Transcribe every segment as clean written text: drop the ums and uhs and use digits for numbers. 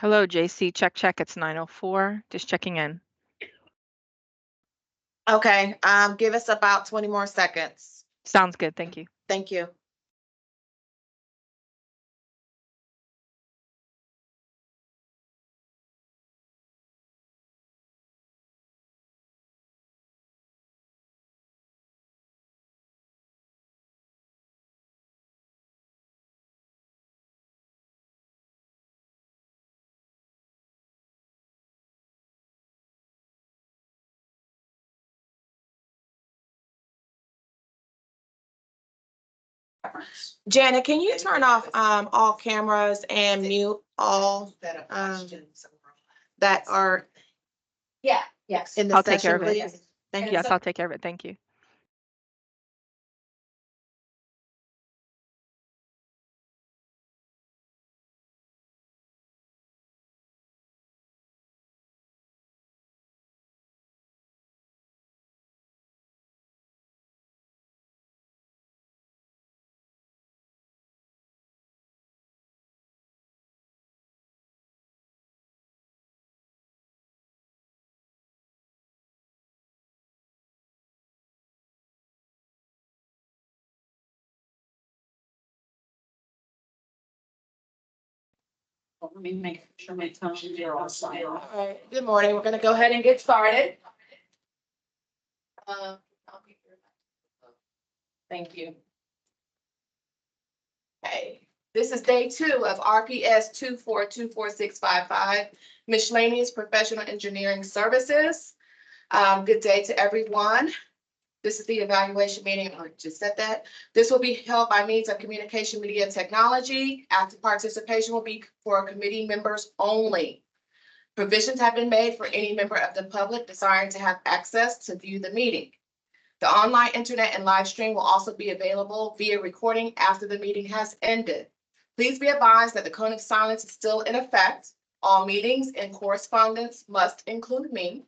Hello, JC. Check. It's 9:04. Just checking in. Okay, give us about 20 more seconds. Sounds good. Thank you. Thank you. Janet, can you turn off all cameras and mute all that are Yes. in the I'll take care session, of it. please? Thank you. Yes, I'll take care of it. Thank you. Let me make sure my phones are all silent. All right, good morning. We're gonna go ahead and get started. Thank you. Okay, this is day 2 of RPS 2424655, Miscellaneous Professional Engineering Services. Good day to everyone. This is the evaluation meeting. I just said that. This will be held by means of communication media technology. Active participation will be for committee members only. Provisions have been made for any member of the public desiring to have access to view the meeting. The online internet and live stream will also be available via recording after the meeting has ended. Please be advised that the cone of silence is still in effect. All meetings and correspondence must include me.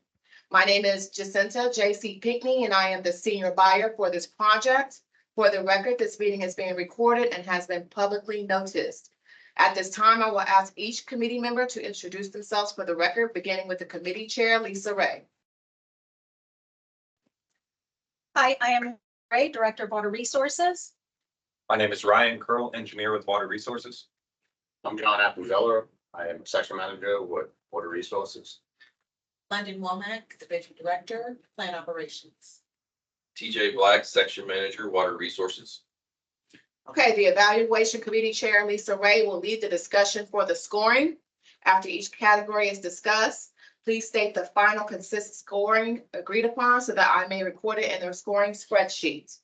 My name is Jacinta J.C. Pinckney, and I am the senior buyer for this project. For the record, this meeting is being recorded and has been publicly noticed. At this time, I will ask each committee member to introduce themselves for the record, beginning with the committee chair, Lisa Ray. Hi, I am Ray, Director of Water Resources. My name is Ryan Curl, engineer with Water Resources. I'm John Appenzella. I am section manager with Water Resources. London Womack, Division Director, Plant Operations. TJ Black, Section Manager, Water Resources. Okay, the evaluation committee chair, Lisa Ray, will lead the discussion for the scoring. After each category is discussed, please state the final consistent scoring agreed upon so that I may record it in their scoring spreadsheet.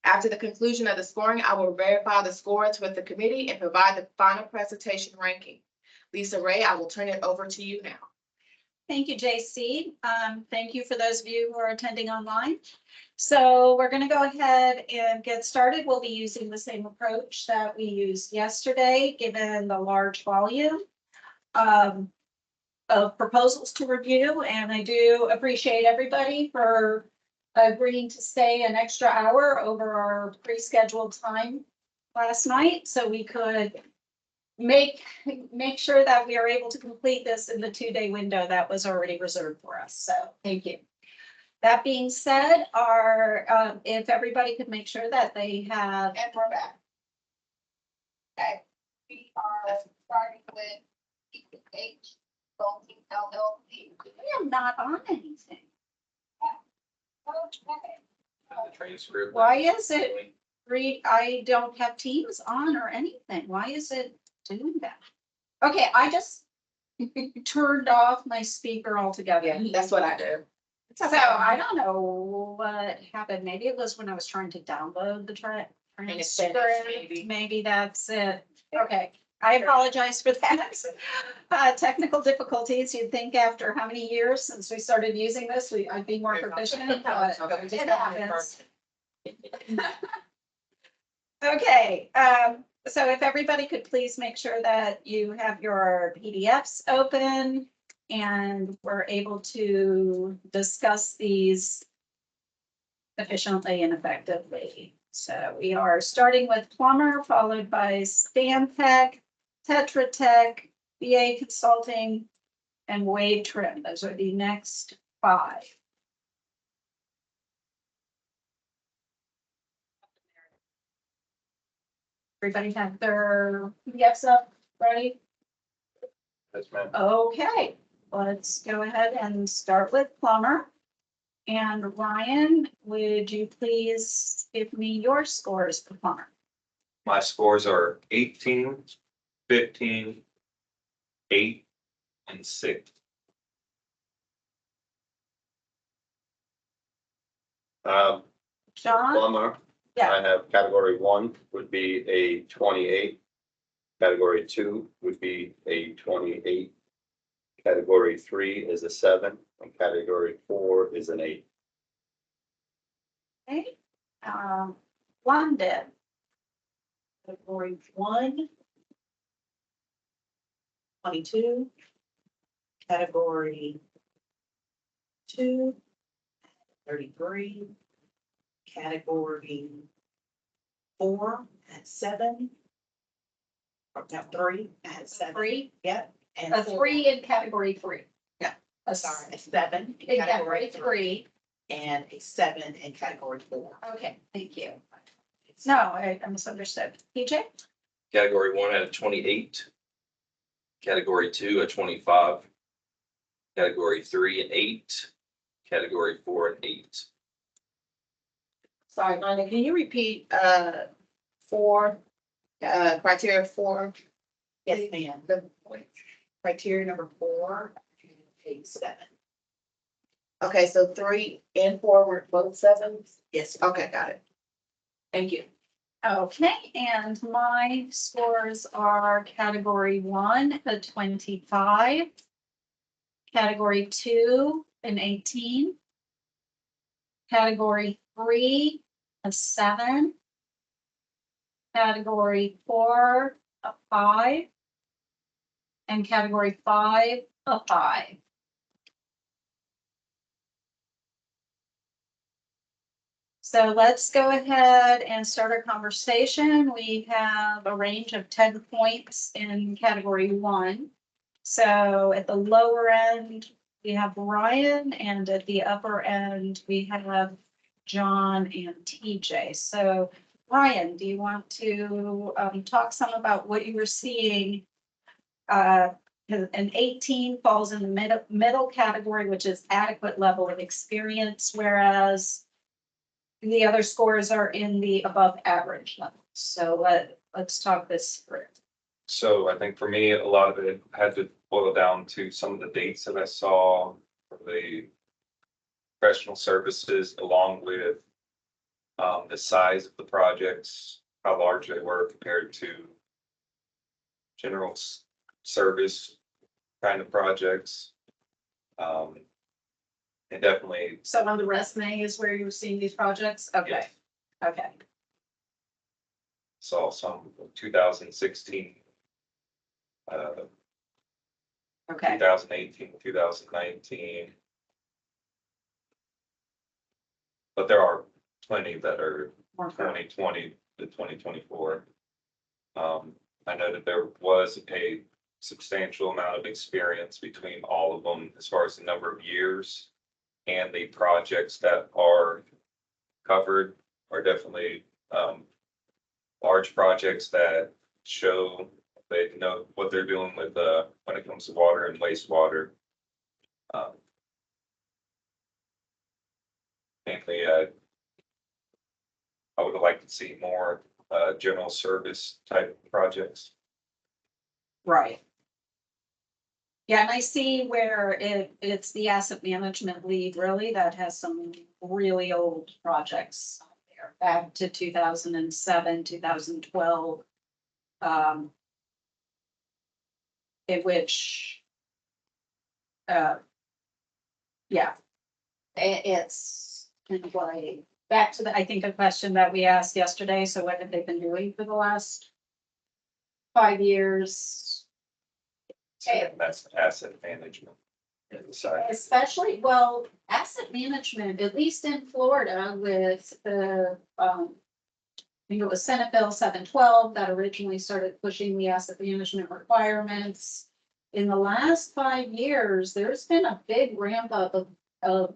After the conclusion of the scoring, I will verify the scores with the committee and provide the final presentation ranking. Lisa Ray, I will turn it over to you now. Thank you, JC. Thank you for those of you who are attending online. So we're going to go ahead and get started. We'll be using the same approach that we used yesterday, given the large volume of proposals to review. And I do appreciate everybody for agreeing to stay an extra hour over our pre-scheduled time last night so we could make sure that we are able to complete this in the 2-day window that was already reserved for us. So thank you. That being said, if everybody could make sure that they have. And we're back. Okay, we are starting with H. Consulting LLC. We am not on anything. The transcript. Why is it I don't have Teams on or anything. Why is it doing that? Okay, I just turned off my speaker altogether. Yeah, that's what I do. So I don't know what happened. Maybe it was when I was trying to download the transcript. Maybe that's it. Okay, I apologize for that. Technical difficulties. You'd think after how many years since we started using this, I'd be more proficient, but it happens. Okay, so if everybody could please make sure that you have your PDFs open and we're able to discuss these efficiently and effectively. So we are starting with plumber, followed by Stantec, Tetra Tech, BA Consulting, and Wave Trim. Those are the next 5. Everybody have their PDFs up, ready? Yes, ma'am. Okay, let's go ahead and start with plumber. And Ryan, would you please give me your scores for plumber? My scores are 18, 15, 8, and 6. John? Plumber, Yeah, I have category 1 would be a 28. Category 2 would be a 28. Category 3 is a 7, and category 4 is an 8. okay. London, Category 1. 22. Category 2. 33. Category 4 at 7. Or no, 3 at 7. 3, Yep. And a 3 in category 3. Yeah. A Sorry, a 7 in category 3. and a 7 in category 4. Okay, thank you. No, I misunderstood. PJ? Category 1 at 28. Category 2 at 25. Category 3 at 8. Category 4 at 8. Sorry, Monica, can you repeat, 4, criteria 4? Yes, ma'am. The criteria number 4, and 7. Okay, so 3 and 4 were both 7s? Yes. Okay, got it. Thank you. Okay, and my scores are category 1, a 25. Category 2, an 18. Category 3, a 7. Category 4, a 5. And category 5, a 5. So let's go ahead and start our conversation. We have a range of 10 points in category 1. So at the lower end, we have Ryan, and at the upper end, we have John and TJ. So Ryan, do you want to talk some about what you were seeing? An 18 falls in the middle category, which is adequate level of experience, whereas the other scores are in the above average level. So let's talk this through. So I think for me, a lot of it had to boil down to some of the dates that I saw for the professional services, along with the size of the projects, how large they were compared to general service kind of projects. And definitely So on the resume is where you were seeing these projects? Okay, Yes. okay. saw some 2016, Okay, 2018, 2019. But there are plenty that are more current. 2020 to 2024. I know that there was a substantial amount of experience between all of them as far as the number of years, and the projects that are covered are definitely large projects that show they know what they're doing with when it comes to water and wastewater. Mainly, I would like to see more general service type projects. Right. Yeah, and I see where it's the asset management lead really that has some really old projects out there, back to 2007, 2012. In which, yeah. It's kind of like, back to I think a question that we asked yesterday, so what have they been doing for the last 5 years? And that's asset management. Inside. Especially, well, asset management, at least in Florida with the, I think it was Senate Bill 712 that originally started pushing the asset management requirements. in the last 5 years, there's been a big ramp up of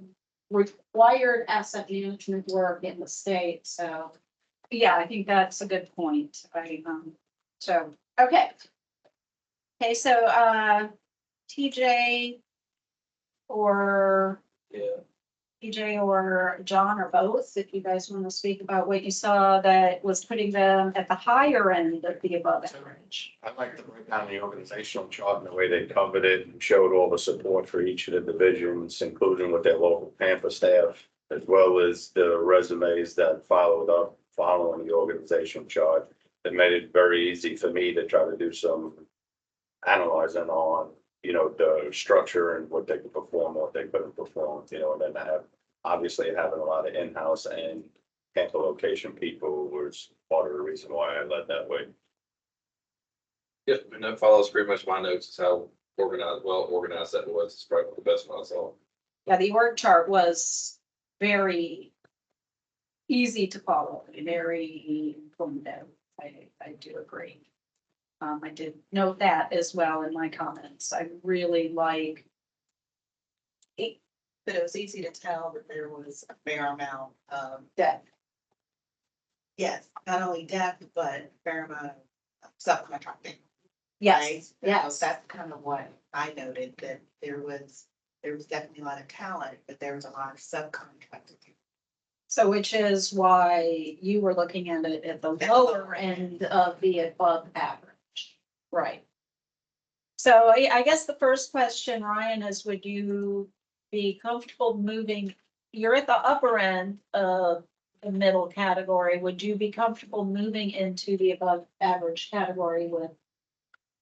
required asset management work in the state, so. Yeah, I think that's a good point. So, okay. Okay, so, TJ or Yeah. TJ or John or both, if you guys want to speak about what you saw that was putting them at the higher end of the above average. I like to break down the organizational chart and the way they covered it and showed all the support for each of the divisions, including with their local Panther staff, as well as the resumes that followed up following the organizational chart. It made it very easy for me to try to do some analyzing on, the structure and what they could perform, what they couldn't perform, and then obviously having a lot of in-house and Panther location people was part of the reason why I led that way. Yep, and that follows pretty much my notes, is how well organized that was. It's probably the best one I saw. Yeah, the org chart was very easy to follow, very informative. I do agree. I did note that as well in my comments. I really like. But it was easy to tell that there was a fair amount of, Depth. yes, not only depth, but a fair amount of subcontracting. Yes, right? So yes. that's kind of what I noted, that there was definitely a lot of talent, but there was a lot of subcontracting. So which is why you were looking at it at the lower end of the above average. Right. So I guess the first question, Ryan, is would you be comfortable moving? You're at the upper end of the middle category. Would you be comfortable moving into the above average category with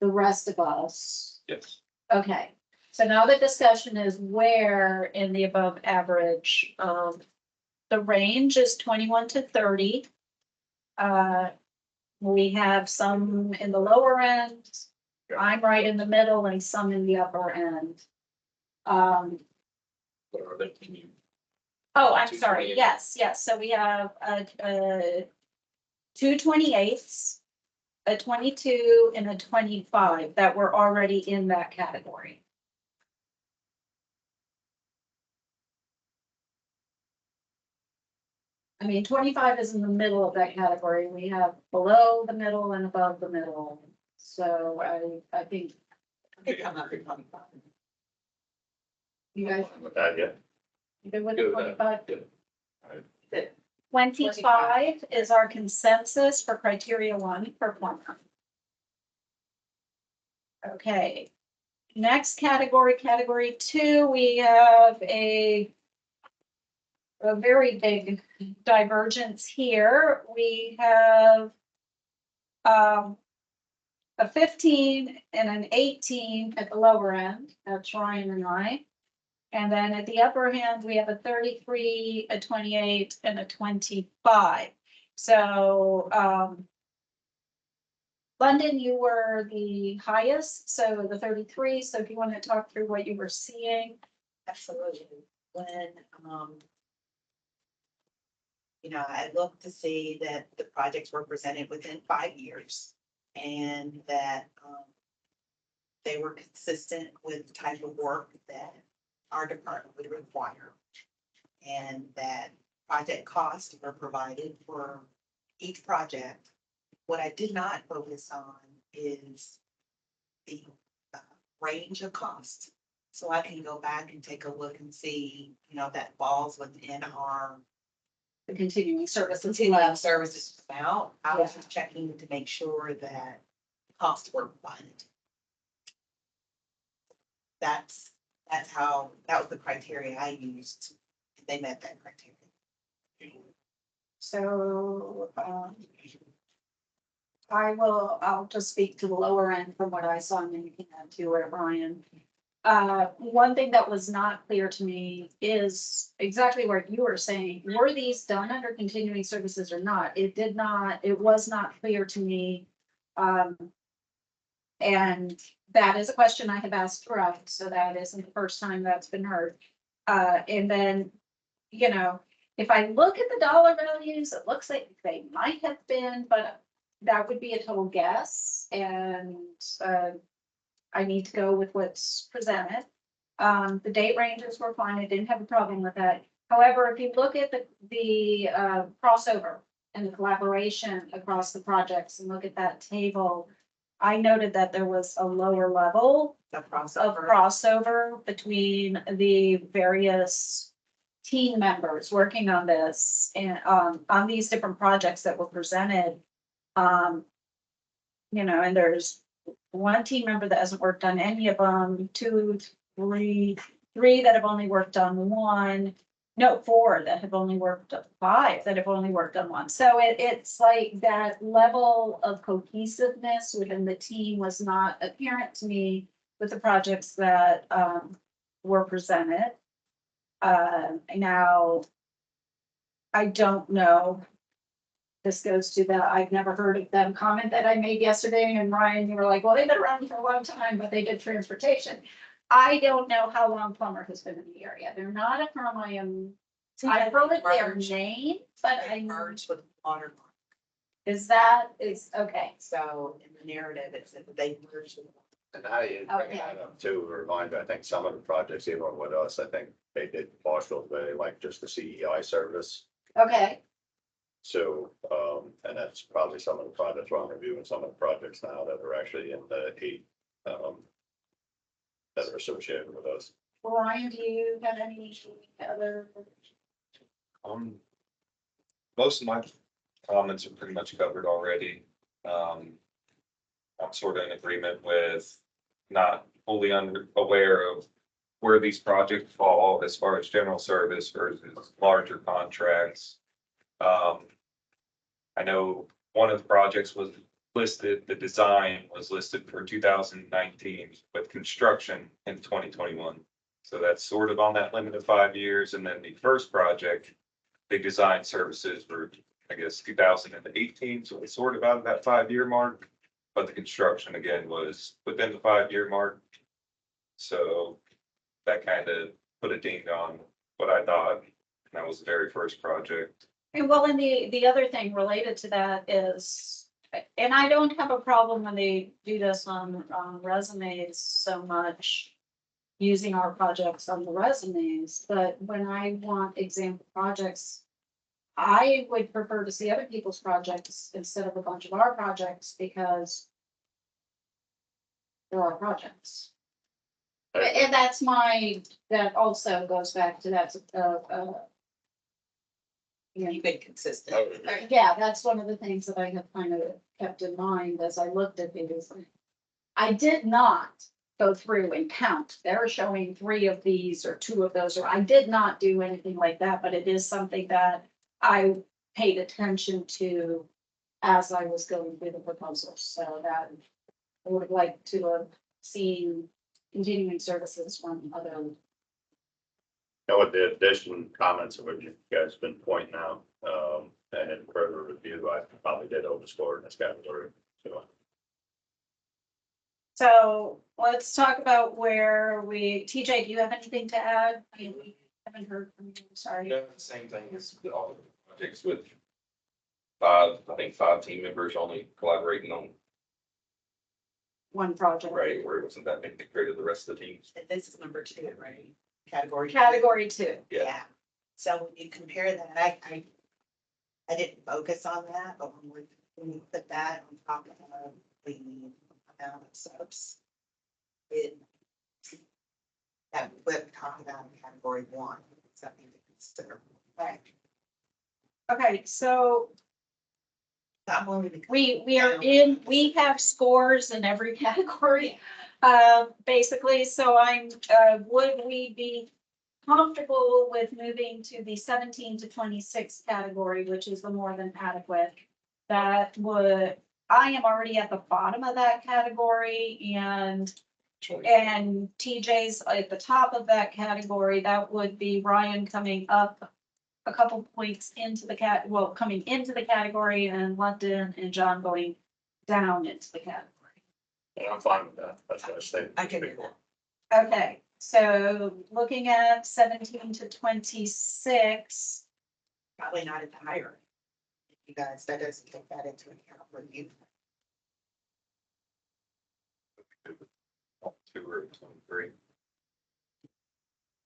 the rest of us? Yes. Okay, so now the discussion is where in the above average, the range is 21 to 30. We have some in the lower end. I'm right in the middle and some in the upper end. What are they? Can you- Oh, I'm sorry. 228. Yes. So we have 2 28ths, a 22 and a 25 that were already in that category. I mean, 25 is in the middle of that category. We have below the middle and above the middle. So I think It come up to 25. you guys With that, yeah. good with Good the with that. 25? 25 is our consensus for criteria 1 for plumber. Okay. Next category, category 2, we have a very big divergence here. We have a 15 and an 18 at the lower end. That's Ryan and I. And then at the upper end, we have a 33, a 28, and a 25. So London, you were the highest, so the 33. So if you want to talk through what you were seeing. Absolutely. When, I looked to see that the projects were presented within 5 years and that they were consistent with the type of work that our department would require. And that project costs were provided for each project. What I did not focus on is the range of costs. So I can go back and take a look and see, that falls within our The continuing services. continuing services amount. I was Yeah. just checking to make sure that costs were funded. That was the criteria I used. They met that criteria. So I'll just speak to the lower end from what I saw, and then you can add to it, Ryan. One thing that was not clear to me is exactly what you were saying. Were these done under continuing services or not? It was not clear to me. And that is a question I have asked throughout, so that isn't the first time that's been heard. And then, if I look at the dollar values, it looks like they might have been, but that would be a total guess. And I need to go with what's presented. The date ranges were fine. I didn't have a problem with that. However, if you look at the crossover and the collaboration across the projects and look at that table, I noted that there was a lower level The of crossover. crossover between the various team members working on this and on these different projects that were presented. And there's one team member that hasn't worked on any of them, three that have only worked on one. No, 4 that have only worked, 5 that have only worked on one. So it's like that level of cohesiveness within the team was not apparent to me with the projects that were presented. Now, I don't know. This goes to the, I've never heard of them comment that I made yesterday, and Ryan, you were like, well, they've been around for a long time, but they did transportation. I don't know how long Plummer has been in the area. They're not a firm I've heard of their name, but They merged with Watermark. is okay. So in the narrative, it's that they merged with. And I bring that up too, a reminder, I think some of the projects even with us, I think they did partial, they like just the CEI service. Okay, So, and that's probably some of the projects we're reviewing, some of the projects now that are actually in the 8, that are associated with us. Ryan, do you have any other? Most of my comments are pretty much covered already. I'm sort of in agreement with not fully aware of where these projects fall as far as general service versus larger contracts. I know one of the projects was listed, the design was listed for 2019 with construction in 2021. So that's sort of on that limit of 5 years. And then the first project, the design services were, I guess, 2018. So it's sort of out of that 5-year mark. But the construction again was within the 5-year mark. So that kind of put a ding on what I thought. And that was the very first project. And well, and the other thing related to that is, and I don't have a problem when they do this on resumes so much, using our projects on the resumes, but when I want example projects, I would prefer to see other people's projects instead of a bunch of our projects, because there are projects. And that's that also goes back to that, You've been consistent. yeah, that's one of the things that I have kind of kept in mind as I looked at these. I did not go through and count. They're showing 3 of these or 2 of those, or I did not do anything like that, but it is something that I paid attention to as I was going through the proposals. So that I would have liked to have seen continuing services from other. With the addition comments of what you guys been pointing out, and in further review, I probably did overscore in this category. So let's talk about where TJ, do you have anything to add? We haven't heard from you, sorry. Yeah, same thing as with all the projects with 5, I think 5 team members only collaborating on, One project. right, where it wasn't that big to create the rest of the teams. And this is number 2, right? Category. Category 2. Yeah. So when you compare that, I didn't focus on that, but when we put that on top of the amount of subs, that would talk about in category 1, something to consider. Right. Okay, so I'm willing to. we have scores in every category, basically, so would we be comfortable with moving to the 17 to 26 category, which is the more than adequate? I am already at the bottom of that category, and TJ's at the top of that category. That would be Ryan coming up a couple points into the coming into the category, and London and John going down into the category. Yeah, I'm fine with that. That's what I think. I can do that. Okay, so looking at 17 to 26, Probably not at the higher. You guys, that doesn't take that into account for you.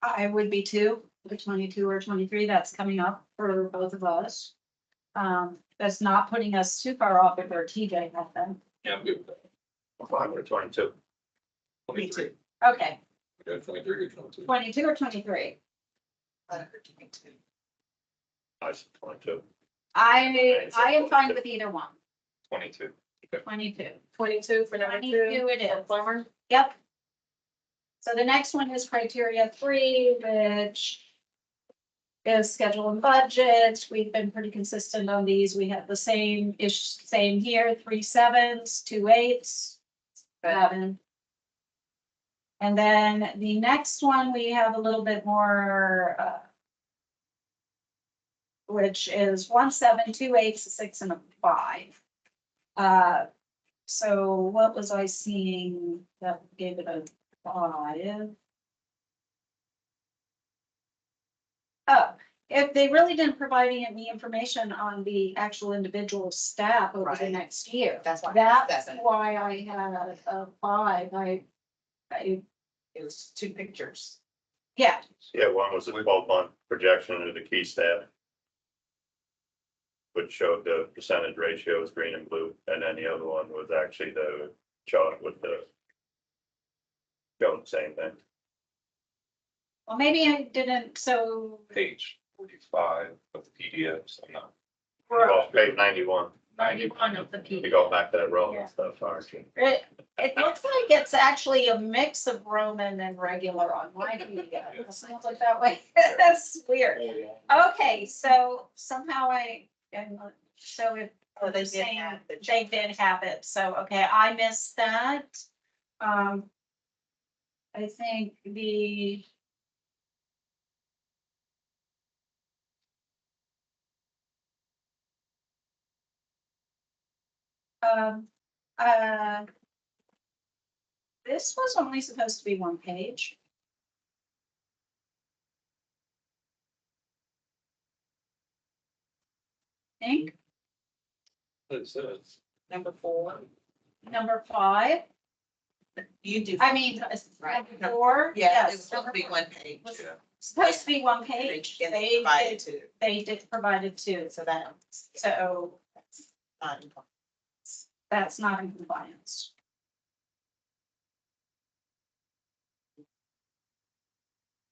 I would be too, the 22 or 23, that's coming up for both of us. That's not putting us too far off if our TJ had them. Yeah, I'm good with that. I'm fine with 22. 23. Okay, We got 23 or 22. 22 or 23. I heard 22. I said 22. I am fine with either one. 22. 22. 22 for number 2. 22 it for is. Plummer. Yep. So the next one is criteria 3, which is schedule and budget. We've been pretty consistent on these. We have the same same here, 3 7s, 2 8s, 7. And then the next one, we have a little bit more, which is 1 7, 2 8s, a 6, and a 5. So what was I seeing that gave it a 5? Oh, if they really didn't provide any information on the actual individual staff over the Right. next year. That's why. That's why I had a 5. It was 2 pictures. Yeah, Yeah, one was a 12-month projection of the key staff, which showed the percentage ratios, green and blue, and then the other one was actually the chart with the showing the same thing. well, maybe I didn't, so. Page 45 of the PDFs. I'm not. Well, page 91, 91 of the you PDF. go back to that Roman Yeah. stuff, aren't you? It looks like it's actually a mix of Roman and regular on my media. It sounds like that way. That's weird. Okay, so somehow so if Oh, they they're did saying have the they did have it, so, okay, I missed that. I think the. Um, uh. This was only supposed to be 1 page. I think, It says, Number 4. number 5, You do. I mean, Right. number 4, Yeah, it yes. was supposed to be number 1 page. Was- Yeah. Supposed to be 1 page, And they divided did, 2. they did provided 2, So that. so Not that's not in compliance.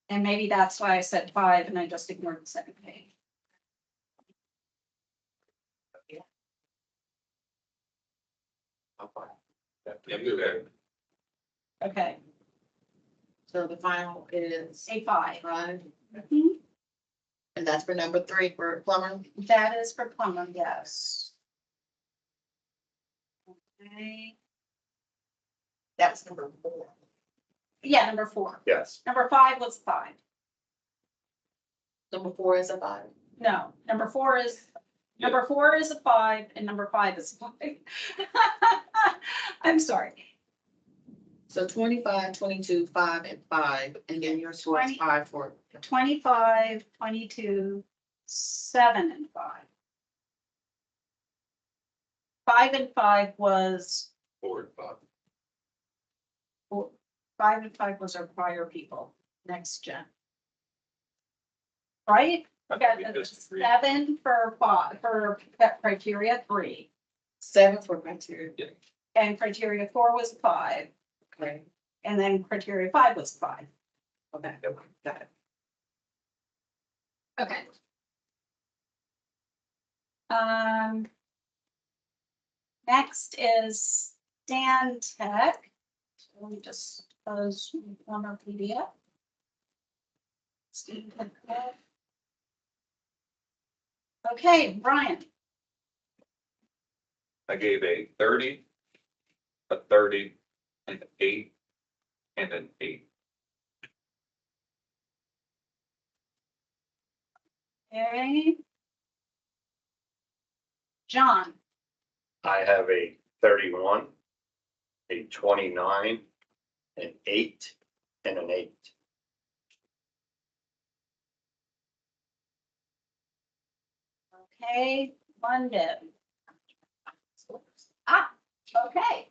And maybe that's why I said 5 and I just ignored the second page. I'm fine. yeah, good. Okay. Okay, So the final is a 5. 5, Mhm. and that's for number 3 for Plummer. That is for Plummer, yes. Okay, That was number 4. yeah, number 4. Yes, Number 5 was 5. Number 4 is a 5. No, number 4 is, Yeah. number 4 is a 5 and number 5 is a 5. I'm sorry. So 25, 22, 5, and 5, and then yours was 20. 5 for. 25, 22, 7 and 5. 5 and 5 was, 4 and 5. 5 and 5 was our prior people, next gen. Right? I We got think we the disagree. 7 for 5, for criteria 3, 7 for criteria. and criteria 4 was 5, Okay. and then criteria 5 was 5. Okay, got it. Okay. Next is Dan Tech. So let me just close one more PDF. Okay, Brian, I gave a 30, a 30, an 8, and an 8. okay. John, I have a 31, a 29, an 8, and an 8. okay, London. Ah, okay.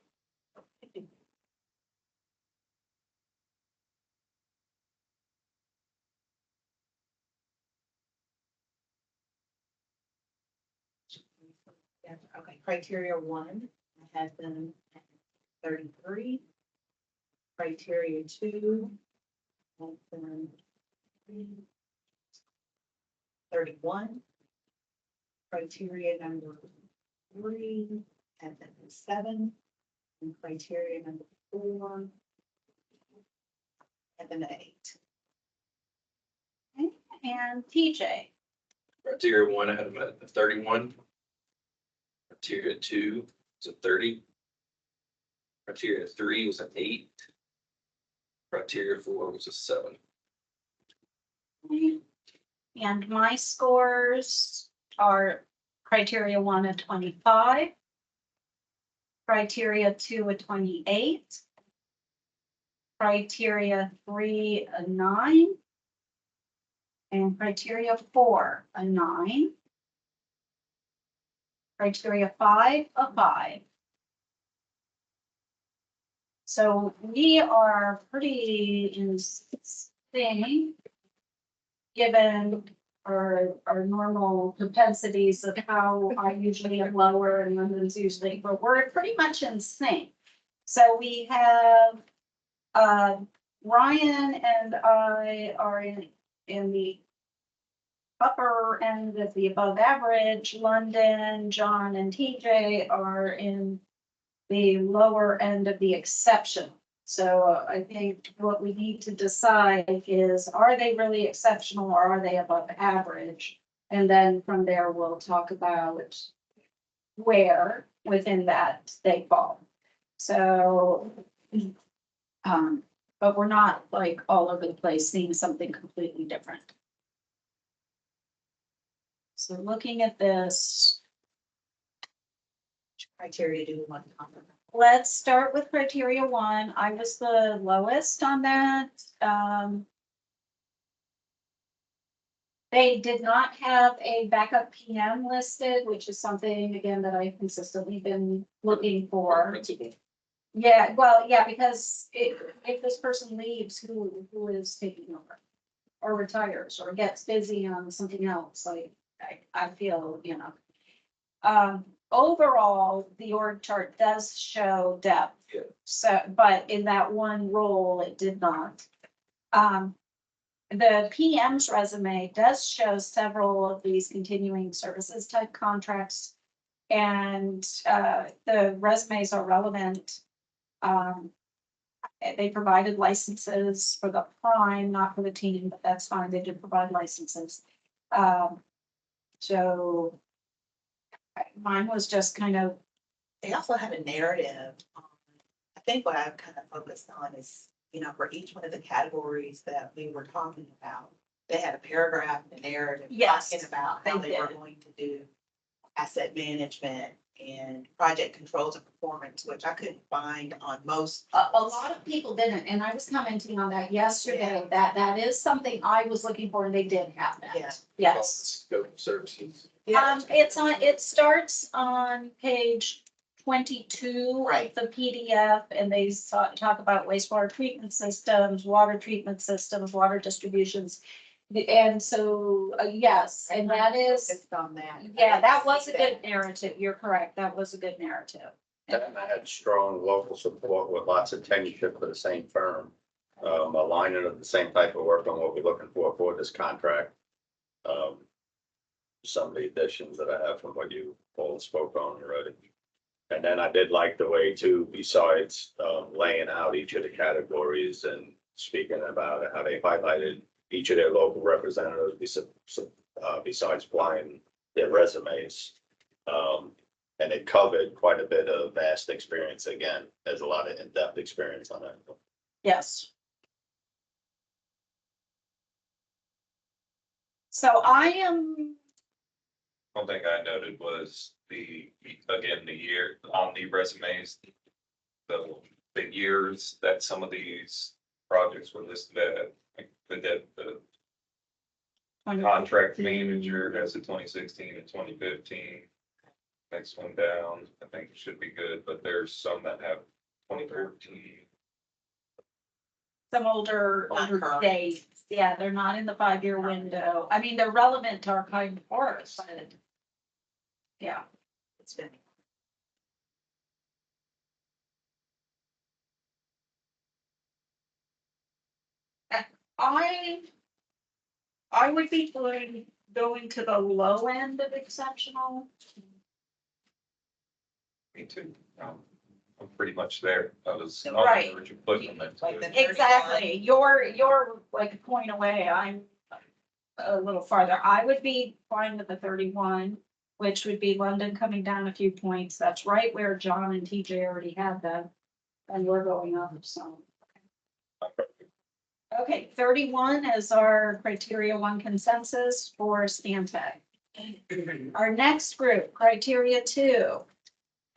Yeah, okay, criteria 1, I had them at 33. Criteria 2, I had them 31. Criteria number 3, I had them at 7. And criteria number 4, I had them at 8. And TJ, Criteria 1, I had them at 31. Criteria 2 was a 30. Criteria 3 was an 8. Criteria 4 was a 7. and my scores are criteria 1 a 25. Criteria 2 a 28. Criteria 3 a 9. And criteria 4 a 9. Criteria 5 a 5. So we are pretty in sync, given our normal propensities of how I usually am lower and London's usually, but we're pretty much in sync. So we have, Ryan and I are in the upper end of the above average. London, John and TJ are in the lower end of the exception. So I think what we need to decide is, are they really exceptional or are they above average? And then from there, we'll talk about where within that they fall. So, but we're not like all over the place seeing something completely different. So looking at this, Criteria do we want to comment? let's start with criteria 1. I was the lowest on that. They did not have a backup PM listed, which is something, again, that I've consistently been looking for. Principal. Yeah, well, yeah, because if this person leaves, who is taking over? Or retires or gets busy on something else, like, I feel, overall, the org chart does show depth. Yeah. So, but in that one role, it did not. The PM's resume does show several of these continuing services type contracts. And the resumes are relevant. They provided licenses for the prime, not for the team, but that's fine. They did provide licenses. So mine was just kind of, They also have a narrative. I think what I've kind of focused on is, for each one of the categories that we were talking about, they had a paragraph, a narrative Yes, talking about how they they were did. going to do asset management and project controls and performance, which I couldn't find on most. a lot of people didn't, and I was commenting on that yesterday, that is something I was looking for, and they did have that. Yeah. Yes. Scope of services. It starts on page 22 Right. of the PDF, and they talk about wastewater treatment systems, water treatment systems, water distributions. And so, yes, and that is, Focused on that. yeah, that was a good narrative. You're correct. That was a good narrative. And I had strong local support with lots of tenureship for the same firm, aligning of the same type of work on what we're looking for this contract. Some of the additions that I have from what you all spoke on already. And then I did like the way too, besides laying out each of the categories and speaking about it, how they highlighted each of their local representatives besides applying their resumes. And it covered quite a bit of vast experience. Again, there's a lot of in-depth experience on that. Yes. So I am, One thing I noted was the year on the resumes, the years that some of these projects were listed at, like the contract manager has a 2016 and 2015. Next one down, I think it should be good, but there's some that have 2014. some older Not current. dates. Yeah, they're not in the 5-year window. I mean, they're relevant to our kind of work, but yeah. It's been. I would be going to the low end of exceptional. Me too. I'm pretty much there. I was on Right. the verge of putting them Like into the- Exactly. You're like a point away. I'm a little farther. I would be fine with the 31, which would be London coming down a few points. That's right where John and TJ already had them. And we're going up some. Okay, 31 is our criteria 1 consensus for Stantec. Our next group, criteria 2.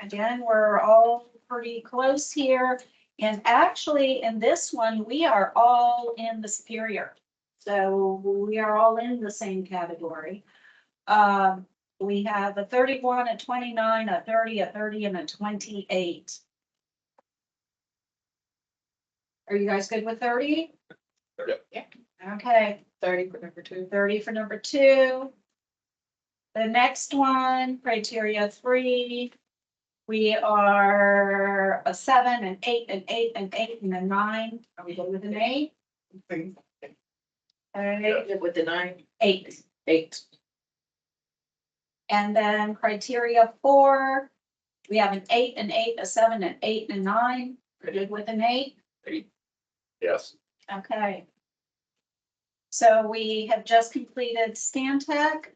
Again, we're all pretty close here. And actually, in this one, we are all in the superior. So we are all in the same category. We have a 31, a 29, a 30, a 30, and a 28. Are you guys good with 30? Yeah. Okay, 30 for number 2. 30 for number 2. The next one, criteria 3. We are a 7, an 8, an 8, an 8, and a 9. Are we good with an 8? Okay, With the 9, 8. 8. And then criteria 4, we have an 8, an 8, a 7, an 8, and a 9. We're good with an 8? Yes. Okay. So we have just completed Stantec.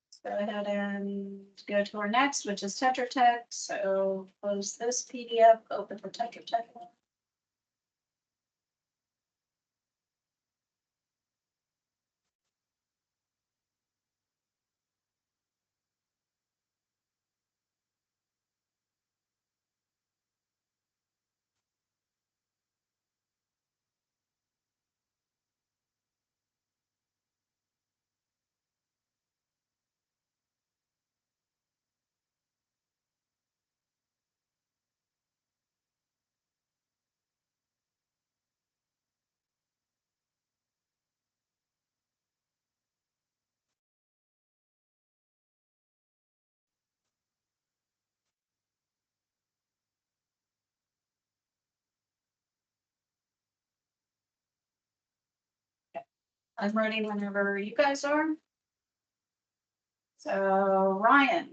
Let's go ahead and go to our next, which is Tetra Tech. So close this PDF, open for Tetra Tech. I'm ready whenever you guys are. So Ryan,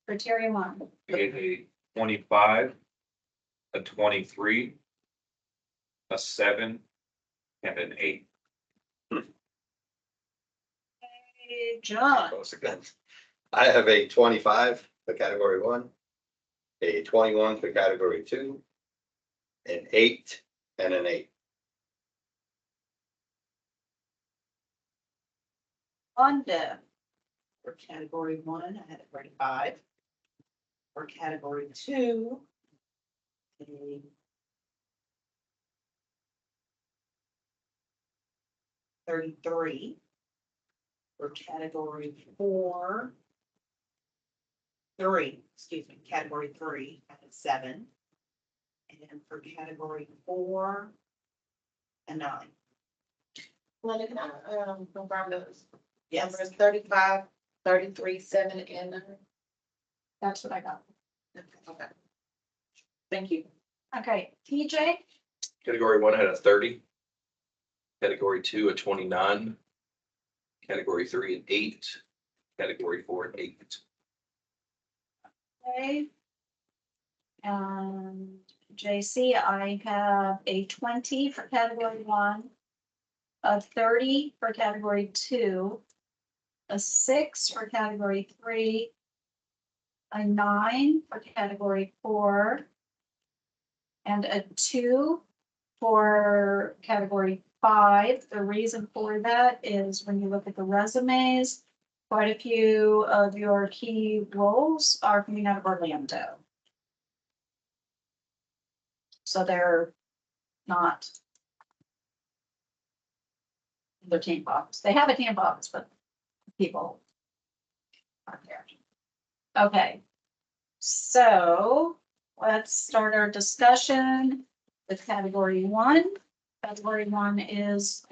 criteria 1. a 25, a 23, a 7, and an 8. Hey, John, Close again. I have a 25 for category 1, a 21 for category 2, an 8, and an 8. London, For category 1, I had a 35. For category 2, a 33. For category 4, 3, excuse me, category 3, I had 7. And for category 4, a 9. Linda, can I confirm those Yes, numbers? 35, 33, 7, and 9. that's what I got. Okay. Thank you. Okay, TJ, Category 1 had a 30. Category 2, a 29. Category 3, an 8. Category 4, an 8. okay. And JC, I have a 20 for category 1, a 30 for category 2, a 6 for category 3, a 9 for category 4, and a 2 for category 5. The reason for that is when you look at the resumes, quite a few of your key roles are coming out of Orlando. So they're not their team office. They have a team office, but people aren't there. Okay. So let's start our discussion with category 1. Category 1 is,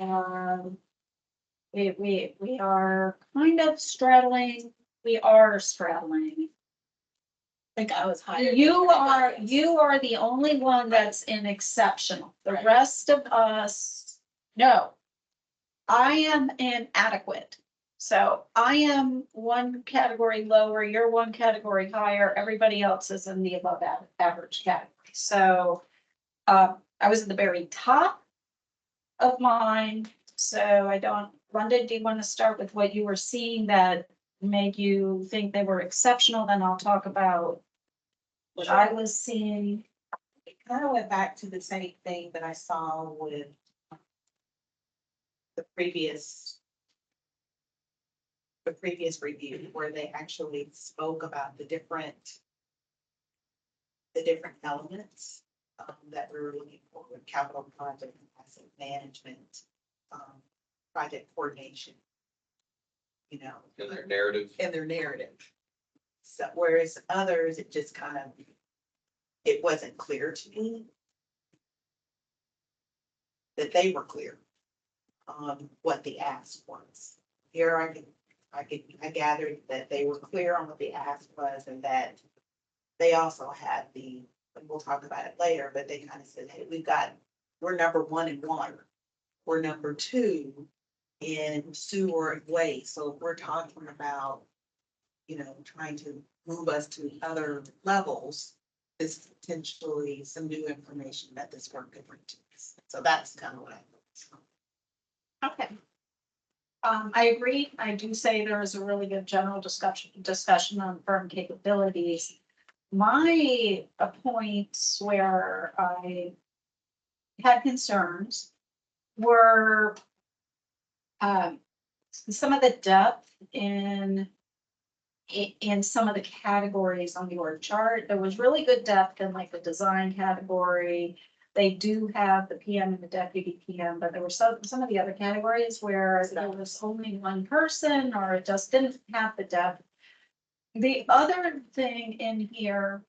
we are kind of straddling We are straddling. I think I was higher. You are the only one that's in exceptional. The Right. rest of us, no. I am inadequate. So I am one category lower, you're one category higher, everybody else is in the above average category. So I was at the very top of mine, so I don't, Rhonda, do you want to start with what you were seeing that made you think they were exceptional? Then I'll talk about what I was seeing. It kind of went back to the same thing that I saw with the previous review, where they actually spoke about the different elements that we were looking for with capital project, asset management, project coordination, you know, In their narrative. in their narrative. So whereas others, it just kind of, it wasn't clear to me that they were clear on what the ask was. Here I gathered that they were clear on what the ask was, and that they also had and we'll talk about it later, but they kind of said, hey, we're number 1 in water. We're number 2 in sewer and waste. So if we're talking about, you know, trying to move us to other levels, this is potentially some new information that this work could bring to us. So that's kind of what I thought. Okay. I agree. I do say there is a really good general discussion on firm capabilities. My points where I had concerns were some of the depth in some of the categories on the org chart. There was really good depth in like the design category. They do have the PM and the deputy PM, but there were some of the other categories where there was only one person or it just didn't have the depth. The other thing in here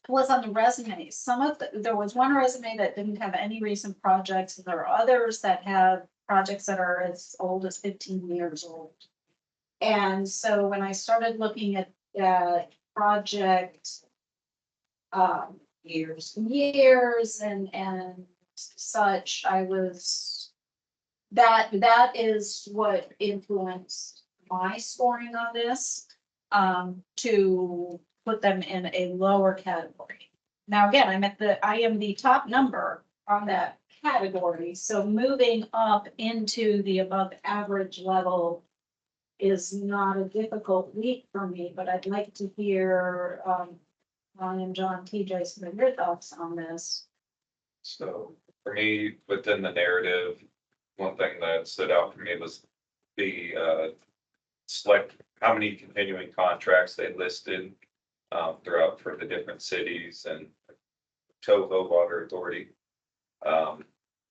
was on the resumes. There was one resume that didn't have any recent projects, and there are others that have projects that are as old as 15 years old. And so when I started looking at project years and such, that is what influenced my scoring on this, to put them in a lower category. Now, again, I am the top number on that category, so moving up into the above average level is not a difficult leap for me, but I'd like to hear, Ryan, John, TJ, some of your thoughts on this. So for me, within the narrative, one thing that stood out for me was the select how many continuing contracts they listed throughout for the different cities and Toho Water Authority.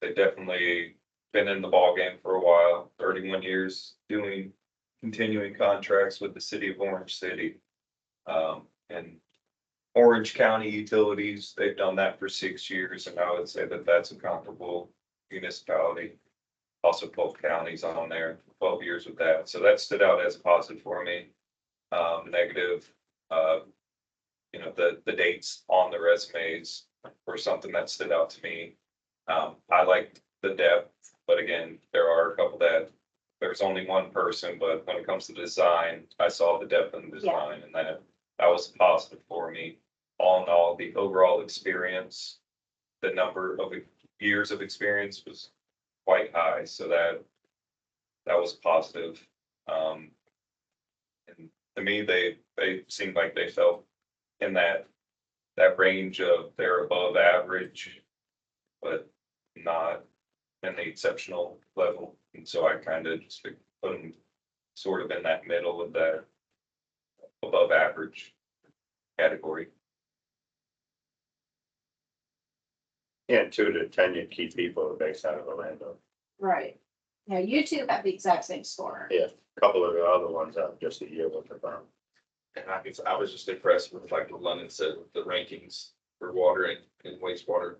They've definitely been in the ballgame for a while, 31 years doing continuing contracts with the city of Orange City. And Orange County Utilities, they've done that for 6 years, and I would say that that's a comparable municipality. Also, Polk County's on there, 12 years with that. So that stood out as a positive for me. Negative, you know, the dates on the resumes were something that stood out to me. I liked the depth, but again, there are a couple that there's only one person, but when it comes to design, I saw the depth in the design, and that was positive for me. All in all, the overall experience, the number of years of experience was quite high, so that was positive. And to me, they seemed like they felt in that range of they're above average, but not in the exceptional level. And so I kind of just put them sort of in that middle of that above average category. And 2 to 10 key people are based out of Orlando. Right. Now, you two have the exact same score. Yeah, a couple of the other ones have just a year with the firm. And I was just impressed with like what London said with the rankings for water and wastewater.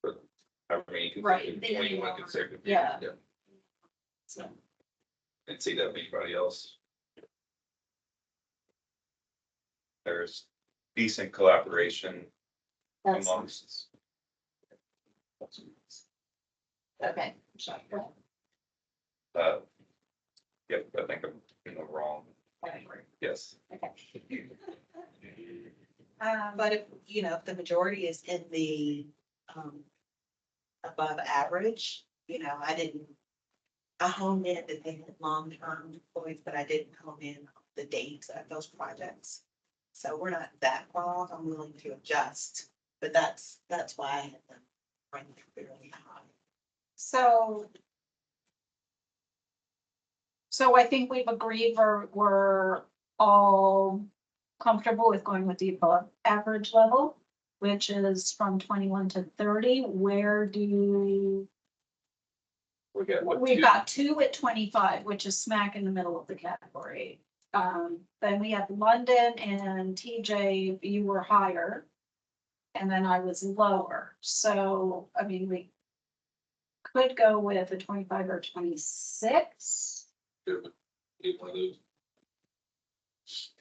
For, I mean, Right. 21 consecutive. Yeah. Yeah. So, And see that anybody else. there's decent collaboration That's, amongst. okay. Sorry. Yep, I think I'm in the wrong. Yes. Okay. But if, if the majority is in the, above average, I honed in that they had long-term employees, but I didn't hone in on the dates of those projects. So we're not that far off. I'm willing to adjust, but that's why I had them rank fairly high. So I think we've agreed we're all comfortable with going with the above average level, which is from 21 to 30. Where do, We got what? we've two? got 2 at 25, which is smack in the middle of the category. Then we have London and TJ, you were higher. And then I was lower. So, I mean, we could go with a 25 or 26. Do one of those.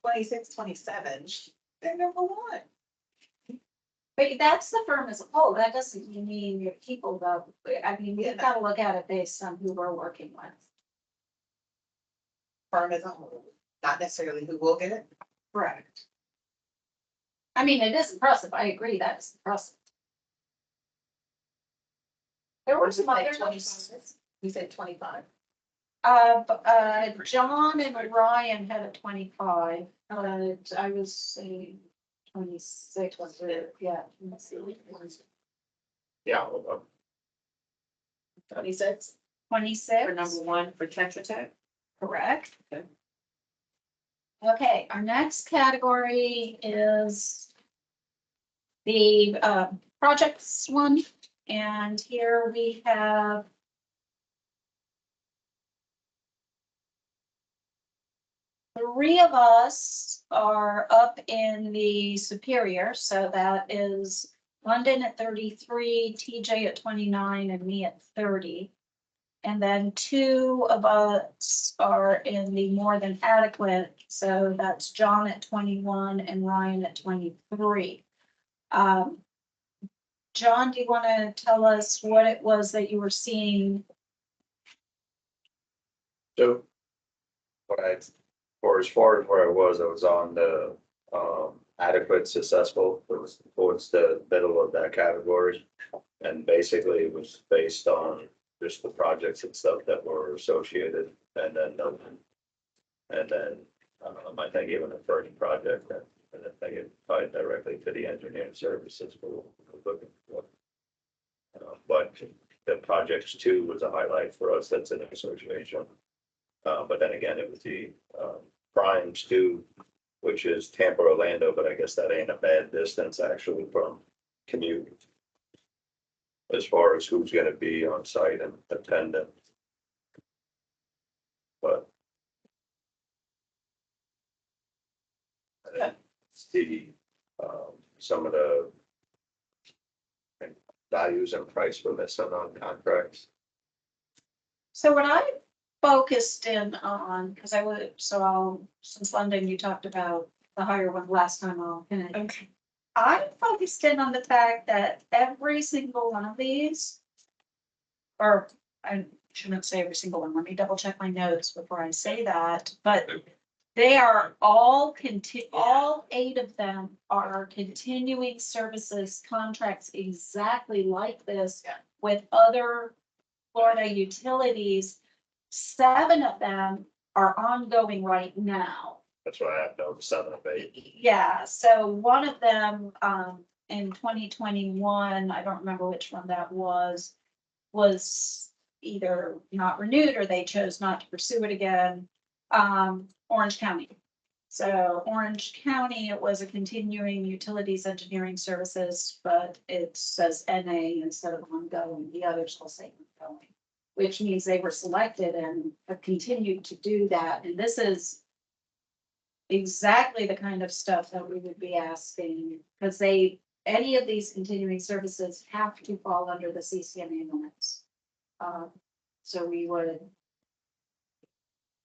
26, 27, they're number one. But that's the firm as a whole. That doesn't mean your people though. I mean, we've got to look at it based on who we're working with. Firm as a whole, not necessarily who will get it. Correct. I mean, it is impressive. I agree. That is impressive. There were some other. You said 25. John and Ryan had a 25, I was saying 26, was it? Yeah. let's see. Yeah, 26. 26. For number one for Tetra Tech. Correct. Okay. Okay, our next category is the projects one, and here we have three of us are up in the Superior, so that is London at 33, TJ at 29, and me at 30. And then 2 of us are in the more than adequate, so that's John at 21 and Ryan at 23. John, do you want to tell us what it was that you were seeing? so as far as where I was on the adequate successful, it was towards the middle of that category. And basically it was based on just the projects and stuff that were associated, and then I think even the first project, and I think it tied directly to the engineering services we're looking for. But the projects 2 was a highlight for us. That's an association. But then again, it was the primes 2, which is Tampa, Orlando, but I guess that ain't a bad distance actually from commute, as far as who's gonna be on site and attendant. But the, some of the values and price we're missing on contracts. So what I focused in on, because since London, you talked about the higher one last time, Okay. I focused in on the fact that every single one of these, or I shouldn't say every single one, let me double check my notes before I say that, but they are all all 8 of them are continuing services contracts exactly like this with other Florida utilities. 7 of them are ongoing right now. That's why I have no 7 of 8. Yeah, so one of them, in 2021, I don't remember which one that was either not renewed or they chose not to pursue it again. Orange County. So Orange County, it was a continuing utilities engineering services, but it says NA instead of ongoing. The others will say ongoing, which means they were selected and have continued to do that. And this is exactly the kind of stuff that we would be asking, because any of these continuing services have to fall under the CCNA limits. So we would,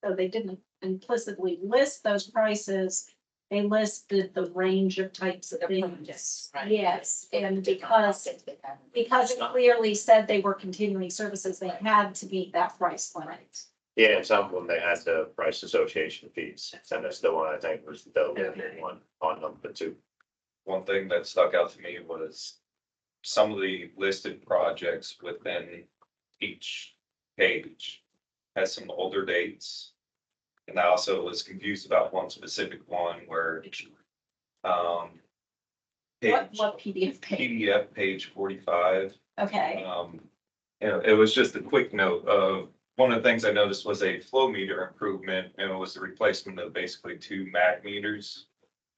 so they didn't implicitly list those prices, they listed the range of types of The things. projects, right. Yes, and Different because projects that have- it clearly said they were continuing services, they had to meet that price limit. Yeah, and some of them, they had the price association fees, and that's the one I think was the Okay. one on number 2. One thing that stuck out to me was some of the listed projects within each page has some older dates. And I also was confused about one specific one where, What page, PDF page? PDF page 45. Okay, It was just a quick note of, one of the things I noticed was a flow meter improvement, and it was the replacement of basically 2 mag meters.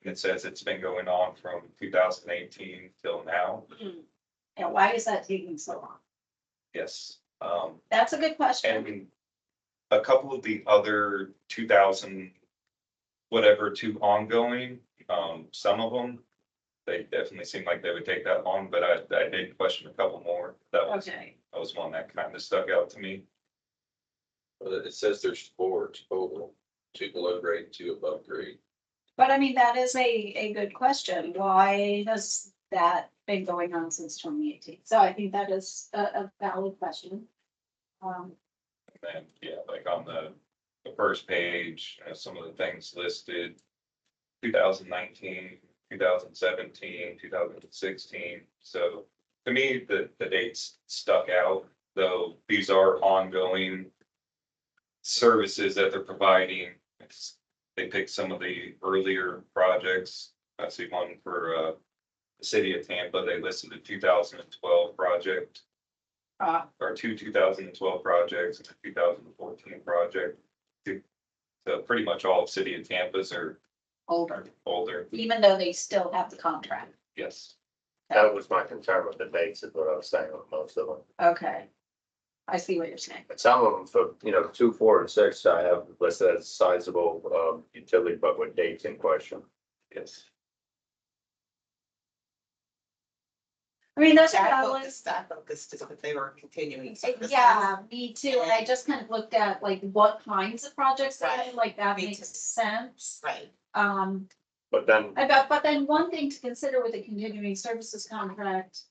And it says it's been going on from 2018 till now. and why is that taking so long? Yes. That's a good question. And a couple of the other 2000, whatever, 2 ongoing, some of them, they definitely seem like they would take that long, but I did question a couple more. Okay, That was one that kind of stuck out to me. Well, it says there's 4 total, 2 below grade, 2 above grade. but I mean, that is a good question. Why has that been going on since 2018? So I think that is a valid question. And then, yeah, like on the first page, some of the things listed, 2019, 2017, 2016. So to me, the dates stuck out, though these are ongoing services that they're providing. They picked some of the earlier projects. I see one for the city of Tampa. They listed a 2012 project, or 2 2012 projects and a 2014 project. So pretty much all of city of Tampa's are Older, older. even though they still have the contract. Yes. That was my concern with the dates, is what I was saying with most of them. Okay. I see what you're saying. But some of them for, 2, 4, and 6, I have listed as sizable utility, but with dates in question. Yes. I mean, those are I valid. focused is that they were continuing. services. Yeah, me too. And I just kind of looked at like what kinds of projects they had, Right. like that Me makes too. sense. Right. But then, But then one thing to consider with a continuing services contract,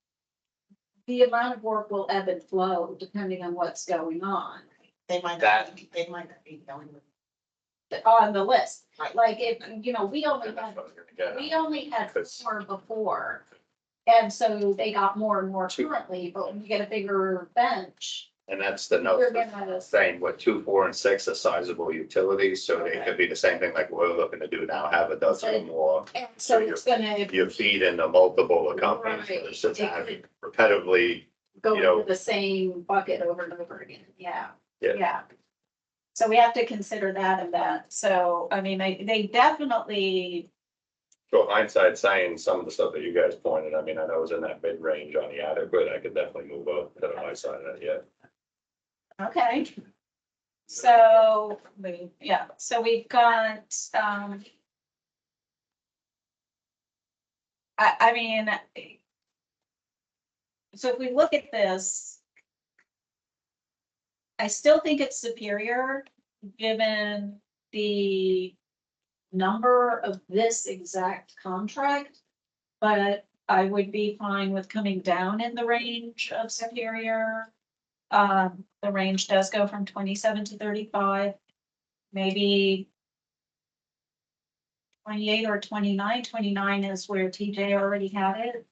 the amount of work will ebb and flow depending on what's going on They might That- not, they might not be going with. on the list. Right. Like if, we only that's had, what I was gonna get at. we only had Because- 4 before. And so they got more and more currently, but when you get a bigger bench, And that's the note you're gonna. saying what 2, 4, and 6 are sizable utilities, so they could be the same thing like we're looking to do now, have a dozen or more. And so it's gonna You feed into multiple companies, Right. it's just It having could- repetitively, go you know. into the same bucket over and over again, yeah. Yeah. Yeah. So we have to consider that and that, so, I mean, they definitely, so hindsight saying some of the stuff that you guys pointed, I mean, I know it was in that mid-range on the adequate, I could definitely move up to the high side of that, yeah. okay. So, so we've got, I mean, so if we look at this, I still think it's superior, given the number of this exact contract. But I would be fine with coming down in the range of superior. The range does go from 27 to 35, maybe 28 or 29. 29 is where TJ already had it.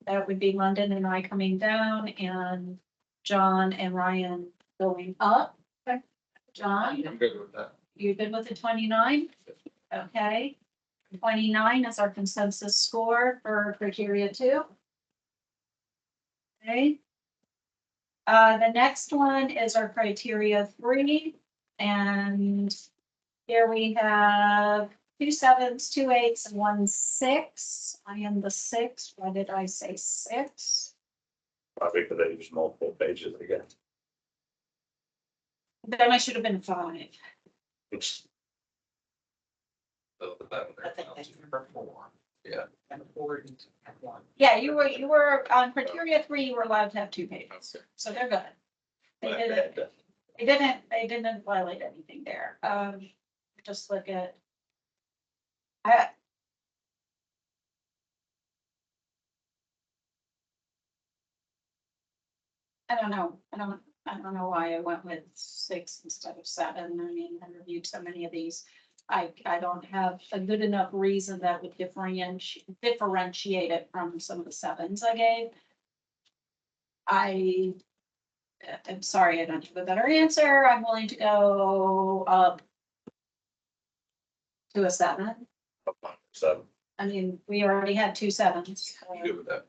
That would be London and I coming down, and John and Ryan going up. John, I'm good with that. you've been with the 29? Okay. 29 is our consensus score for criteria 2. Okay. The next one is our criteria 3, and here we have 2 7s, 2 8s, and 1 6. I am the 6. Why did I say 6? Probably because they use multiple pages again. Then I should have been 5. I think that's number 4. Yeah. Number 4 and 1. Yeah, you were on criteria 3. You were allowed to have 2 pages, so they're good. They didn't violate anything there. Just look at. I, I don't know. I don't know why I went with 6 instead of 7. I mean, I reviewed so many of these. I don't have a good enough reason that would differentiate it from some of the 7s I gave. I'm sorry, I don't have a better answer. I'm willing to go up to a 7. So, I mean, we already had 2 7s. I'm good with that.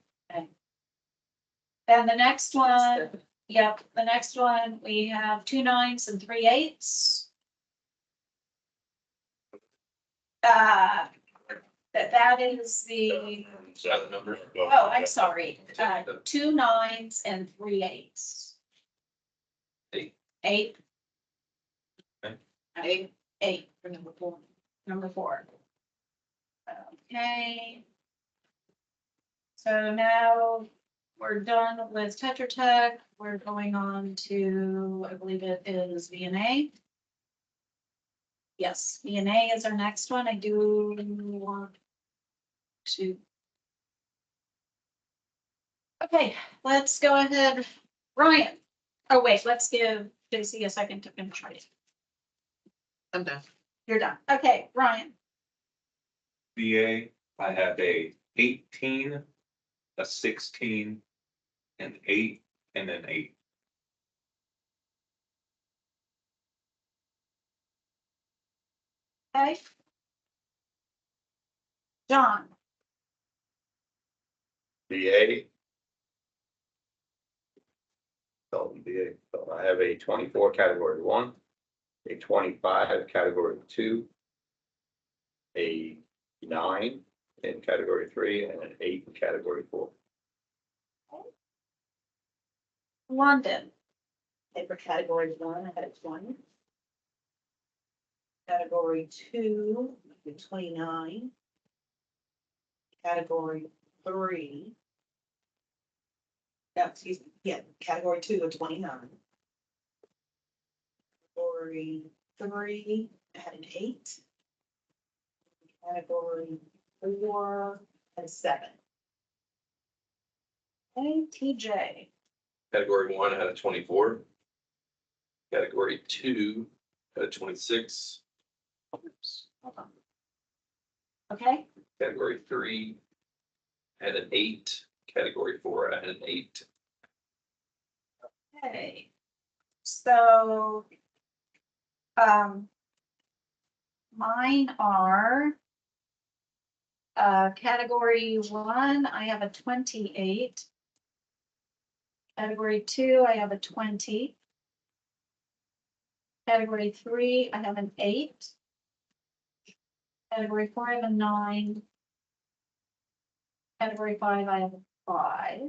And the next one, yep, the next one, we have 2 9s and 3 8s. That is the, Is that the number? oh, I'm sorry, 2 9s and 3 8s. 8. 8. Okay. 8 for number 4. Number 4. Okay. So now we're done with Tetra Tech. We're going on to, I believe it is VNA. Yes, VNA is our next one. I do want to. Okay, let's go ahead. Ryan. Oh, wait, let's give JC a second to finish writing. I'm done. You're done. Okay, Ryan. VA, I have a 18, a 16, an 8, and an 8. Okay. John. VA. Dalton VA. So I have a 24 category 1, a 25 category 2, a 9 in category 3, and an 8 in category 4. London. And for category 1, I had 20. Category 2, 29. Category 3. No, excuse me, yeah, category 2 of 29. Category 3, I had an 8. Category 4, and a 7. Okay, TJ. Category 1 had a 24. Category 2 had a 26. Oops, hold on. Okay, Category 3 had an 8. Category 4 had an 8. okay. So, mine are, category 1, I have a 28. Category 2, I have a 20. Category 3, I have an 8. Category 4, I have a 9. Category 5, I have a 5.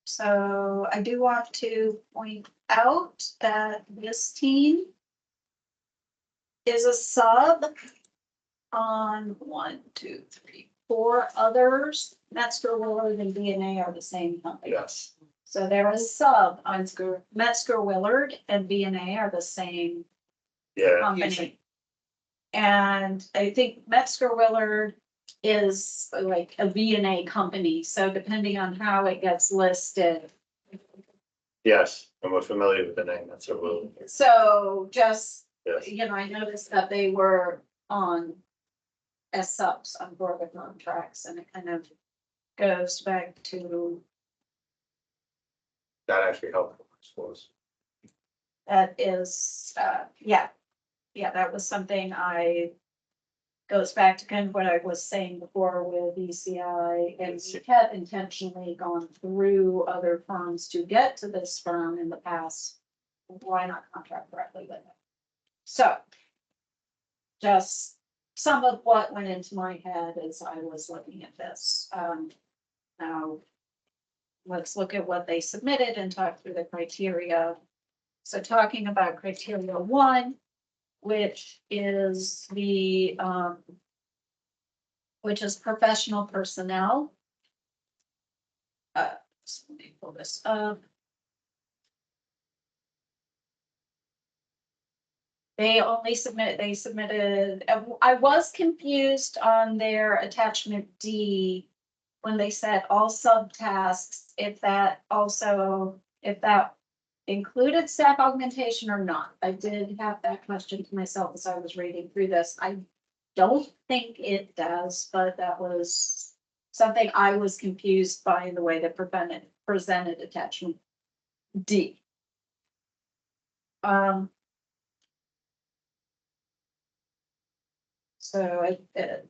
So I do want to point out that this team is a sub on 1, 2, 3, 4 others. Metzger, Willard, and DNA are the same company. Yes. So there is sub on Metzger, Willard, and DNA are the same Yeah. company. And I think Metzger Willard is like a VNA company, so depending on how it gets listed. Yes, and we're familiar with the name. That's a will. So just, Yes. you know, I noticed that they were on as subs on board the contracts, and it kind of goes back to That actually helped, I suppose. that is, yeah. Yeah, that was something goes back to kind of what I was saying before with ECI, and we had intentionally gone through other firms to get to this firm in the past. Why not contract directly with it? So just some of what went into my head as I was looking at this. Now, let's look at what they submitted and talk through the criteria. So talking about criteria 1, which is the, which is professional personnel. So let me pull this up. they submitted, I was confused on their attachment D when they said all subtasks, if that included staff augmentation or not. I did have that question to myself as I was reading through this. I don't think it does, but that was something I was confused by in the way that presented attachment D. So It's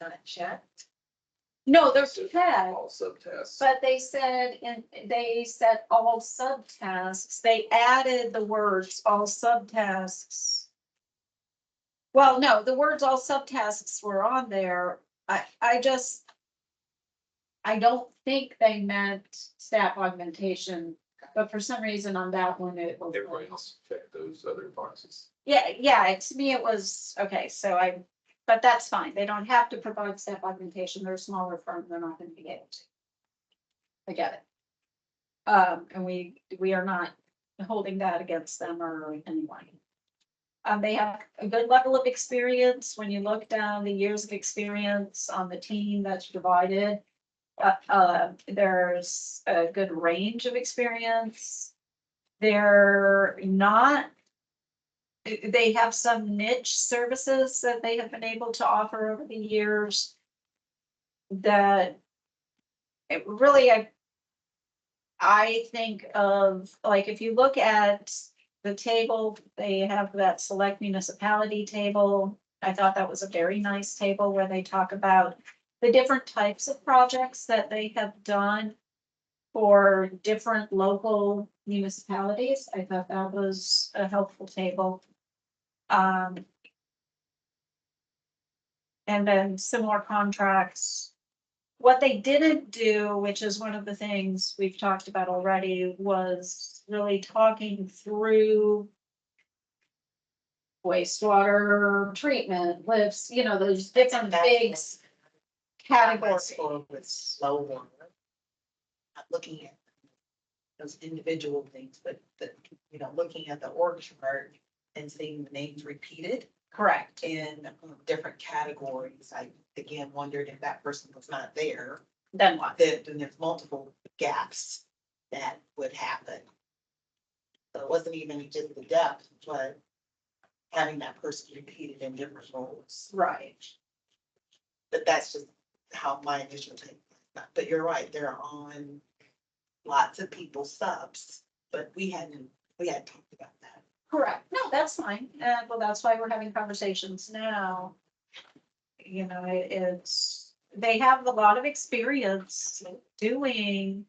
not checked. no, they're checked, All subtasks. but they said all subtasks, they added the words all subtasks. Well, no, the words all subtasks were on there. I don't think they meant staff augmentation, but for some reason on that one, it was. Everybody else check those other boxes. Yeah, to me, it was, okay, but that's fine. They don't have to provide staff augmentation. They're a smaller firm. They're not gonna be able to. I get it. And we are not holding that against them or anyone. They have a good level of experience. When you look down the years of experience on the team that's provided, there's a good range of experience. They're not, they have some niche services that they have been able to offer over the years that it really, I think of, like, if you look at the table, they have that select municipality table. I thought that was a very nice table where they talk about the different types of projects that they have done for different local municipalities. I thought that was a helpful table. And then similar contracts. What they didn't do, which is one of the things we've talked about already, was really talking through wastewater treatment, lifts, those different big categories. With slow one. Not looking at those individual things, but looking at the org chart and seeing the names repeated Correct. in different categories. I again wondered if that person was not there, Then what? then there's multiple gaps that would happen. So it wasn't even just the depth, but having that person repeated in different roles. Right. But that's just how my initial take. But you're right, they're on lots of people's subs, but we hadn't talked about that. Correct. No, that's fine. Well, that's why we're having conversations now. They have a lot of experience doing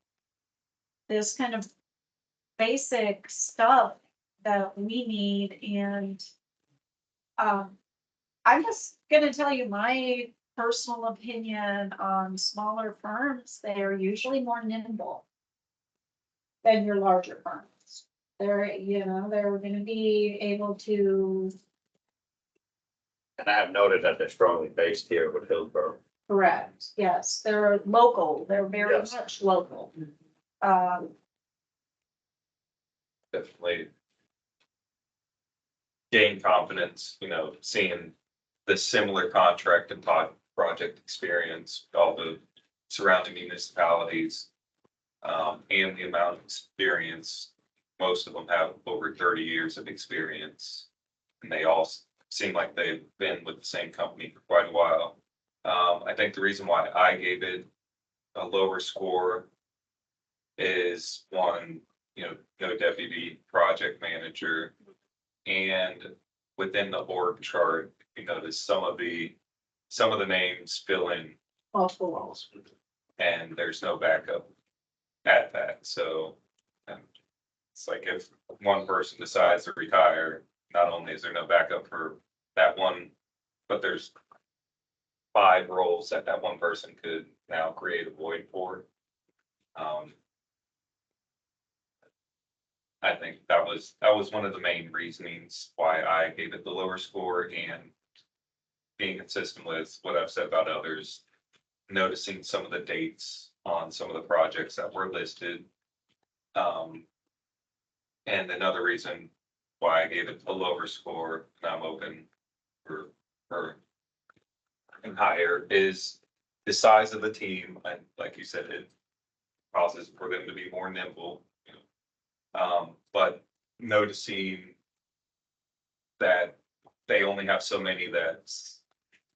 this kind of basic stuff that we need. And I'm just gonna tell you my personal opinion on smaller firms. They are usually more nimble than your larger firms. They're gonna be able to. And I have noted that they're strongly based here with Hillsborough. Correct, yes, they're local, they're very Yes. much local. Definitely gain confidence, seeing the similar contract and project experience, all the surrounding municipalities. And the amount of experience, most of them have over 30 years of experience. And they all seem like they've been with the same company for quite a while. I think the reason why I gave it a lower score is one, no deputy project manager. And within the org chart, you notice some of the names fill in Multiple roles. and there's no backup at that. So it's like if one person decides to retire, not only is there no backup for that one, but there's 5 roles that one person could now create a void for. I think that was one of the main reasonings why I gave it the lower score, and being consistent with what I've said about others, noticing some of the dates on some of the projects that were listed. And another reason why I gave it a lower score, and I'm open for and higher, is the size of the team. And like you said, it causes for them to be more nimble. But noticing that they only have so many, that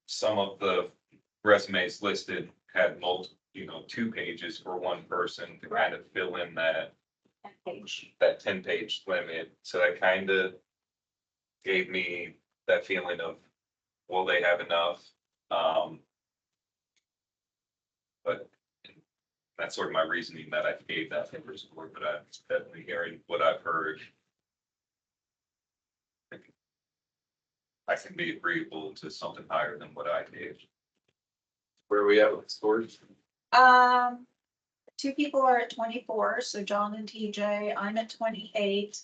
some of the resumes listed had multiple, 2 pages for one person to kind of fill in that Page. 10-page limit. So that kind of gave me that feeling of, will they have enough? But that's sort of my reasoning that I gave that paper score, but I'm definitely hearing what I've heard. I can be agreeable to something higher than what I gave. Where are we at with the scores? 2 people are at 24, so John and TJ, I'm at 28.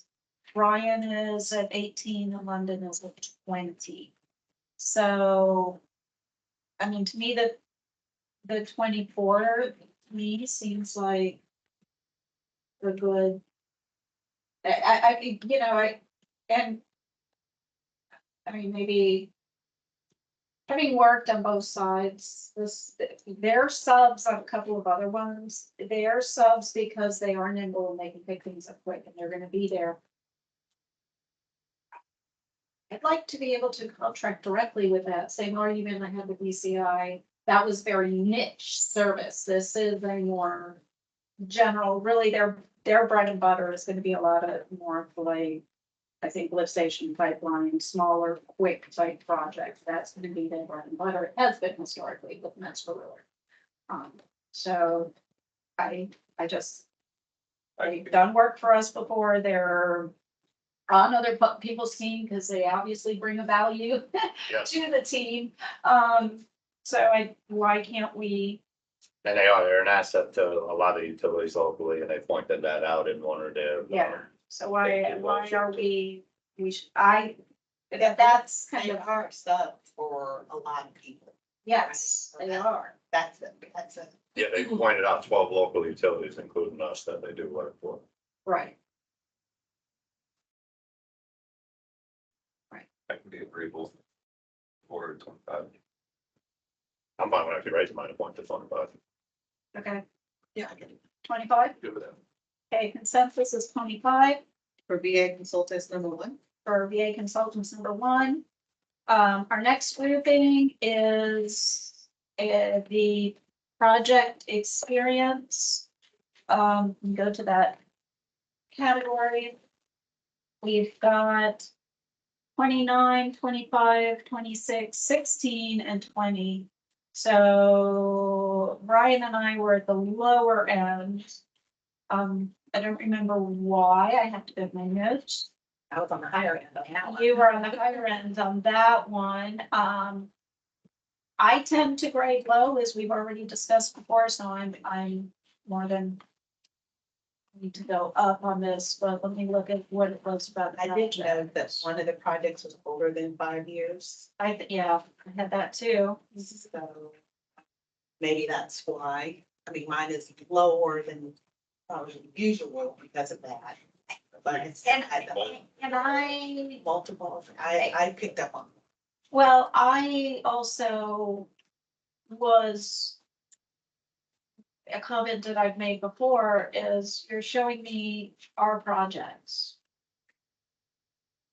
Ryan is at 18 and London is at 20. So, I mean, to me, the 24, to me, seems like a good. I mean, maybe having worked on both sides, they're subs on a couple of other ones. They are subs because they are nimble and they can pick things up quick and they're gonna be there. I'd like to be able to contract directly with that same argument I had with ECI. That was very niche service. This is a more general, really their bread and butter is gonna be a lot of more like, I think, lift station pipeline, smaller, quick type projects. That's gonna be their bread and butter. It has been historically with Mescaline. So they've done work for us before. They're on other people's team because they obviously bring a value to the team. Why can't we? And they're an asset to a lot of utilities locally, and they pointed that out in one of their. So why are we, that's kind They of, are sub for a lot of people. yes, they are. That's it. Yeah, they pointed out 12 local utilities, including us, that they do work for. Right. I can be agreeable for 25. I'm fine when I can raise mine to point to 25. Okay, Yeah, I get it. 25. Good with that. Okay, consensus is 25 For VA consultants, number 1. for VA consultants number 1. Our next grouping is the project experience. Go to that category. We've got 29, 25, 26, 16, and 20. So Brian and I were at the lower end. I don't remember why. I have to get my notes. I was on the higher end of that one. You were on the higher end on that one. I tend to grade low, as we've already discussed before, so I'm more than need to go up on this, but let me look at what it was about. I did know that one of the projects was older than 5 years, Yeah, I had that too. so maybe that's why. I mean, mine is lower than probably usual because of that. But it's And I, multiple, I picked up on. well, I also was, a comment that I've made before is you're showing me our projects.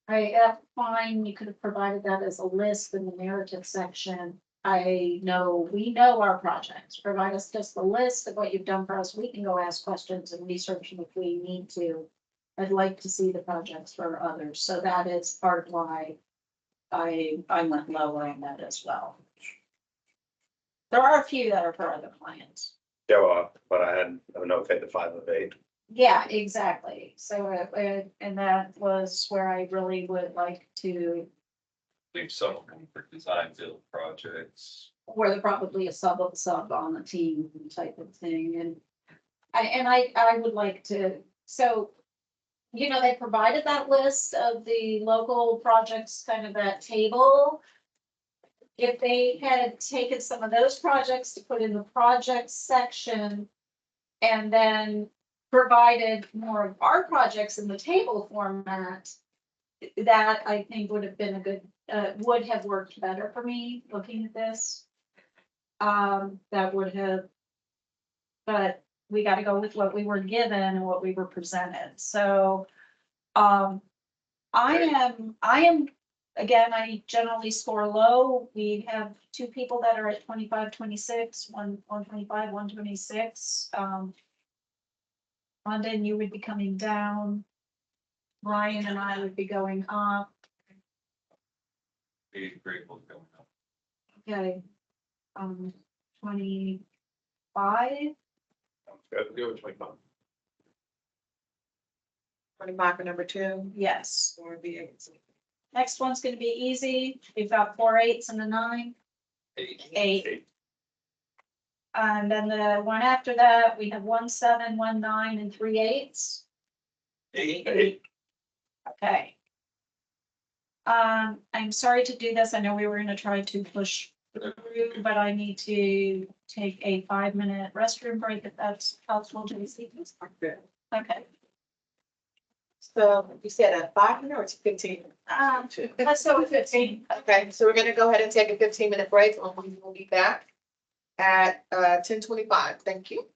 Right, fine, you could have provided that as a list in the narrative section. We know our projects. Provide us just the list of what you've done for us. We can go ask questions and research them if we need to. I'd like to see the projects for others, so that is part of why I went lower on that as well. There are a few that are for other clients. Show up, but I had a note at the 5 of 8. Yeah, exactly. So, and that was where I really would like to, Leave some of them for design build projects. where they're probably a sub of a sub on the team type of thing. And I would like to, so, they provided that list of the local projects, kind of that table. If they had taken some of those projects to put in the projects section and then provided more of our projects in the table format, that I think would have been a good, would have worked better for me looking at this. That would have, but we got to go with what we were given and what we were presented. So, I am, again, I generally score low. We have two people that are at 25, 26, 125, 126. London, you would be coming down. Ryan and I would be going up. Be grateful to go. Okay. 25. Good, go with 25. 25 for number 2. Yes. Or be Next one's gonna be easy. We've got 4 8s and a 9. 8. 8. And then the one after that, we have 1 7, 1 9, and 3 8s. 8. Okay. I'm sorry to do this. I know we were gonna try to push through, but I need to take a 5-minute restroom break if that's helpful to see. Okay. So you said a 5-minute or 15? Let's go with 15. Okay, so we're gonna go ahead and take a 15-minute break, and we will be back at 10:25. Thank you.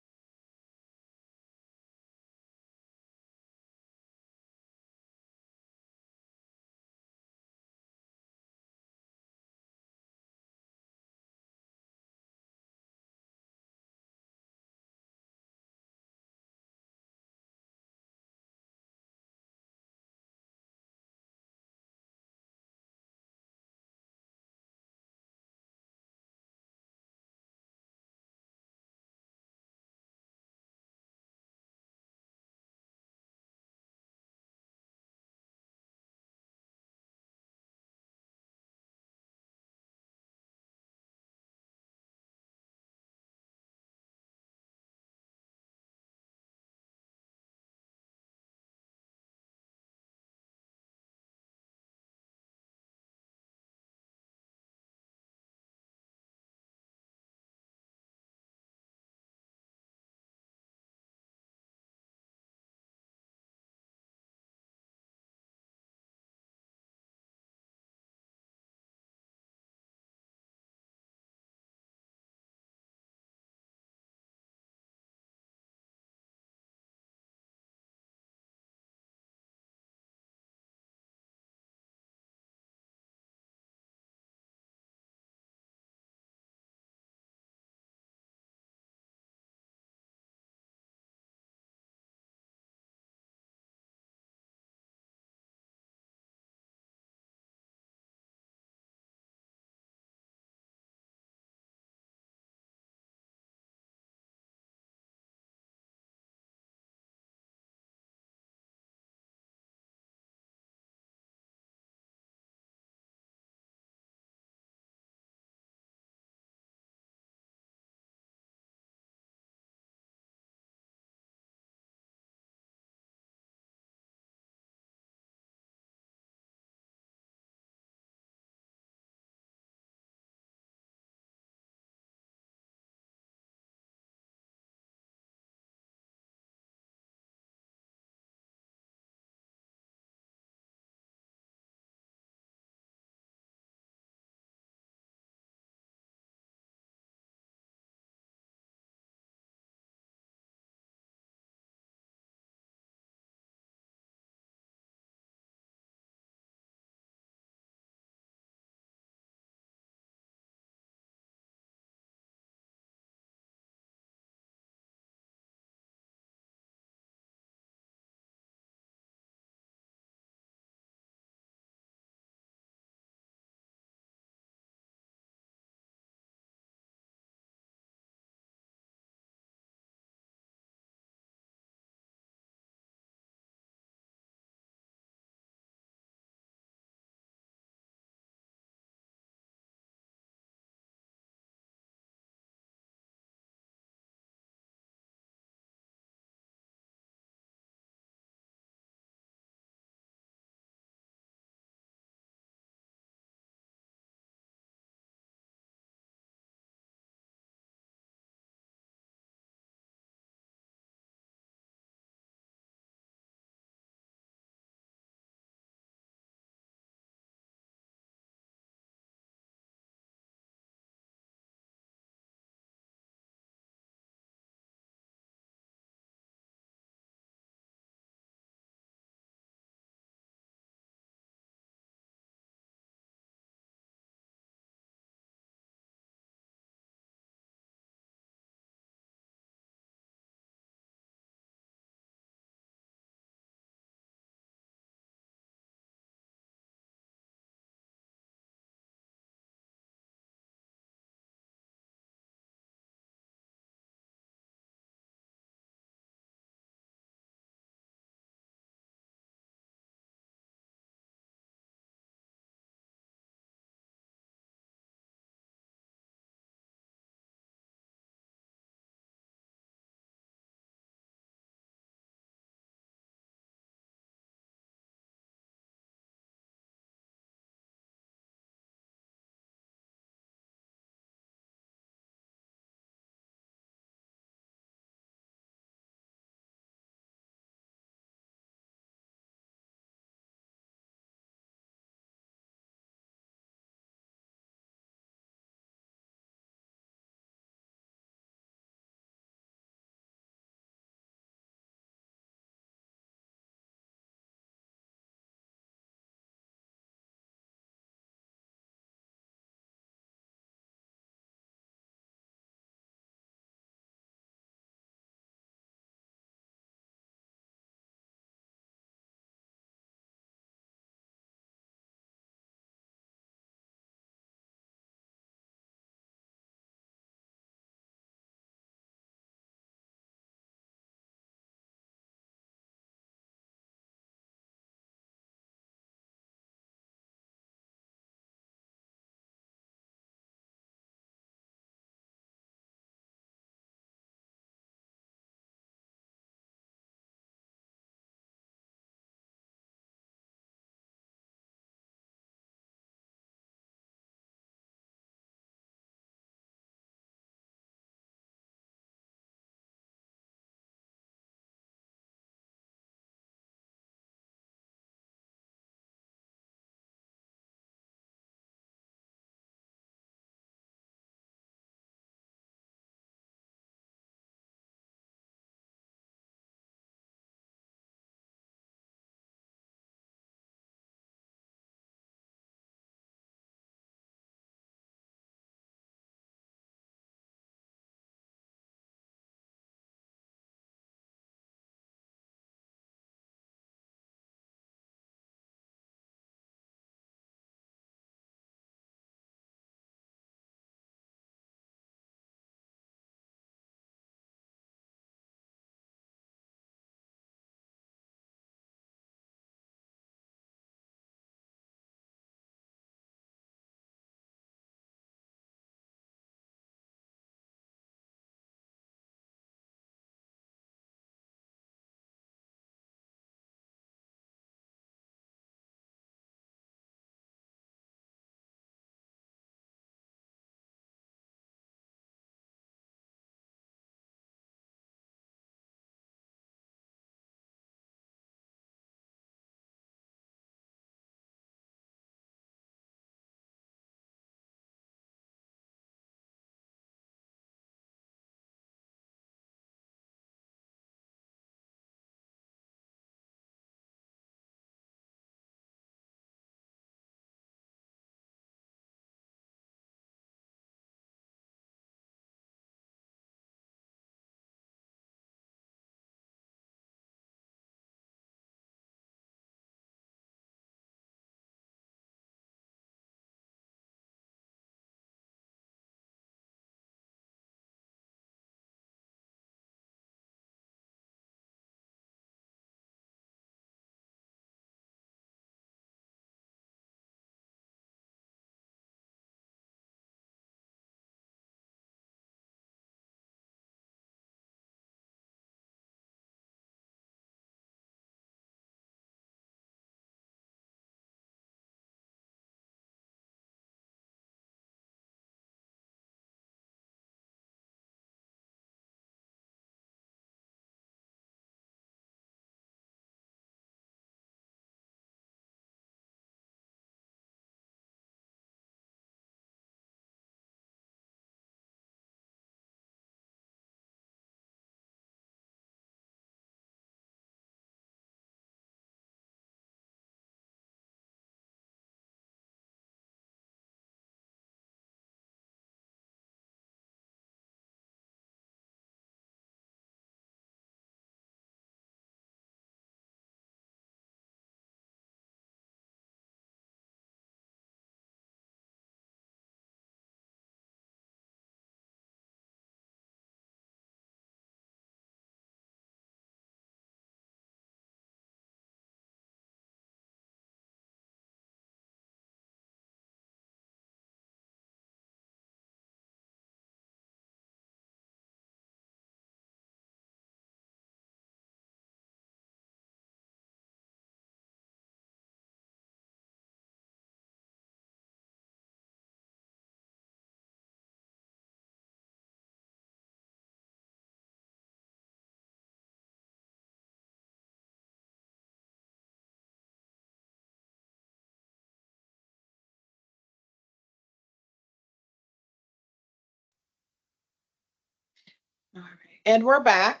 All right, and we're back.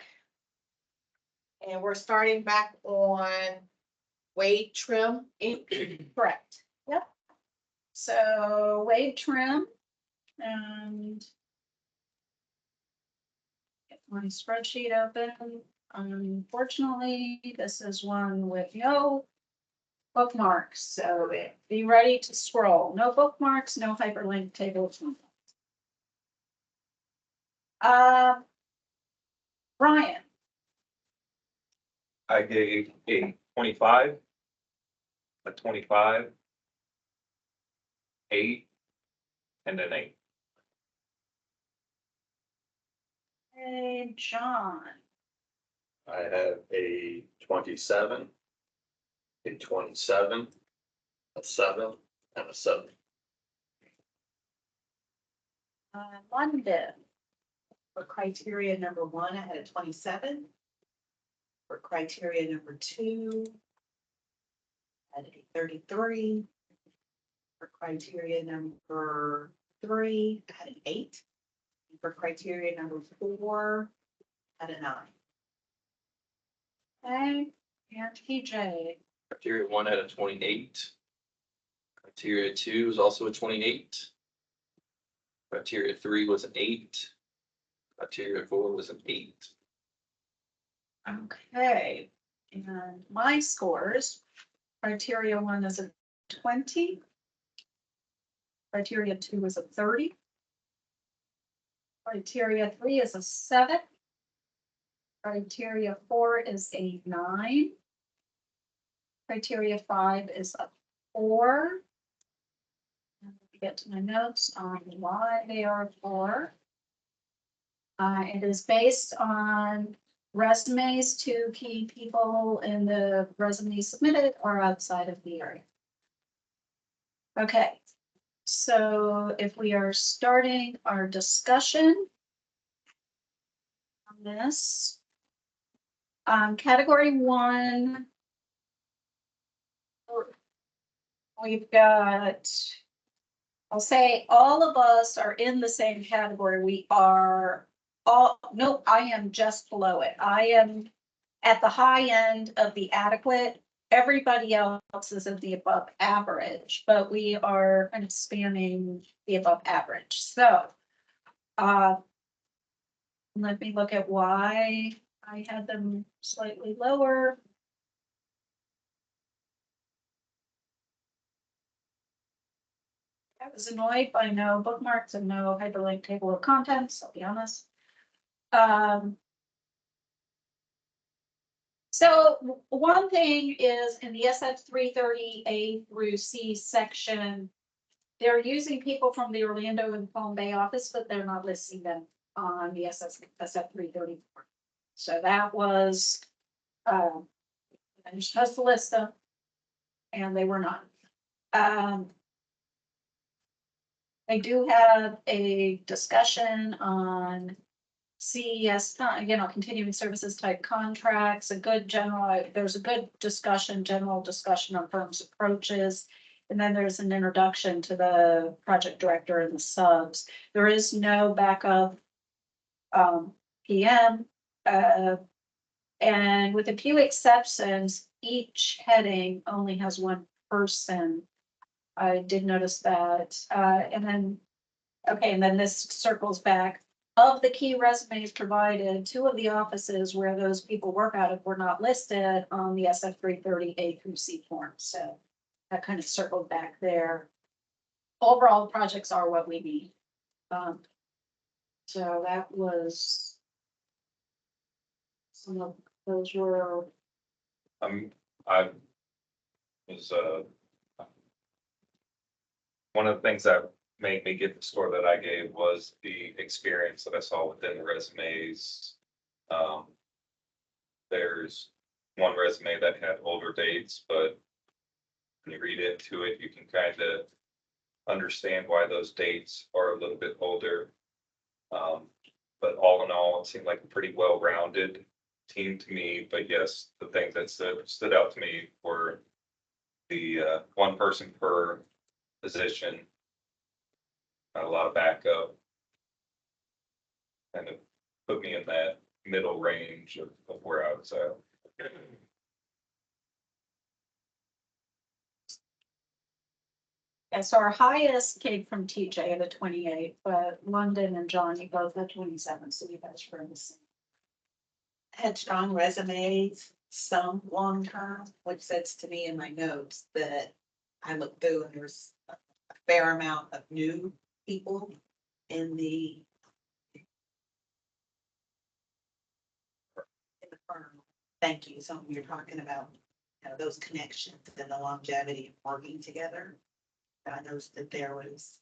And we're starting back on Wade Trim Inc. Correct. Yep. So Wade Trim and get my spreadsheet open. Unfortunately, this is one with no bookmarks, so be ready to scroll. No bookmarks, no hyperlink table of contents. Brian, I gave a 25, a 25, 8, and an 8. hey, John, I have a 27, a 27, a 7, and a 7. London, For criteria number 1, I had a 27. For criteria number 2, I had a 33. For criteria number 3, I had an 8. And for criteria number 4, I had a 9. okay, and PJ. Criteria 1 had a 28. Criteria 2 was also a 28. Criteria 3 was an 8. Criteria 4 was an 8. Okay, and my scores, criteria 1 is a 20. Criteria 2 is a 30. Criteria 3 is a 7. Criteria 4 is a 9. Criteria 5 is a 4. Let me get to my notes on why they are 4. It is based on resumes to key people in the resumes submitted or outside of the area. Okay, so if we are starting our discussion on this, category 1, we've got, I'll say all of us are in the same category. We are all, nope, I am just below it. I am at the high end of the adequate. Everybody else is at the above average, but we are kind of spanning the above average. So let me look at why I had them slightly lower. I was annoyed by no bookmarks and no hyperlink table of contents, I'll be honest. So one thing is in the SF 330A through C section, they're using people from the Orlando and Palm Bay office, but they're not listing them on the SF 334. So that was, I'm supposed to list them, and they were not. I do have a discussion on CES, continuing services type contracts, a good general, there's a good discussion, general discussion on firms' approaches. And then there's an introduction to the project director and the subs. There is no backup PM. And with a few exceptions, each heading only has one person. I did notice that. And then this circles back. Of the key resumes provided, 2 of the offices where those people work out of were not listed on the SF 330A through C form. So that kind of circled back there. Overall, projects are what we need. So that was, some of those were. I was, one of the things that made me get the score that I gave was the experience that I saw within the resumes. There's one resume that had older dates, but when you read into it, you can kind of understand why those dates are a little bit older. But all in all, it seemed like a pretty well-rounded team to me. But yes, the things that stood out to me were the one person per position, not a lot of backup, and put me in that middle range of where I was at. Yeah, so our highest came from TJ at a 28, but London and Johnny both had 27, so you guys were in the same. Had strong resumes, some long-term, which says to me in my notes that I looked through and there's a fair amount of new people in the firm. Thank you. So you're talking about, those connections and the longevity of working together. I noticed that there was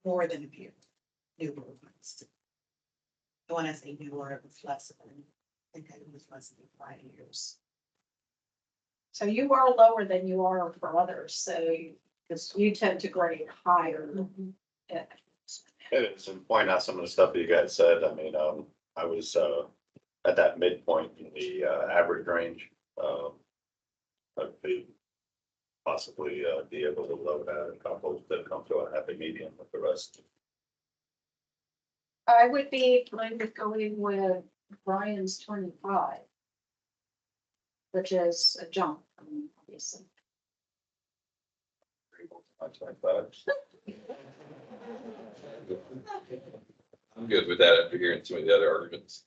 more than a few new ones. When I say newer, it was less than, I think it was less than 5 years. So you are lower than you are for others, so, because you tend to grade higher. Yeah. It is, and point out some of the stuff you guys said. I mean, I was, at that midpoint in the, average range. I'd be possibly, be able to load out a couple to come to a happy medium with the rest. I would be fine with going with Brian's 25, which is a jump, obviously. I'm good with that after hearing some of the other arguments.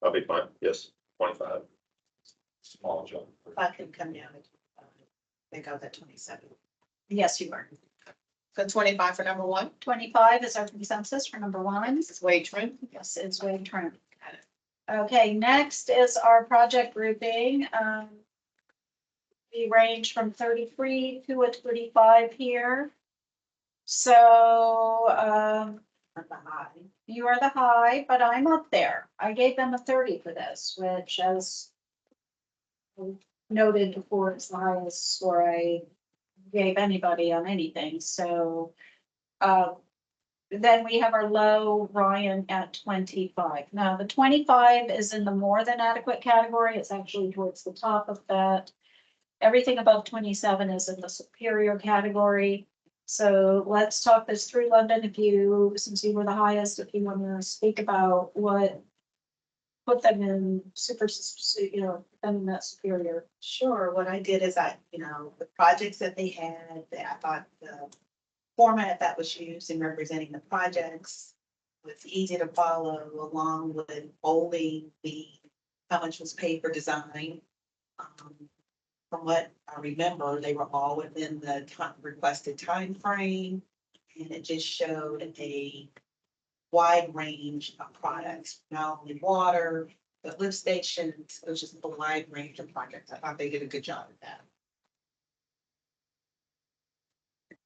I'll be fine, yes, 25. Small jump. If I can come down, I think I was at 27. Yes, you are. So 25 for number 1. 25 is our consensus for number 1. This is wage trim. Yes, it's way trim. Okay, next is our project grouping. We range from 33 to a 35 here. So, At the high. you are the high, but I'm up there. I gave them a 30 for this, which as noted before, it's the highest score I gave anybody on anything. So, then we have our low Ryan at 25. Now, the 25 is in the more than adequate category. It's actually towards the top of that. Everything above 27 is in the superior category. So let's talk this through, London, if you, since you were the highest, if you want to speak about what put them in super, put them in that superior. Sure, what I did is the projects that they had, I thought the format that was used in representing the projects was easy to follow, along with bolding how much was paid for design. From what I remember, they were all within the requested time frame, and it just showed a wide range of products, not only water, but lift stations. It was just a wide range of projects. I thought they did a good job at that.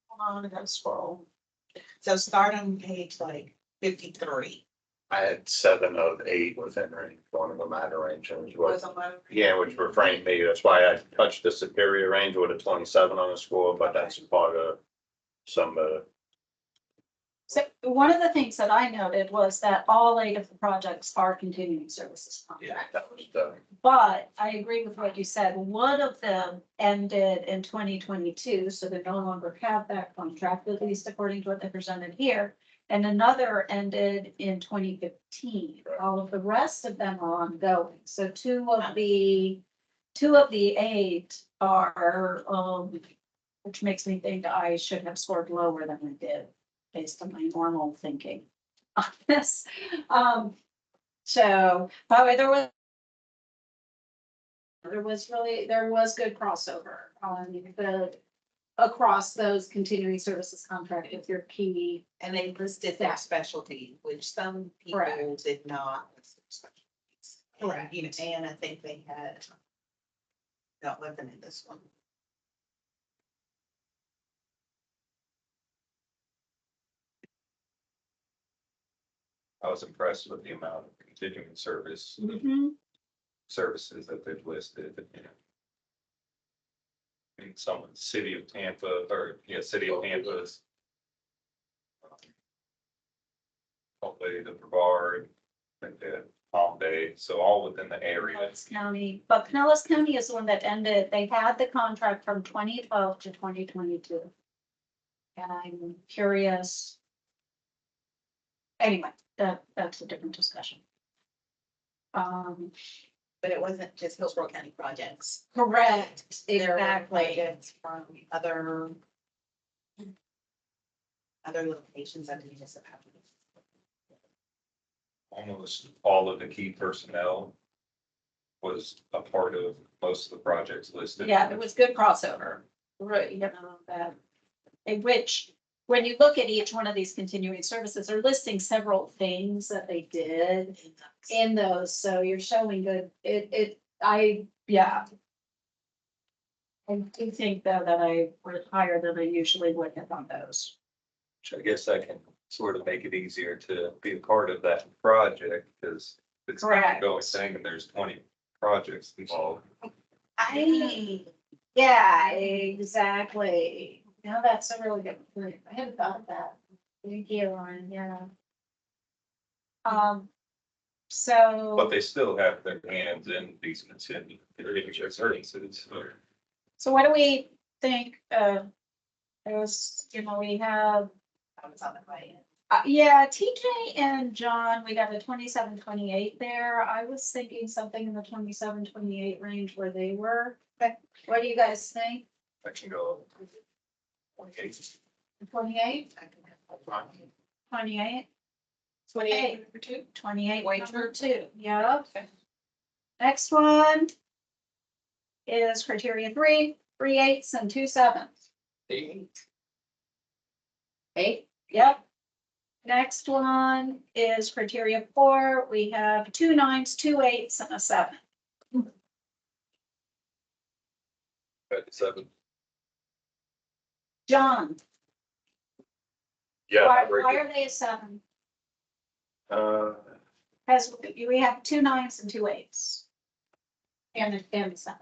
Hold on, I gotta scroll. So start on page 53. I had 7 of 8 within range, one of them out of range, and Was a lot of- yeah, which refrained me. That's why I touched the superior range with a 27 on the score, but that's part of some, So one of the things that I noted was that all 8 of the projects are continuing services contracts. that was the, But I agree with what you said. One of them ended in 2022, so they no longer have that contract, at least according to what they presented here. And another ended in 2015. All of the rest of them are ongoing. So two of the 8 are, which makes me think I should have scored lower than I did, based on my normal thinking on this. So, by the way, there was good crossover on across those continuing services contract with your key. And they listed their specialty, which some people Correct. did not list their specialties. And, Correct. And I think they had not living in this one. I was impressed with the amount of continuing services that they've listed. I mean, some of the city of Tampa, city of Tampa's. Hopefully the Brevard, and the Palm Bay, so all within the area. Pinellas County, but Pinellas County is the one that ended, they had the contract from 2012 to 2022. And I'm curious Anyway, that's a different discussion. But it wasn't just Hillsborough County projects. Correct, There were exactly. projects from other locations of the municipality. Almost all of the key personnel was a part of most of the projects listed. Yeah, it was good crossover, right, you know, that, in which, when you look at each one of these continuing services, they're listing several things that they did in those, so you're showing good, yeah. I do think though that I were higher than I usually would have on those. Which I guess I can sort of make it easier to be a part of that project, because it's not Correct. a going thing and there's 20 projects involved. Yeah, exactly. Now that's a really good point. I hadn't thought of that. Thank you, Lauren, yeah. So. But they still have their hands in these services. So what do we think, there's, you know, we have, I was on the right end. yeah, TJ and John, we got a 27-28 there. I was thinking something in the 27-28 range where they were. Okay. What do you guys think? I can go 28. 28? 28? 28 for two. 28, Wait. number 2, yeah. Next one is criteria 3, 3/8 and 2/7. 8, yep. Next one is criteria 4, we have 2 9s, 2 8s, and a 7. 57. John, Yeah. why are they a 7? Uh, Because we have 2 9s and 2 8s. And a 7.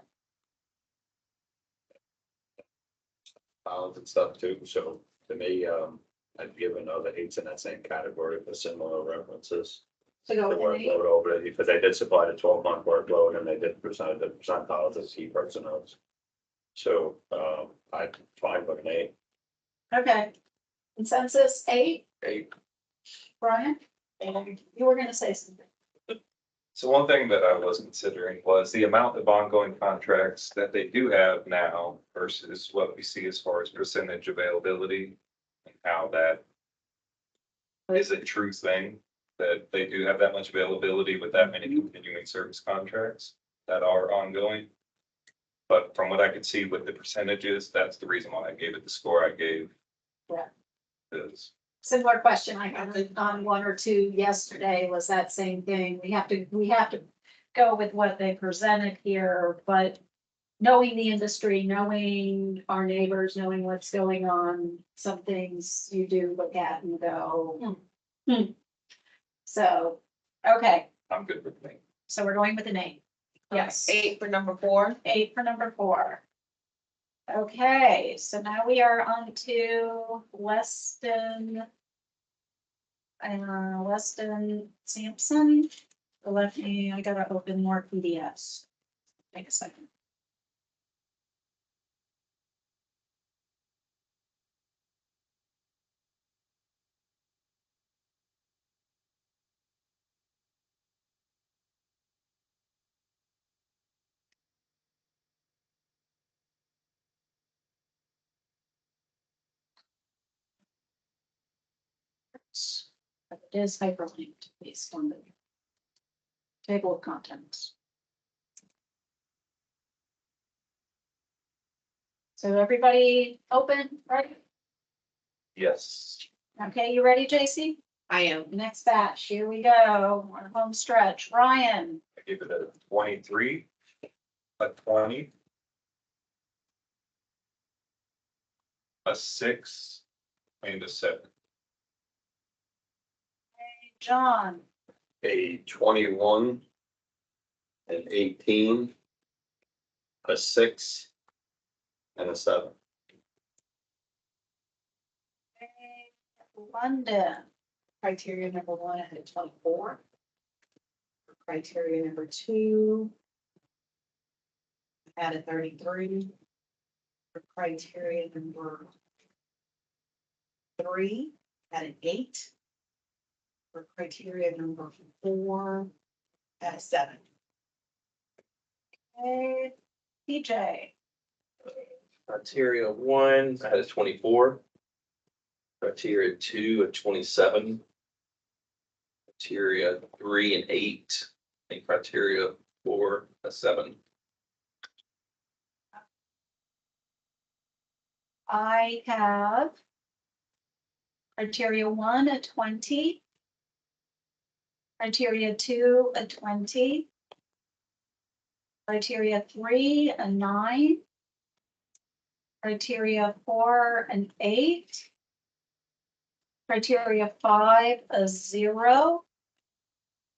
files and stuff too, so to me, I'd give another 8s in that same category for similar references. So The go with an 8. workload over it, because they did supply the 12-month workload and they did present the percentiles as key personnel. So, I'm fine with an 8. Okay. Consensus 8, 8. Brian? You were gonna say something. So one thing that I was considering was the amount of ongoing contracts that they do have now versus what we see as far as percentage availability, and how that is a true thing, that they do have that much availability with that many continuing service contracts that are ongoing. But from what I could see with the percentages, that's the reason why I gave it the score I gave. Yeah. Is Similar question I got on 1 or 2 yesterday was that same thing. We have to go with what they presented here, but knowing the industry, knowing our neighbors, knowing what's going on, some things you do look at and go. So, okay, I'm good with me. so we're going with an 8. Yes. 8 for number 4. 8 for number 4. Okay, so now we are on to Weston. Weston Sampson. I gotta open more PDFs. Take a second. But it is hyperlinked based on the table of contents. So everybody open, right? Yes. Okay, you ready, JC? I am. Next batch, here we go, our home stretch. Ryan, I give it a 23, a 20, a 6, and a 7. John, A 21, an 18, a 6, and a 7. London, Criteria number 1, I had a 24. For criteria number 2, I had a 33. For criteria number 3, I had an 8. for criteria number 4 at a 7. Okay, TJ, Criteria 1, I had a 24. Criteria 2, a 27. Criteria 3, an 8. And criteria 4, a 7. I have criteria 1, a 20. Criteria 2, a 20. Criteria 3, a 9. Criteria 4, an 8. Criteria 5, a 0.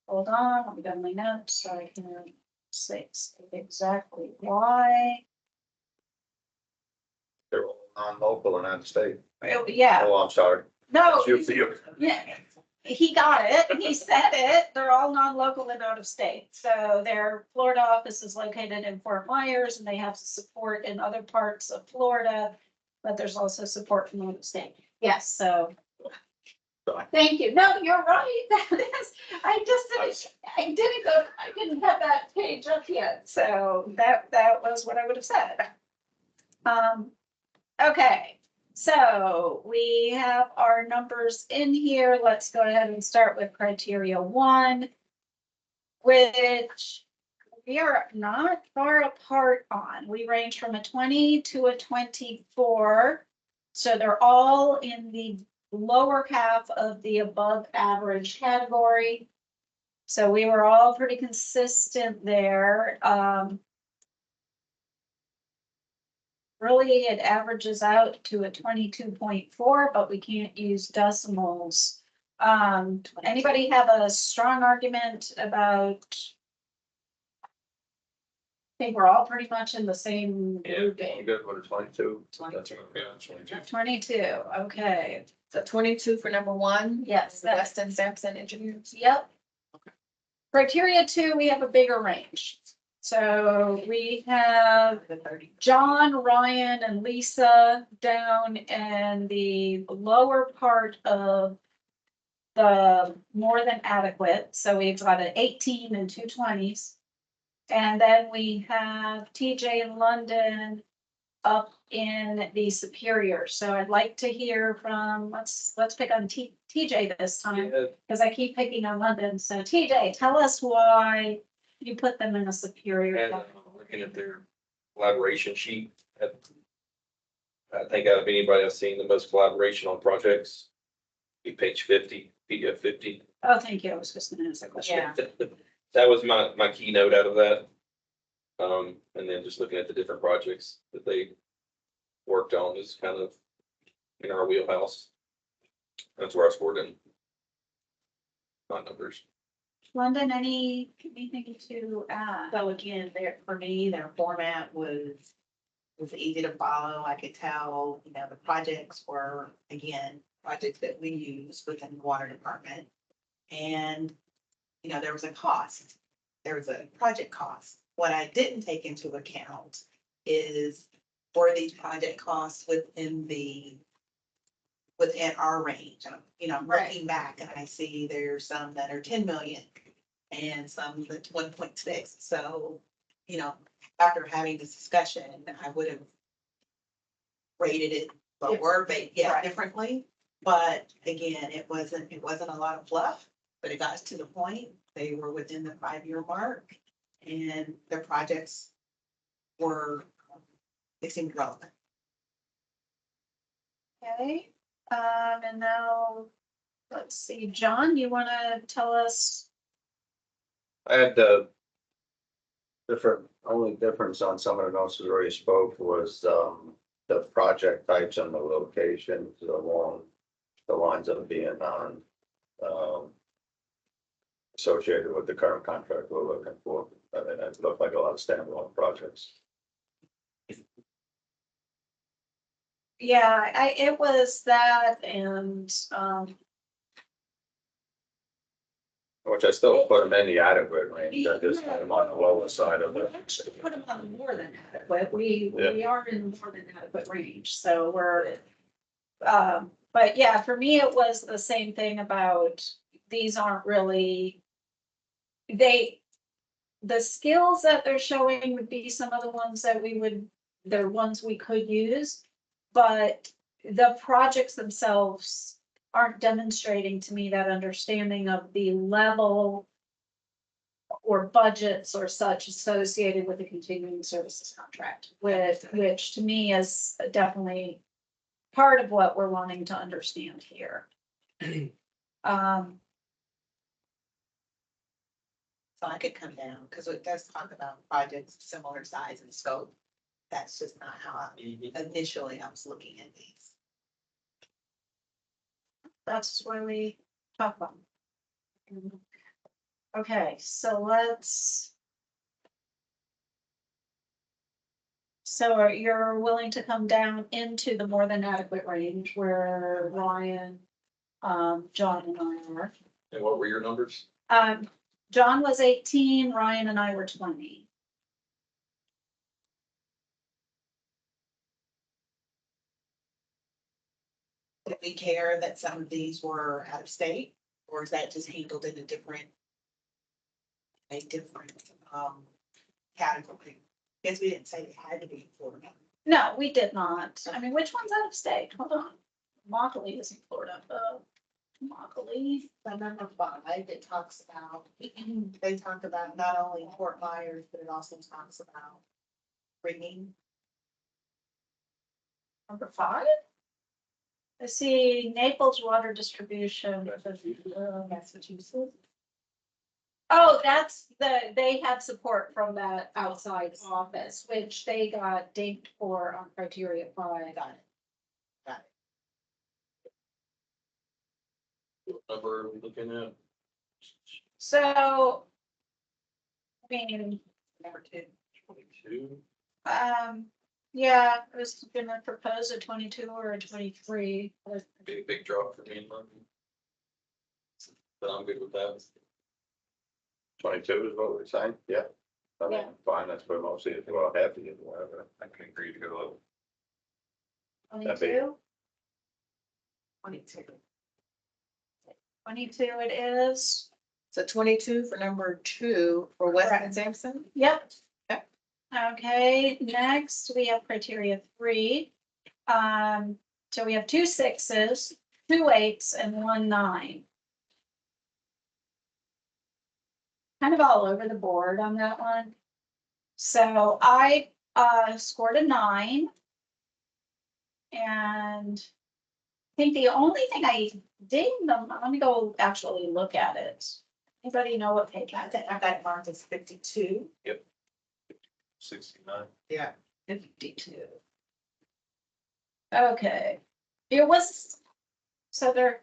Hold on, let me get my notes so I can say exactly why. They're all non-local and out of state. Oh, yeah, Oh, I'm sorry. no, You- yeah, he got it, he said it, they're all non-local and out of state. So their Florida office is located in Fort Myers and they have support in other parts of Florida. But there's also support from out of state. Yes, so. Sorry. Thank you. No, you're right. That is, I didn't have that page up yet. So that was what I would have said. Okay, so we have our numbers in here. Let's go ahead and start with criteria 1, which we are not far apart on. We range from a 20 to a 24. So they're all in the lower half of the above average category. So we were all pretty consistent there. Really, it averages out to a 22.4, but we can't use decimals. Anybody have a strong argument about? I think we're all pretty much in the same I'm grouping. good with 22. 22. Yeah, 22. 22, okay, So 22 for number 1. yes, that's, Weston Sampson Engineers. yep. Criteria 2, we have a bigger range. So we have The 30. John, Ryan, and Lisa down in the lower part of the more than adequate. So we've got an 18 and 2 20s. And then we have TJ in London up in the superior. So I'd like to hear from, let's pick on TJ this time, Yeah, because I keep picking on London. So TJ, tell us why you put them in a superior. and category. looking at their collaboration sheet. I think out of anybody I've seen the most collaboration on projects, be page 50, PDF 50. Oh, thank you. I was just gonna ask that question. Yeah. That was my keynote out of that. And then just looking at the different projects that they worked on is kind of in our wheelhouse. That's where I scored in my numbers. London, anything to add? So again, for me, their format was easy to follow. I could tell, the projects were, again, projects that we use within the water department. And, there was a cost. There was a project cost. What I didn't take into account is for these project costs within our range. I'm looking back and I see there's some that are 10 million and some that's 1.6. So, after having this discussion, I would have rated it lower, but Right. differently. But again, it wasn't a lot of fluff, but it got to the point. They were within the 5-year mark and the projects they seemed relevant. Okay, and now, let's see, John, you wanna tell us? I had only difference on some of the notes that already spoke was, the project types and the locations along the lines of being on, associated with the current contract we're looking for. I mean, it looked like a lot of standalone projects. Yeah, it was that and, Which I still put them in the adequate range. I just had them on the lower side of we it. actually put them on more than adequate. We Yeah. are in more than adequate range, so we're, but yeah, for me, it was the same thing about these aren't really, the skills that they're showing would be some of the ones that they're ones we could use. But the projects themselves aren't demonstrating to me that understanding of the level or budgets or such associated with the continuing services contract, which to me is definitely part of what we're wanting to understand here. So I could come down, because it does talk about projects of similar size and scope. That's just not how initially I was looking at these. That's where we talk about. Okay, so let's. So you're willing to come down into the more than adequate range where Ryan, John and I are. And what were your numbers? John was 18, Ryan and I were 20. Did we care that some of these were out of state, or is that just handled in a different category? Guess we didn't say they had to be in Florida. No, we did not. I mean, which one's out of state? Hold on. Immokalee is in Florida. Immokalee. The number 5, it talks about, they talk about not only Fort Myers, but it also talks about ringing. Number 5? I see Naples Water Distribution. Massachusetts. Oh, they had support from that outside office, which they got dinged for on criteria 5. Got it. What number are we looking at? So, I mean, Number 2. 22. yeah, I was gonna propose a 22 or a 23. Be a big drop for me in London. But I'm good with that. 22 is what we're saying, yeah. I mean, Yeah. fine, that's where mostly it's well happy and whatever. I can agree to go up. 22? 22. 22 it is. So 22 for number 2 for Weston Correct. and Sampson. Yep. Okay. Okay, next we have criteria 3. So we have 2 6s, 2 8s, and 1 9. Kind of all over the board on that one. So I scored a 9. And I think the only thing I didn't, let me go actually look at it. Anybody know what page I I'm think I got it marked as 52. 69. Yeah. 52. Okay, it was, so there.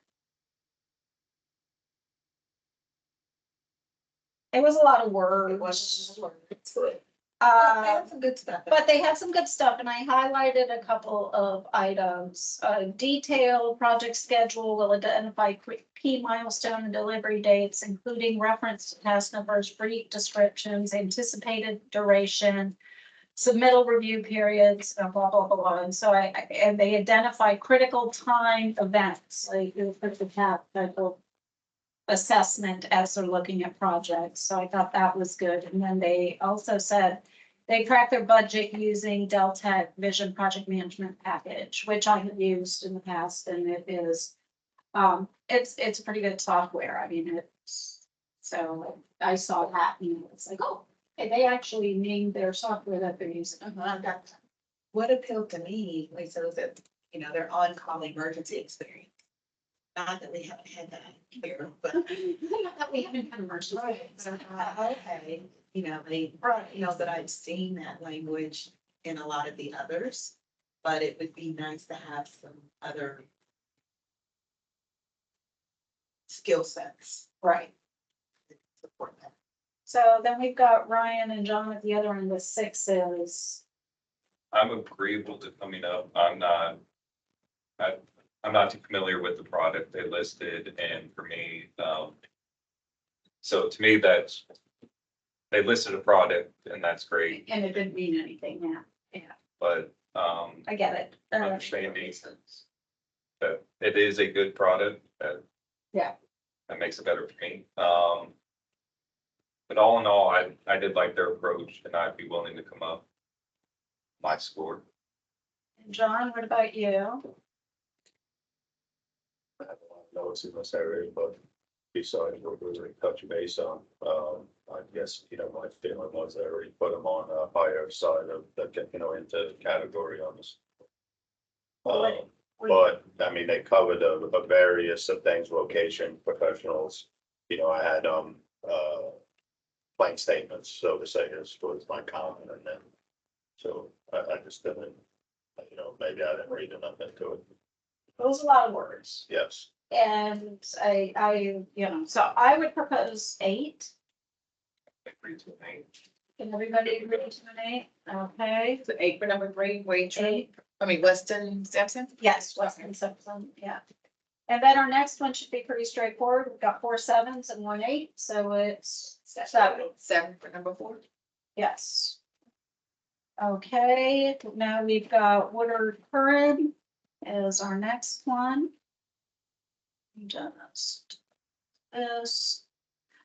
It was a lot of words. It was. They had some good stuff. But they had some good stuff, and I highlighted a couple of items. Detailed project schedule will identify key milestone and delivery dates, including reference to task numbers, brief descriptions, anticipated duration, submittal review periods, and blah, blah, blah. And so and they identify critical time events, like you put the type of assessment as they're looking at projects. So I thought that was good. And then they also said they track their budget using Deltek Vision Project Management Package, which I have used in the past, and it is, it's pretty good software. I mean, so I saw that, and it's like, oh, okay, they actually named their software that they're using. What appealed to me, Lisa, was that, their on-call emergency experience. Not that we haven't had that here, but. Not that we haven't had emergency. So, okay, that I've seen that language in a lot of the others, but it would be nice to have some other skill sets. Right. to Support that. So then we've got Ryan and John at the other end with 6s. I'm agreeable to coming up. I'm not too familiar with the product they listed, and for me, so to me, they listed a product and that's great, And it didn't mean anything, yeah, but, I get it. understanding that it is a good product, Yeah. that makes it better for me. But all in all, I did like their approach and I'd be willing to come up my score. And John, what about you? I have a lot of notes in this area, but besides what we're going to touch base on, I guess, my feeling was I already put them on a higher side of the, into category on this. But, I mean, they covered a various of things, location, professionals, I had, plain statements, so to say, is was my comment, and then, so I just didn't, maybe I didn't read enough into it, It was a lot of words. yes. And so I would propose 8. Can everybody agree to an 8? Okay. So 8 for number 3, Wade Tree. 8. Weston Sampson. Yes, Western Simpson, yeah. And then our next one should be pretty straightforward. We've got 4 7s and 1 8, so it's 7. 7 for number 4. Yes. Okay, now we've got Woodard Curran is our next one. Just this.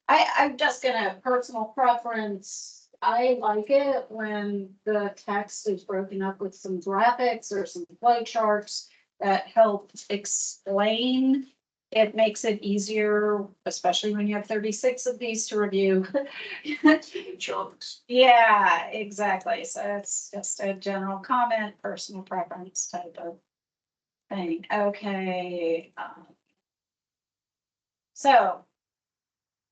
I'm just gonna personal preference. I like it when the text is broken up with some graphics or some flow charts that help explain. It makes it easier, especially when you have 36 of these to review. Chunks. Yeah, exactly. So it's just a general comment, personal preference type of thing. Okay. So,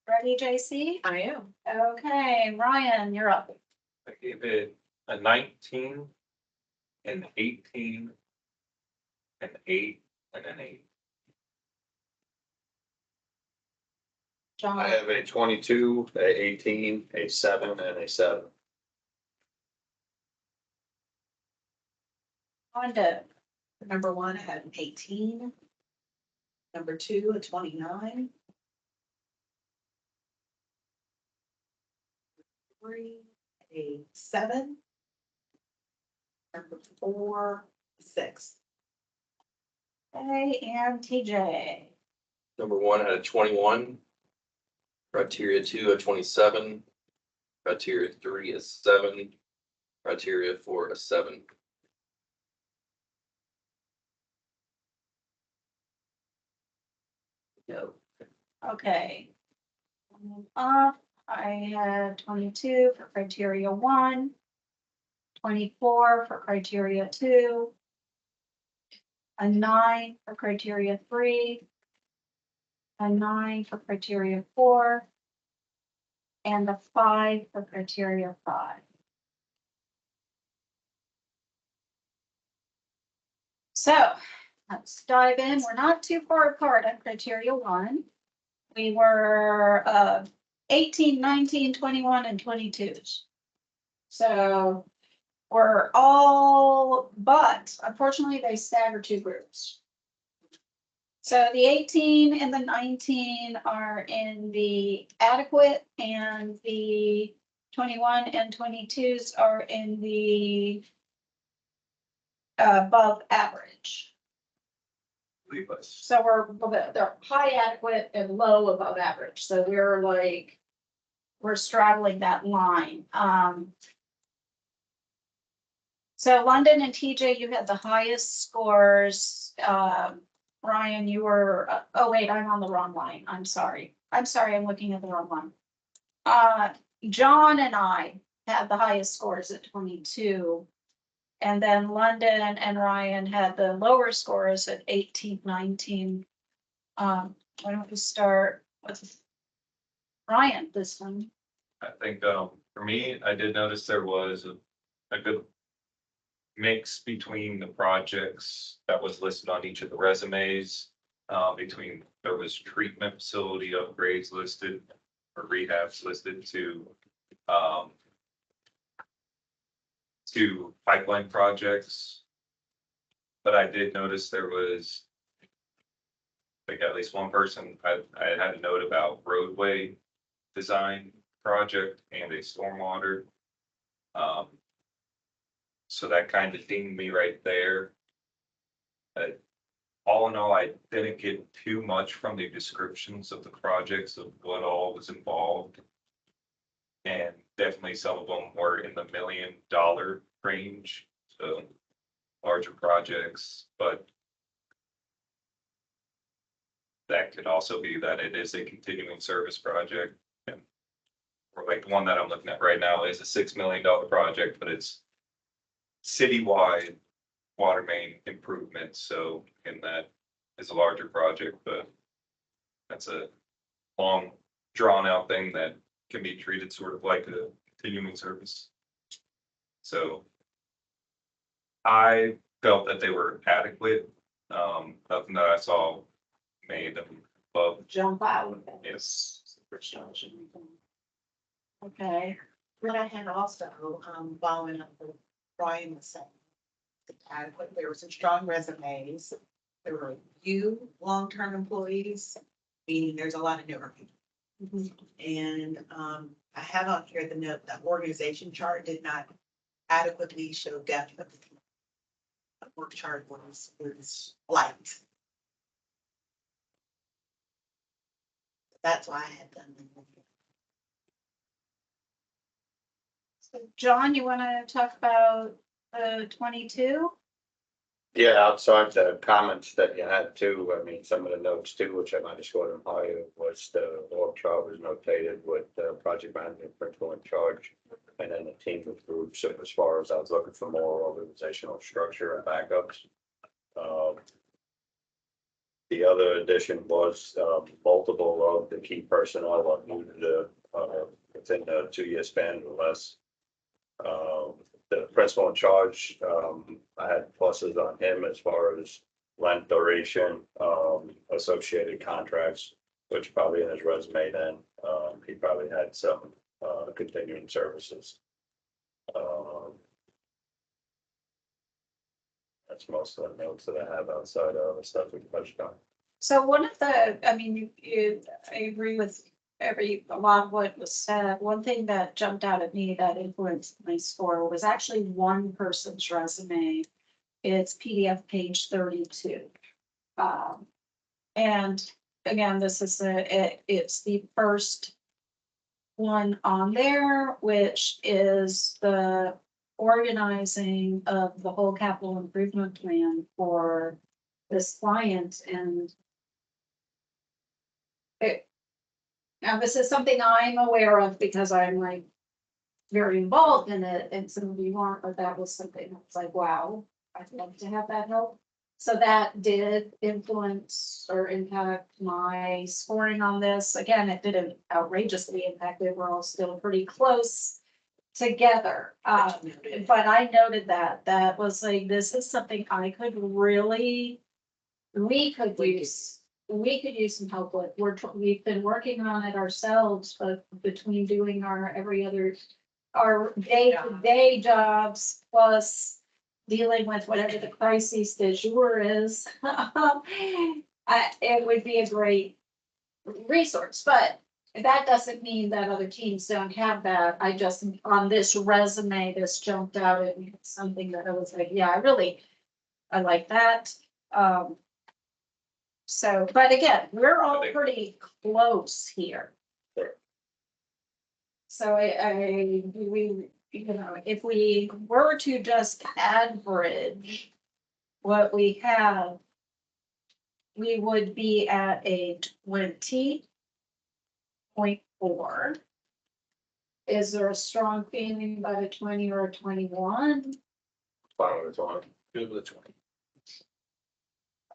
ready, JC? I am. Okay, Ryan, you're up. I gave it a 19, an 18, an 8, and an 8. John. I have a 22, a 18, a 7, and a 7. Wanda. Number 1, I had an 18. Number 2, a 29. 3, a 7. Number 4, 6. Okay, and TJ. Number 1 had a 21. Criteria 2, a 27. Criteria 3 is 7. Criteria 4 is 7. Go. Okay. Off, I had 22 for criteria 1, 24 for criteria 2, a 9 for criteria 3, a 9 for criteria 4, and a 5 for criteria 5. So let's dive in. We're not too far apart on criteria 1. We were 18, 19, 21, and 22s. So we're all, but unfortunately they stagger 2 groups. So the 18 and the 19 are in the adequate, and the 21 and 22s are in the above average. Leave us. So they're high adequate and low above average. So we're straddling that line. So London and TJ, you had the highest scores. Ryan, you were, oh wait, I'm on the wrong line. I'm sorry, I'm looking at the wrong one. John and I had the highest scores at 22. And then London and Ryan had the lower scores at 18, 19. Why don't we start with Ryan this time? I think, for me, I did notice there was a good mix between the projects that was listed on each of the resumes. There was treatment facility upgrades listed or rehabs listed to pipeline projects. But I did notice there was like at least one person I had a note about roadway design project and a stormwater. So that kind of dinged me right there. all in all, I didn't get too much from the descriptions of the projects of what all was involved. And definitely some of them were in the $1 million range, so larger projects, but that could also be that it is a continuing service project. And or like the one that I'm looking at right now is a $6 million project, but it's citywide water main improvement. So, and that is a larger project, but that's a long drawn out thing that can be treated sort of like a continuing service. So I felt that they were adequate. Nothing that I saw made them above. Jump out. Yes. Okay, What I had also, following up with Brian was saying, adequate, there were some strong resumes. There were few long-term employees, meaning there's a lot of newer people. And, I have on here the note that organization chart did not adequately show depth of the work chart was light. That's why I had done them. John, you want to talk about 22? Yeah, outside the comments that you had too, I mean, some of the notes too, which I might have scored them higher, was the org chart was notated with the project management principal in charge. And then the team of groups, so as far as I was looking for more organizational structure and backups. The other addition was multiple of the key personnel are new to the, within the 2-year span or less. The principal in charge, I had pluses on him as far as length, duration, associated contracts, which probably in his resume then, he probably had some continuing services. That's most of the notes that I have outside of the stuff we touched on. So one of the, I mean, I agree with a lot of what was said. One thing that jumped out at me that influenced my score was actually one person's resume. It's PDF page 32. And again, this is it's the first one on there, which is the organizing of the whole capital improvement plan for this client. And now this is something I'm aware of because I'm like very involved in it, and some of you aren't, but that was something that's like, wow, I'd love to have that help. So that did influence or impact my scoring on this. Again, it didn't outrageously impact it. We're all still pretty close together. But I noted that was like, this is something I could really, we could use some help with. We've been working on it ourselves, but between doing our day-to-day jobs plus dealing with whatever the crisis du jour is, it would be a great resource, but that doesn't mean that other teams don't have that. I just, on this resume, this jumped out at me, something that I was like, yeah, I like that. So, but again, we're all pretty close here. So if we were to just average what we have, we would be at a 20.4. Is there a strong feeling about a 20 or a 21? Fine with 20. Good with 20.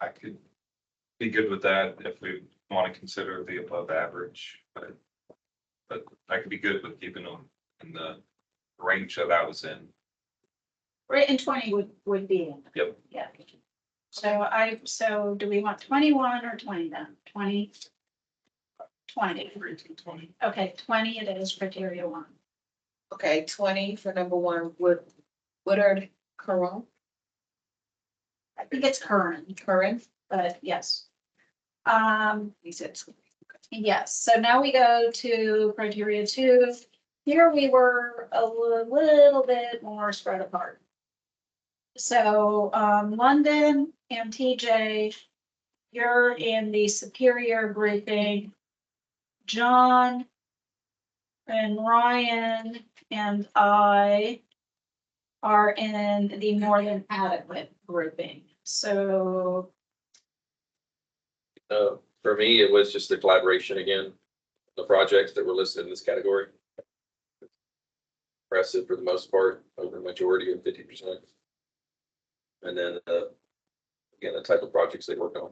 I could be good with that if we want to consider the above average, but I could be good with keeping them in the range that I was in. Right, and 20 would be in. Yep. Yeah. So do we want 21 or 20 then? 20? 20. 20. Okay, 20 it is, criteria 1. Okay, 20 for number 1, Woodard Curran, I think it's current, but yes. he said 20. Yes, so now we go to criteria 2. Here we were a little bit more spread apart. So London and TJ you're in the superior grouping. John and Ryan and I are in the more than adequate grouping. So, For me, it was just the collaboration again, the projects that were listed in this category. Impressive for the most part, over the majority of 50%. And then, again, the type of projects they work on.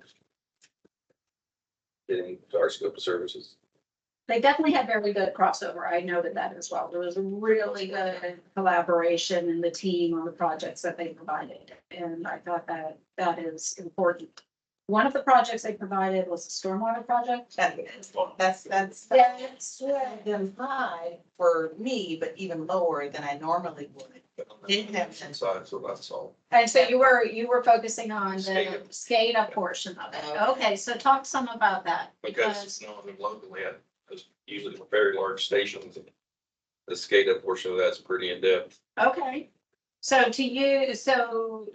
Getting to our scope of services. they definitely had very good crossover. I noted that as well. There was a really good collaboration in the team on the projects that they provided. And I thought that that is important. One of the projects they provided was a stormwater project. That's That's them high for me, but even lower than I normally would. Didn't have sense. Side, so that's all. And so you were focusing on the SCADA. SCADA portion of it. Okay, so talk some about that. Because locally, there's usually very large stations. The SCADA portion of that's pretty in-depth. Okay, so to you, so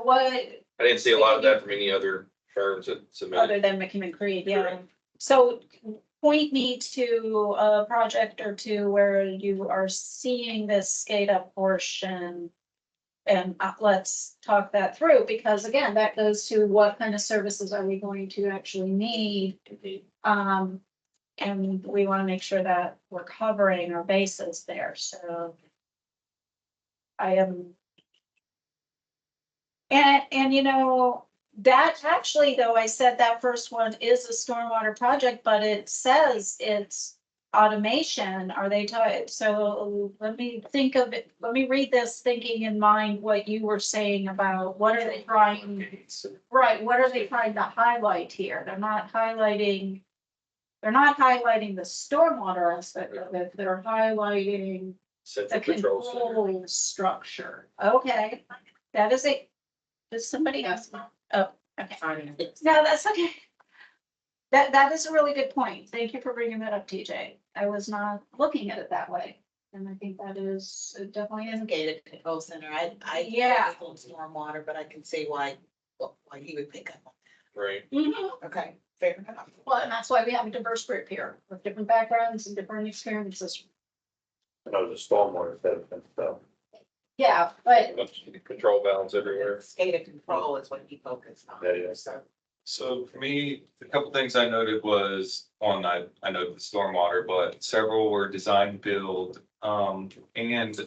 what, I didn't see a lot of that from any other firms that submitted. other than McKim Creed, yeah. Correct. So point me to a project or two where you are seeing this SCADA portion. And let's talk that through, because again, that goes to what kind of services are we going to actually need? And we want to make sure that we're covering our bases there, so. I am. And you know, that actually, though, I said that first one is a stormwater project, but it says it's automation. Are they talking? So let me think of it. Let me read this thinking in mind what you were saying about what are they trying, right? What are they trying to highlight here? They're not highlighting the stormwater aspect of it. They're highlighting the Central control center. control structure. Okay, that is it. Does somebody else? Oh, okay. No, that's okay. That is a really good point. Thank you for bringing that up, TJ. I was not looking at it that way. And I think that is, it definitely is. Gated control center. Yeah. Stormwater, but I can see why he would pick up on Right. Mhm. that. Okay, fair enough. Well, and that's why we have a diverse group here with different backgrounds and different experiences. the stormwater sediment stuff. Yeah, but Control valves everywhere. SCADA control is what he focused on. Yeah, yeah. So for me, a couple things I noted was, one, I noted the stormwater, but several were design build. And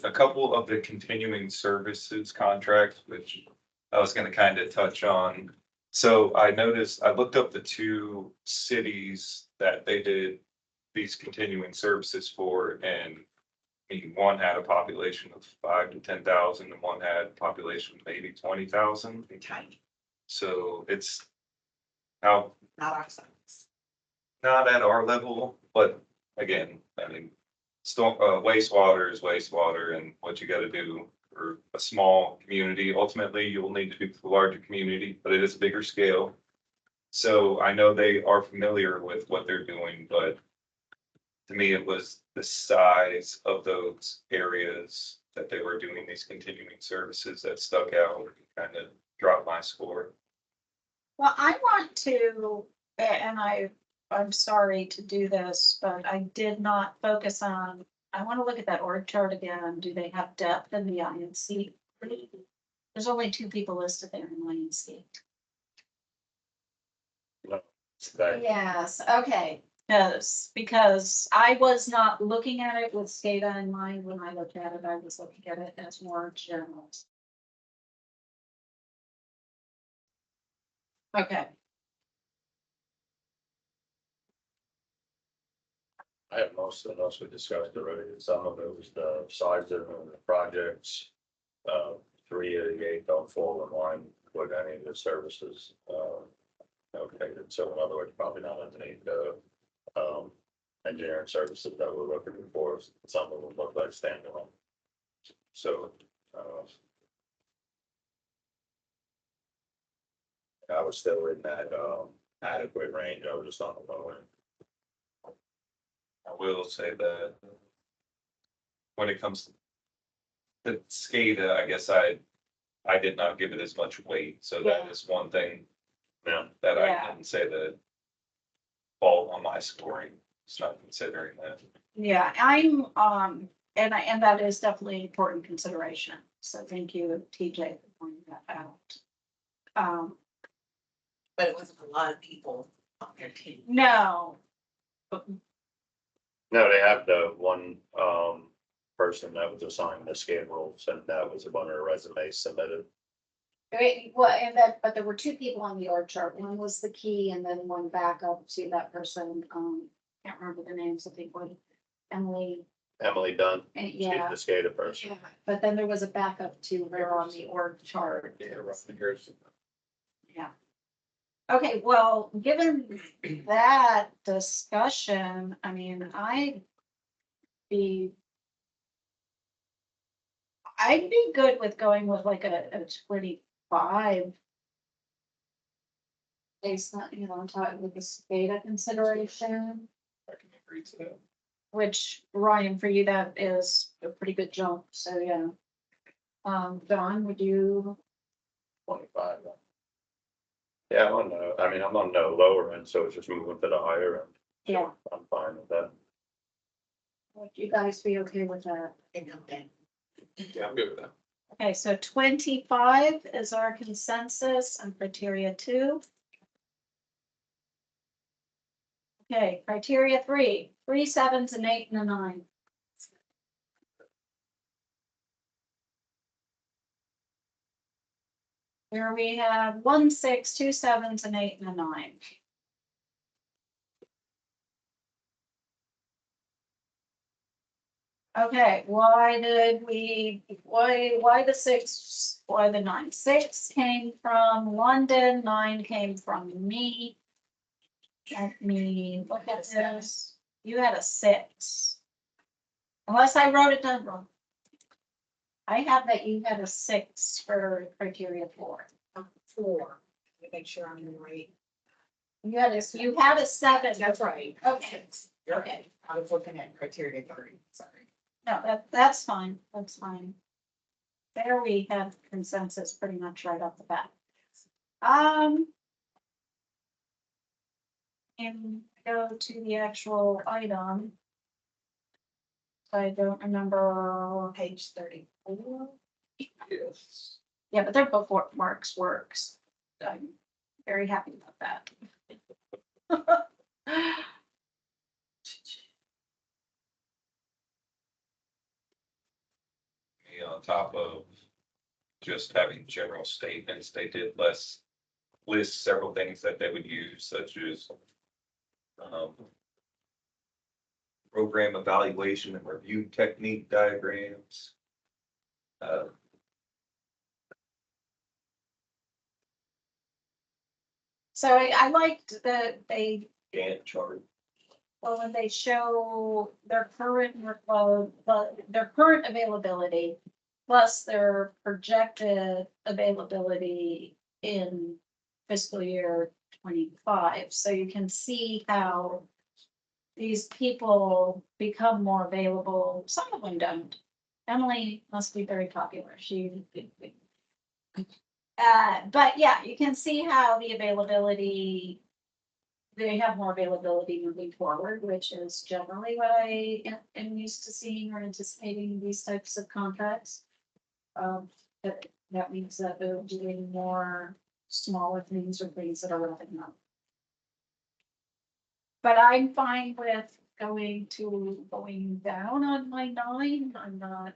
a couple of the continuing services contracts, which I was gonna kind of touch on. So I noticed, I looked up the two cities that they did these continuing services for, and I mean, one had a population of 5,000 to 10,000, and one had a population of maybe 20,000. Tiny, So it's how, not our size. not at our level, but again, I mean, wastewater is wastewater, and what you gotta do for a small community, ultimately, you'll need to do for a larger community, but it is a bigger scale. So I know they are familiar with what they're doing, but to me, it was the size of those areas that they were doing these continuing services that stuck out, kind of dropped my score. well, I want to, and I'm sorry to do this, but I did not focus on, I want to look at that org chart again. Do they have depth in the INC? There's only 2 people listed there in INC. That- Yes, okay. Yes, because I was not looking at it with SCADA in mind when I looked at it. I was looking at it as more general. Okay. I have most of those we discussed already. Some of it was the size of the projects. 3 of the 8 don't fall in line with any of the services. Okay, so in other words, probably not underneath the engineering services that we're looking for. Some of them look like standalone. So I was still in that adequate range. I was just on the low end. I will say that when it comes to the SCADA, I guess I did not give it as much weight, so that is one thing Yeah. that I Yeah. didn't say the fault on my scoring. It's not considering that. Yeah, and that is definitely an important consideration. So thank you, TJ, for pointing that out. But it wasn't a lot of people on their team. No, No, they have the one, person that was assigned the scale rules, and that was one of the resumes submitted. But there were two people on the org chart. One was the key and then one backup to that person. Can't remember the names, I think one, Emily, Emily Dunn, and she's yeah. the SCADA person. But then there was a backup to her on the org chart. Yeah, roughly here's. yeah. Okay, well, given that discussion, I mean, I'd be good with going with like a 25. Based on, on talking with the data consideration, I can agree to that. Which, Ryan, for you, that is a pretty good jump, so yeah. Don, would you, 25. Yeah, I'm on the lower end, so it's just moving to the higher end. yeah, I'm fine with that. would you guys be okay with that? And okay. Yeah, I'm good with that. okay, so 25 is our consensus on criteria 2. Okay, criteria 3, 3 7s, an 8 and a 9. Here we have 1 6, 2 7s, an 8 and a 9. Okay, why the 6, why the 9? 6 came from London, 9 came from me. Let me look at this. You had a 6. Unless I wrote it down wrong. I have that you had a 6 for criteria 4. 4. Let me make sure I'm in the right. You had a 7. That's right. Okay. You're Okay. right. I was looking at criteria 3, sorry. No, that's fine, that's fine. There we have consensus pretty much right off the bat. And go to the actual item. I don't remember, Page 34. Yes. yeah, but they're before Mark's works. I'm very happy about that. On top of just having general statements, they did list several things that they would use, such as program evaluation and review technique diagrams. So I liked that they, Gantt chart. well, when they show their current workload, but their current availability plus their projected availability in fiscal year 25. So you can see how these people become more available. Some of them don't. Emily must be very popular. But yeah, you can see how the availability, they have more availability moving forward, which is generally what I am used to seeing or anticipating in these types of contracts. That means that they're doing more smaller things or things that are wrapping up. But I'm fine with going down on my 9. I'm not.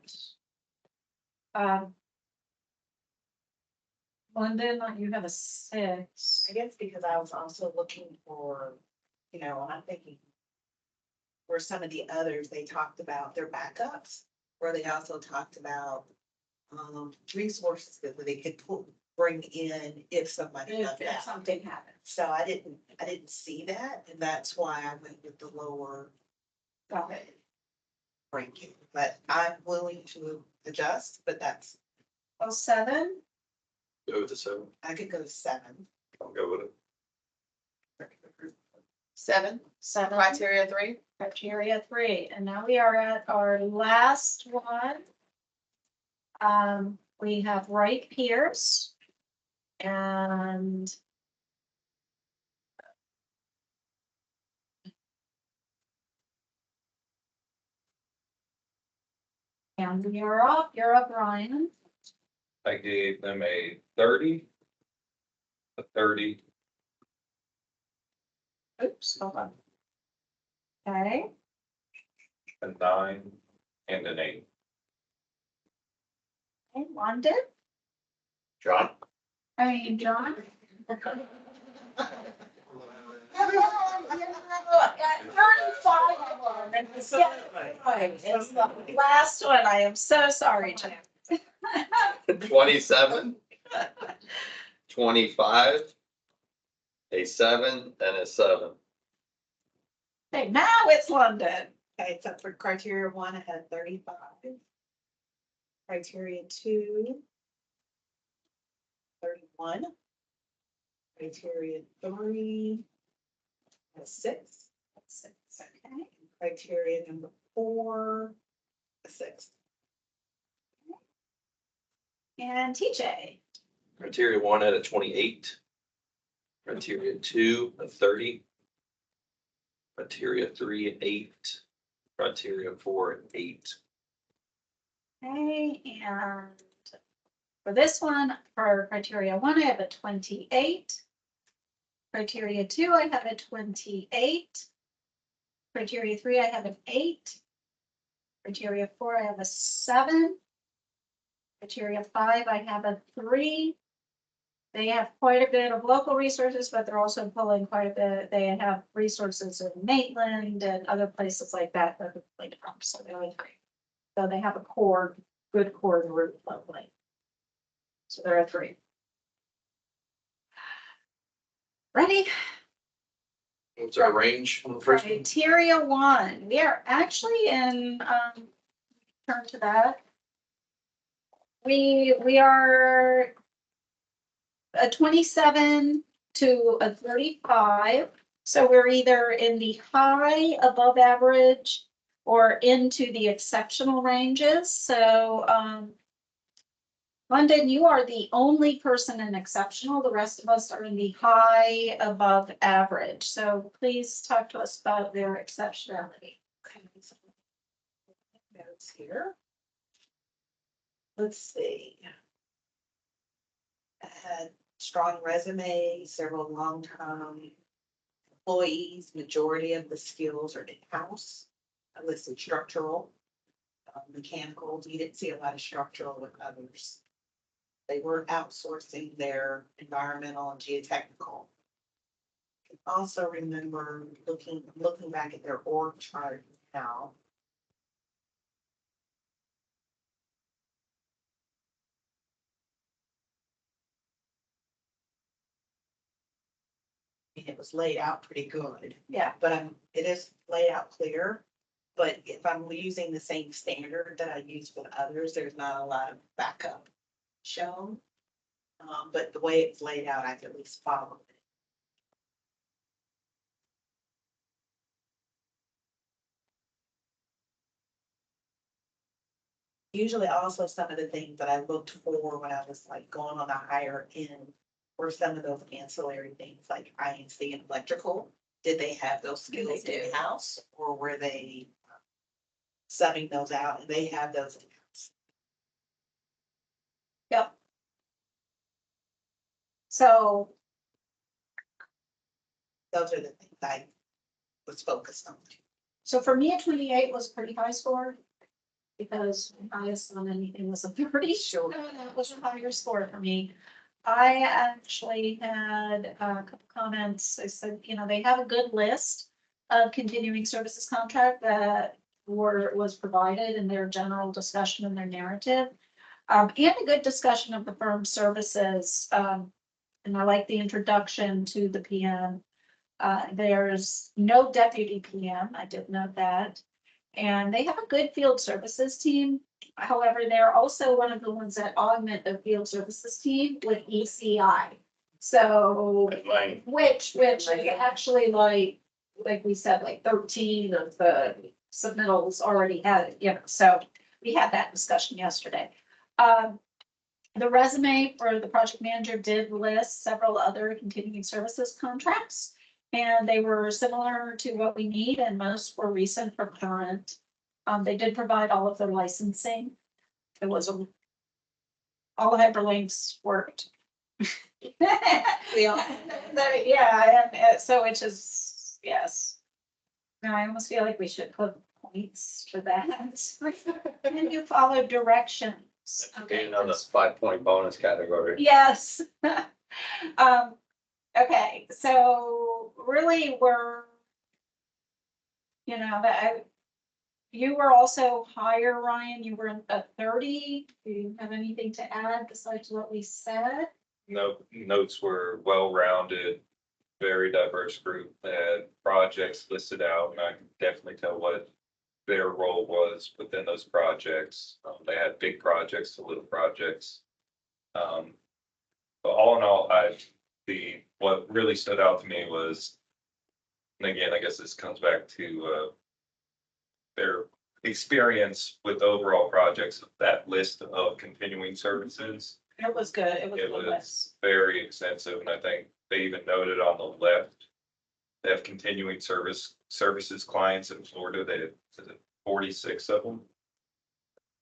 London, you have a 6. I guess because I was also looking for, and I'm thinking where some of the others, they talked about their backups, where they also talked about resources that they could bring in if somebody left If out. something happens. So I didn't see that, and that's why I went with the lower Got it. ranking. But I'm willing to adjust, but that's, Oh, 7. Go with the 7. I could go to 7. I'll go with it. 7, 7. criteria 3. Criteria 3, and now we are at our last one. We have Wright Pierce. And And you're up, Ryan. I gave them a 30, a 30, Oops, hold on. Okay, a 9, and an 8. and London, John? John. It's the last one. I am so sorry, Jim. 27, 25, a 7, and a 7. Okay, now it's London. Okay, so for criteria 1, I had 35. Criteria 2, 31. Criteria 3, a 6. Okay. Criteria number 4, a 6. And TJ. Criteria 1 had a 28. Criteria 2, a 30. Criteria 3, an 8. Criteria 4, an 8. Okay, and for this one, for criteria 1, I have a 28. Criteria 2, I have a 28. Criteria 3, I have an 8. Criteria 4, I have a 7. Criteria 5, I have a 3. They have quite a bit of local resources, but they're also pulling quite a bit. They have resources in Maitland and other places like that that are played from. So they're a 3. So they have a core, good core group locally. So they're a 3. Ready? What's our range on the first one? Criteria 1, we are actually in, turn to that. We are a 27 to a 35. So we're either in the high, above average, or into the exceptional ranges. So, London, you are the only person in exceptional. The rest of us are in the high, above average. So please talk to us about their exceptionality. Okay, so notes here. Let's see. I had strong resume, several long-term employees, majority of the skills are in-house. I listed structural, mechanical, you didn't see a lot of structural with others. They were outsourcing their environmental and geotechnical. Also remember looking back at their org chart now. It was laid out pretty good, Yeah. but it is laid out clear. But if I'm using the same standard that I use with others, there's not a lot of backup shown. But the way it's laid out, I can at least follow it. Usually also some of the things that I looked for when I was like going on the higher end were some of those ancillary things like INC and electrical. Did they have those skills They do. in-house or were they subbing those out? And they have those in-house. Yep. So Those are the things I was focused on. So for me, a 28 was a pretty high score because the highest on anything was a 30. Sure. That was a higher score for me. I actually had a couple comments. I said, they have a good list of continuing services contract that was provided in their general discussion and their narrative. And a good discussion of the firm's services. And I like the introduction to the PM. There's no deputy PM, I did note that. And they have a good field services team. However, they're also one of the ones that augment the field services team with ECI. So, which is actually like we said, like 13 of the submittals already had it, so we had that discussion yesterday. The resume for the project manager did list several other continuing services contracts. And they were similar to what we need, and most were recent from current. They did provide all of their licensing. It was all hyperlinks worked. We all- Yeah, and so it just, yes. Now I almost feel like we should put points for that. And you follow directions. Okay, another 5-point bonus category. Yes. Okay, so really you were also higher, Ryan, you were in a 30. Do you have anything to add besides what we said? Notes were well-rounded, very diverse group, they had projects listed out, and I can definitely tell what their role was within those projects. They had big projects to little projects. But all in all, what really stood out to me was, and again, I guess this comes back to their experience with overall projects, that list of continuing services. It was good. It was It a good was list. very extensive, and I think they even noted on the left, they have continuing services clients in Florida. They have 46 of them.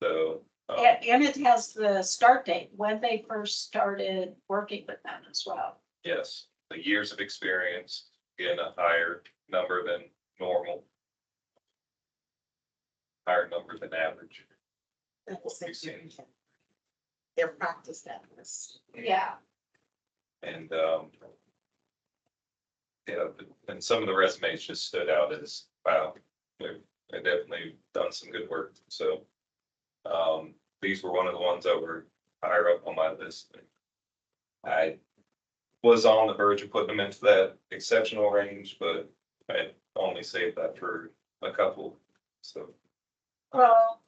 So, And it has the start date, when they first started working with them as well. yes, the years of experience, again, a higher number than normal. Higher number than average. That's We've seen. Their practice that was. Yeah. And, yeah, and some of the resumes just stood out as, wow, they've definitely done some good work. So, these were one of the ones that were higher up on my list. I was on the verge of putting them into that exceptional range, but I only saved that for a couple. So, Well,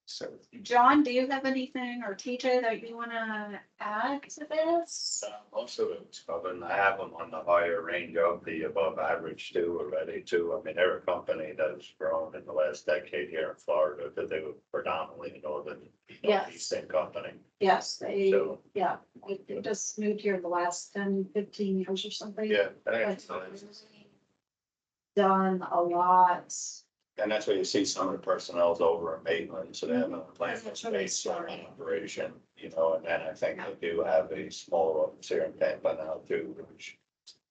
so John, do you have anything, or TJ, that you want to add to this? Most of it's covered, and I have them on the higher range of the above average too already too. I mean, they're a company that has grown in the last decade here in Florida, because they were predominantly a northern, Yes. northeastern company. Yes, they So, just moved here the last 10, 15 years or something. yeah, But done a lot. and that's where you see some of the personnel's over in Maitland, so they have a That's plant really base smart. operation, you know, and then I think they do have a small office here in Tampa now too, which,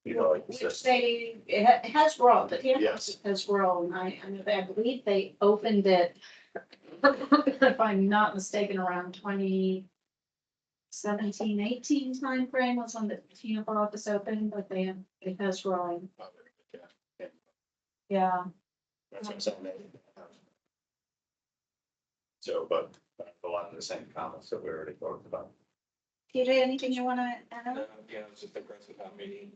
you know, it's Which just. it has grown, but yeah, Yes. it has grown. I believe they opened it, if I'm not mistaken, around 2017, 18 timeframe was when the Tampa office opened, but it has grown. Yeah. That's what I'm saying. So, but a lot of the same comments that we already talked about. TJ, anything you want to add? Yeah, it's just impressive how many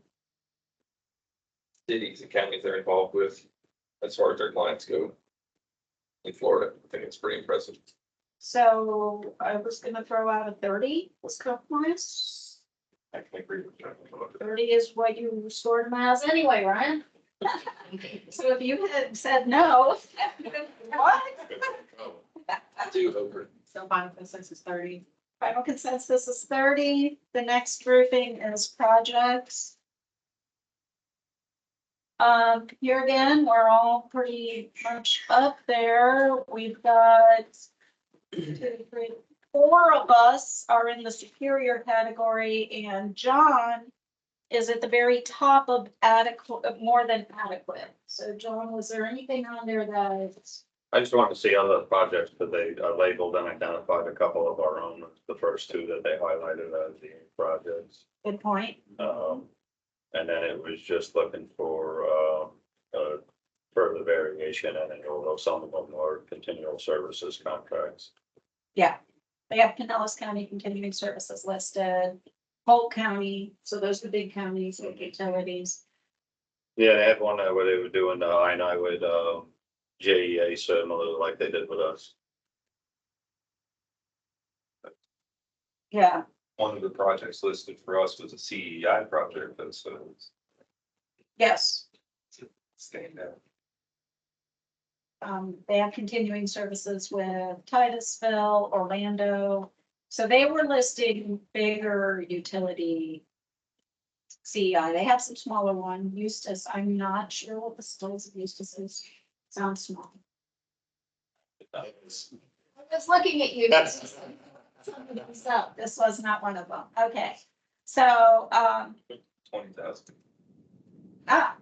cities and counties they're involved with as far as their clients go in Florida. I think it's pretty impressive. So I was gonna throw out a 30 was compromise. I can agree with that. 30 is what you scored them as anyway, Ryan. So if you had said no, what? Two over. So final consensus 30. Final consensus is 30. The next grouping is projects. Here again, we're all pretty much up there. We've got 2, 3, 4 of us are in the superior category, and John is at the very top of adequate, of more than adequate. So John, was there anything on there that? I just wanted to see other projects that they labeled and identified a couple of our own, the first two that they highlighted as the projects. Good point. And then it was just looking for, further variation, and then although some of them are continual services contracts. Yeah, they have Pinellas County continuing services listed, Polk County, so those are the big counties with utilities. Yeah, they had one where they were doing the I with, JEA similar like they did with us. Yeah, One of the projects listed for us was a CEI project, though, so it's yes. stand out. They have continuing services with Titusville, Orlando. So they were listing bigger utility CEI. They have some smaller one, Eustis. I'm not sure what the size of Eustis is. Sounds small. I was looking at you. So, This was not one of them. Okay. So, 20,000. ah,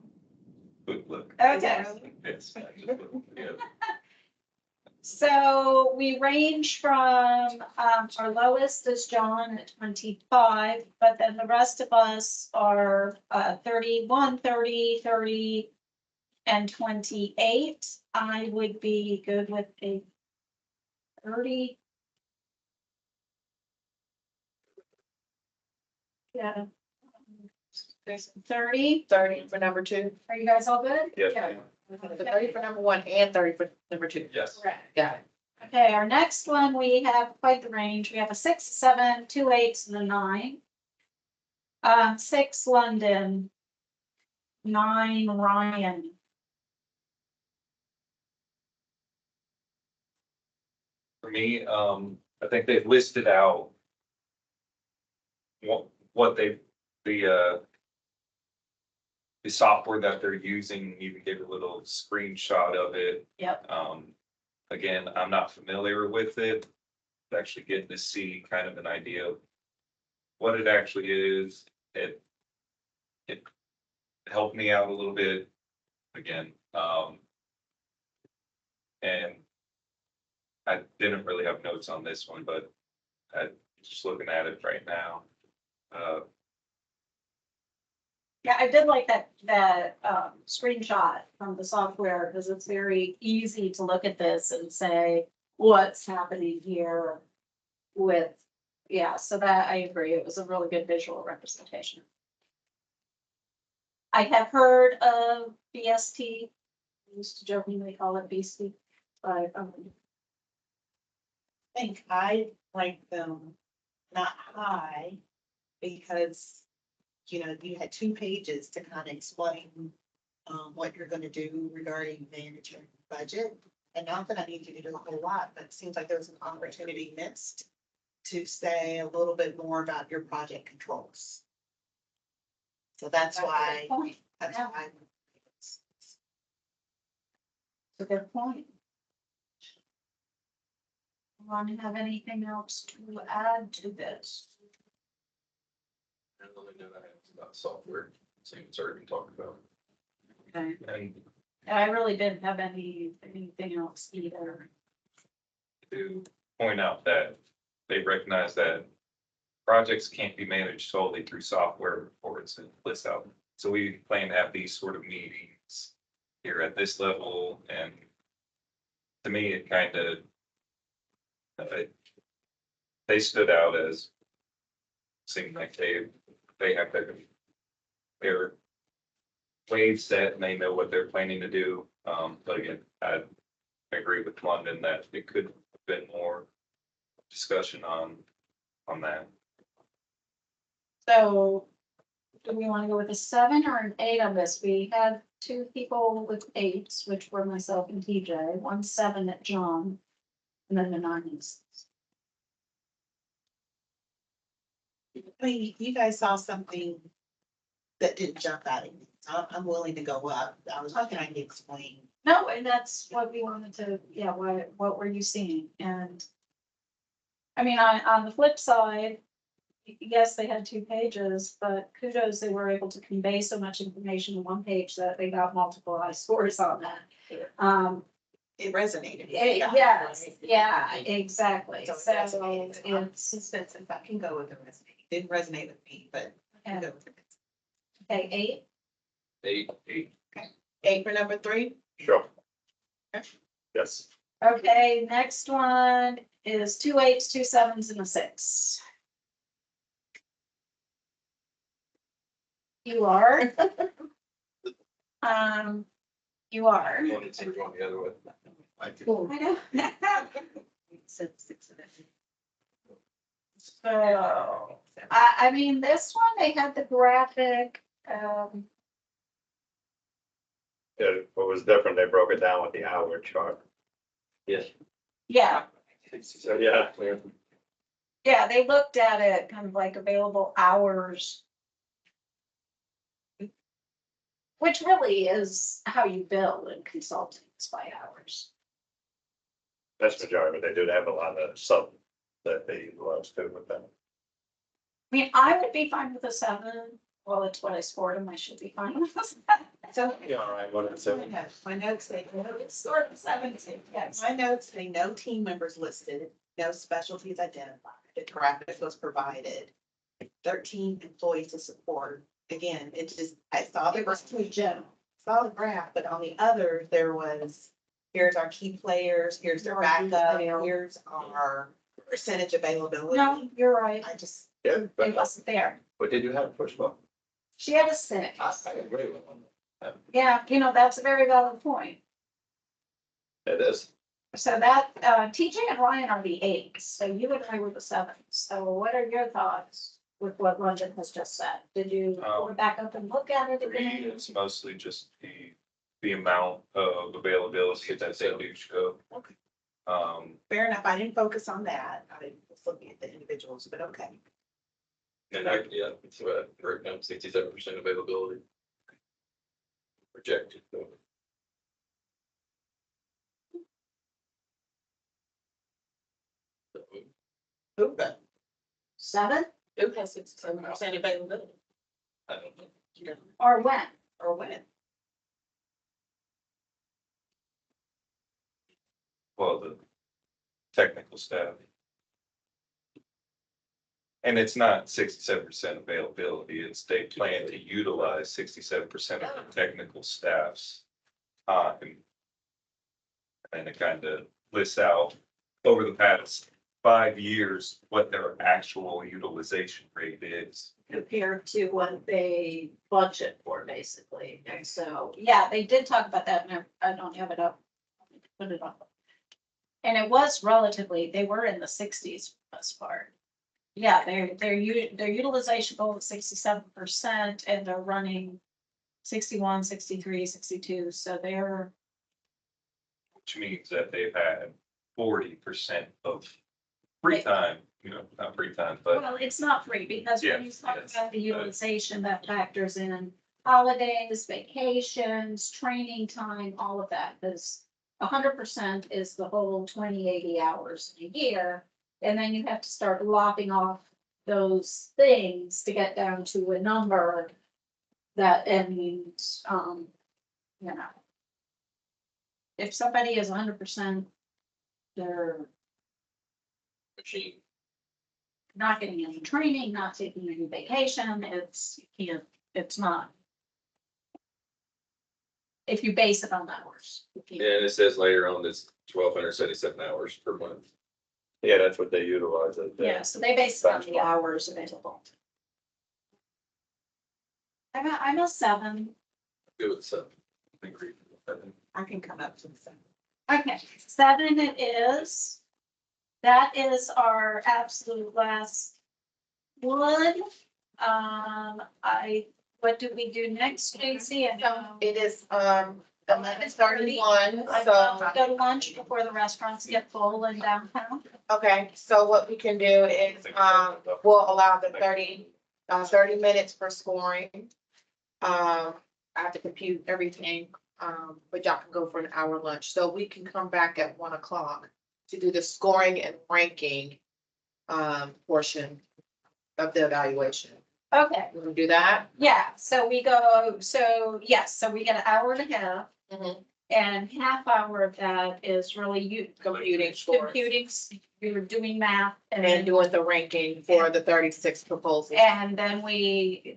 Quick look. okay. Yes. Yeah. So we range from, our lowest is John at 25, but then the rest of us are 31, 30, 30, and 28. I would be good with a 30. Yeah. There's 30. 30 for number 2. Are you guys all good? Yes. Okay. 30 for number 1 and 30 for number 2. Yes. Correct. Got it. Okay, our next one, we have quite the range. We have a 6, 7, 2 8s, and a 9. 6 London, 9 Ryan. For me, I think they've listed out what the software that they're using, you can get a little screenshot of it. Yep. Again, I'm not familiar with it. Actually getting to see kind of an idea of what it actually is. It helped me out a little bit again. And I didn't really have notes on this one, but just looking at it right now. Yeah, I did like that screenshot from the software because it's very easy to look at this and say, what's happening here with, yeah, so that I agree. It was a really good visual representation. I have heard of BST. I used to jokingly call it BST, but I think I like them not high because, you know, you had 2 pages to kind of explain what you're gonna do regarding managing budget. And not that I need you to do a whole lot, but it seems like there's an opportunity missed to say a little bit more about your project controls. So that's why, point. that's Yeah. why. It's a good point. Want to have anything else to add to this? I don't really know that about software, same as already talked about. Okay. And I really didn't have anything else either. to point out that they recognize that projects can't be managed solely through software reports and lists out. So we plan to have these sort of meetings here at this level, and to me, it kind of they stood out as seemed like they have their waves set and they know what they're planning to do. But again, I agree with London that it could have been more discussion on that. So do we want to go with a 7 or an 8 on this? We had 2 people with 8s, which were myself and TJ, 1 7 at John, and then the 9s. I mean, you guys saw something that didn't jump out at me. So I'm willing to go up. I was just trying to explain. No, and that's what we wanted to, yeah, what were you seeing? And I mean, on the flip side, yes, they had 2 pages, but kudos, they were able to convey so much information in 1 page that they got multiple high scores on that. It resonated. Yes, yeah, exactly. So So that's okay. it's, Expensive. I can go with the resonate. Didn't resonate with me, but I can go with it. okay, 8. 8. 8 for number 3. Sure. Yes. Okay, next one is 2 8s, 2 7s, and a 6. You are. You are. You wanted to go the other way. I know. So, I mean, this one, they had the graphic, Yeah, what was different, they broke it down with the hour chart. Yes. yeah, So, yeah. yeah, they looked at it kind of like available hours. Which really is how you bill in consulting, is by hours. That's majority, but they do have a lot of sub that they utilize too with them. I mean, I would be fine with a 7. Well, it's what I scored them. I should be fine with a 7. So Yeah, all right, what is it? my notes say, It's sort of 7 too, yes. my notes say no team members listed, no specialties identified, the graphic was provided. 13 employees to support. Again, it just, I saw the It was too general. graph, but on the other, there was, here's our key players, here's their More backup, detail. here's our percentage availability. No, you're right. I just, Yeah, It but wasn't there. what did you have first of all? She had a 6. I agree with them. Yeah, that's a very valid point. It is. So that, TJ and Ryan are the 8s, so you and I were the 7s. So what are your thoughts with what London has just said? Did you go back up and look at it 3 again? is mostly just the amount of availability that they do show. Okay. Fair enough, I didn't focus on that, I was looking at the individuals, but okay. And yeah, it's what, right now, 67% availability. Projected. Who 7 has 67% availability? I don't know. or when? Or when? Well, the technical staff. And it's not 67% availability, it's they plan to utilize 67% of the technical staff's time. And it kind of lists out over the past 5 years, what their actual utilization rate is. Compared to what they budget for, basically. And so, yeah, they did talk about that, and I don't have it up. Put it up. And it was relatively, they were in the 60s for the most part. Yeah, their utilization goal is 67%, and they're running 61, 63, 62, so they're, Which means that they've had 40% of free time, not free time, but well, it's not free, because when you Yes, talk yes, about the utilization, that factors in holidays, vacations, training time, all of that, because 100% is the whole 20, 80 hours in a year. And then you have to start lopping off those things to get down to a number that, and, if somebody is 100%, they're Machine. not getting any training, not taking any vacation, it's not. If you base it on hours. And it says later on, it's 1,277 hours per month. Yeah, that's what they utilize. Yeah, so they base it on the hours available. I'm a 7. Good with stuff. I can come up to the 7. Okay, 7 it is. That is our absolute last one. What do we do next, Tracy? It is 11:31, I so, will go to lunch before the restaurants get full in downtown. okay, so what we can do is, we'll allow the 30 minutes for scoring. I have to compute everything, but y'all can go for an hour lunch, so we can come back at 1 o'clock to do the scoring and ranking portion of the evaluation. Okay, We can do that? yeah, so we go, yes, so we get an hour and a half. Mhm. And half hour of that is really you Computing scores. you're doing math And then doing the ranking for the 36 proposals. and then we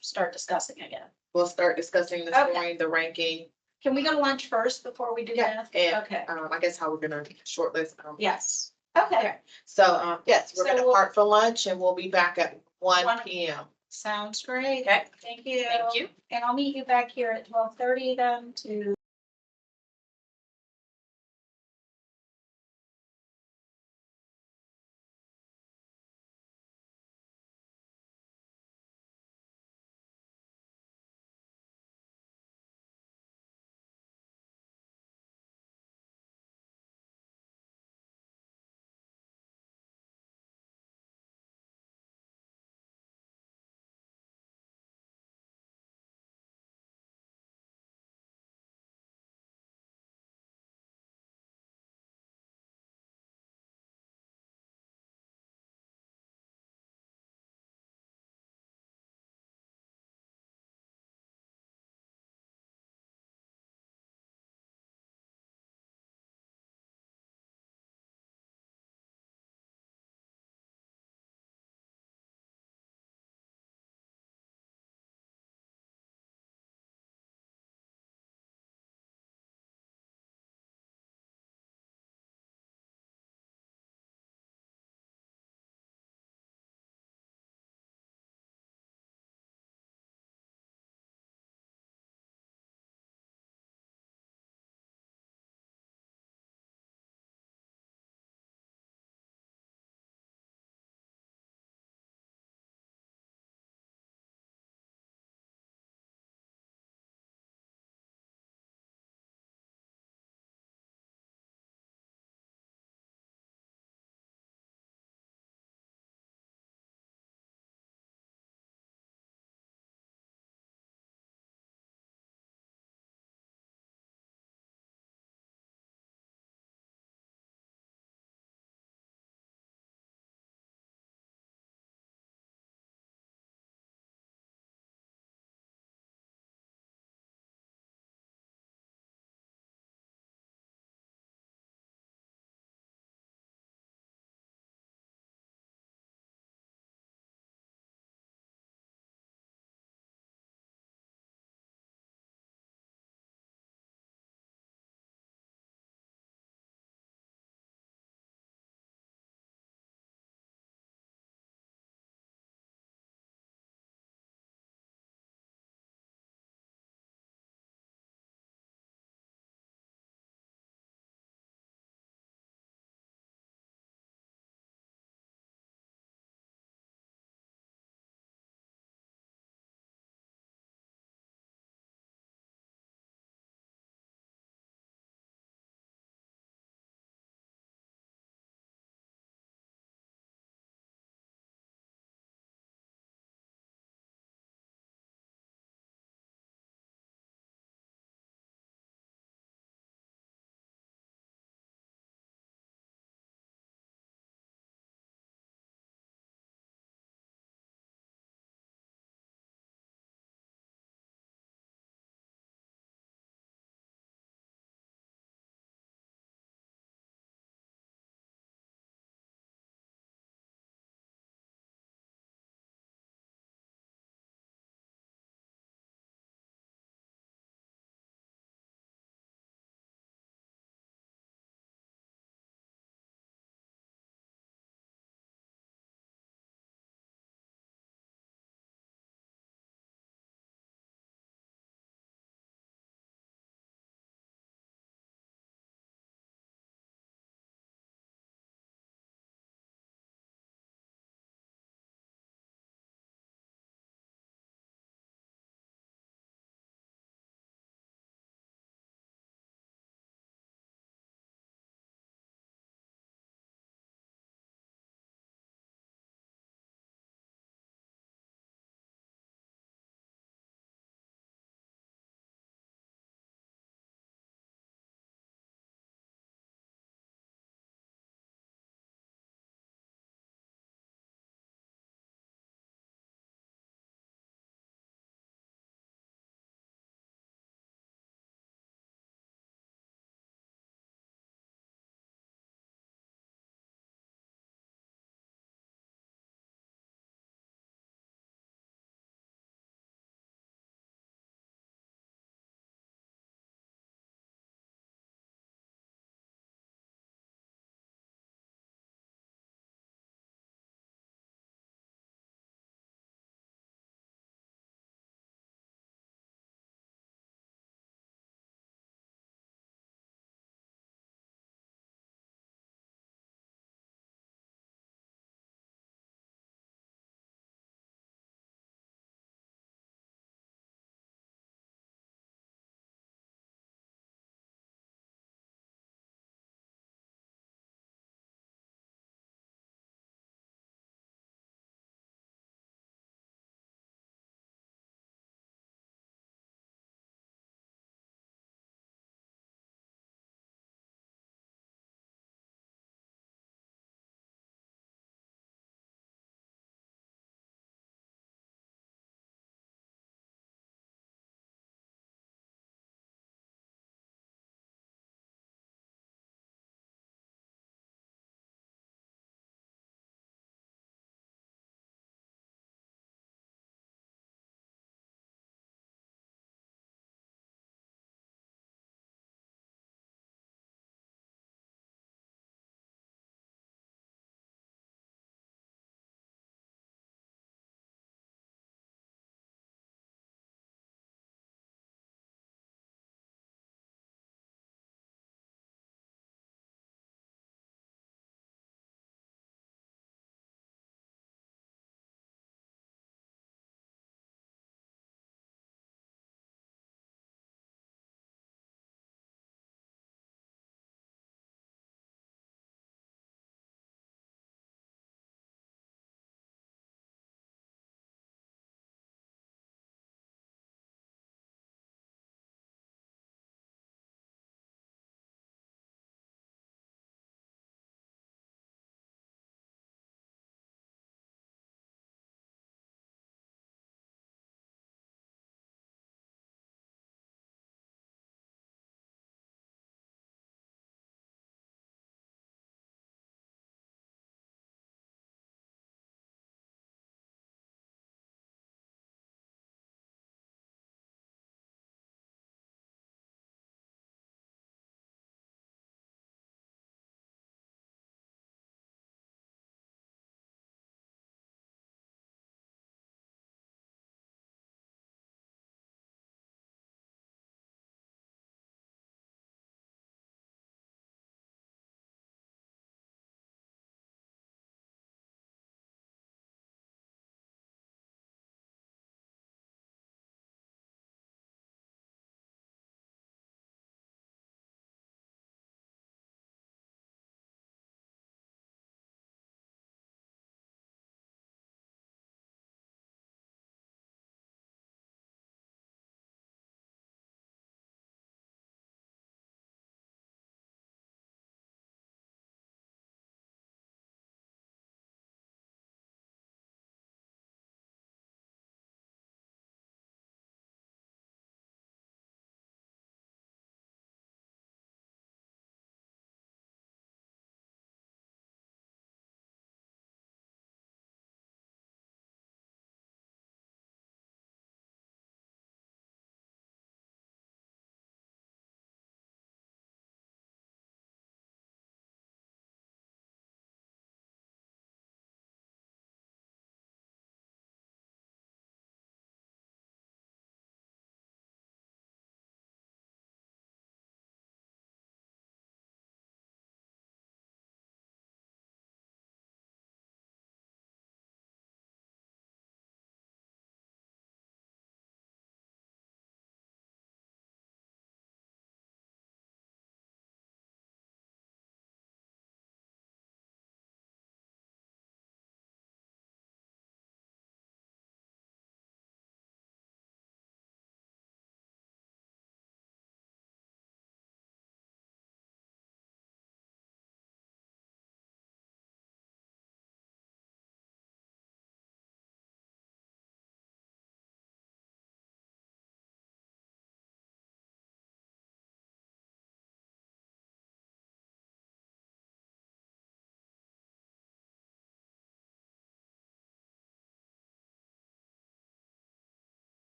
start discussing again. We'll start discussing the Okay. scoring, the ranking, Can we go to lunch first before we do math? and, Okay, I guess how we're gonna shortlist. yes, okay, So, yes, we're So gonna we'll- part for lunch and we'll be back at 1 1 PM. sounds great. Okay. Thank you. Thank you. And I'll meet you back here at 12:30 then to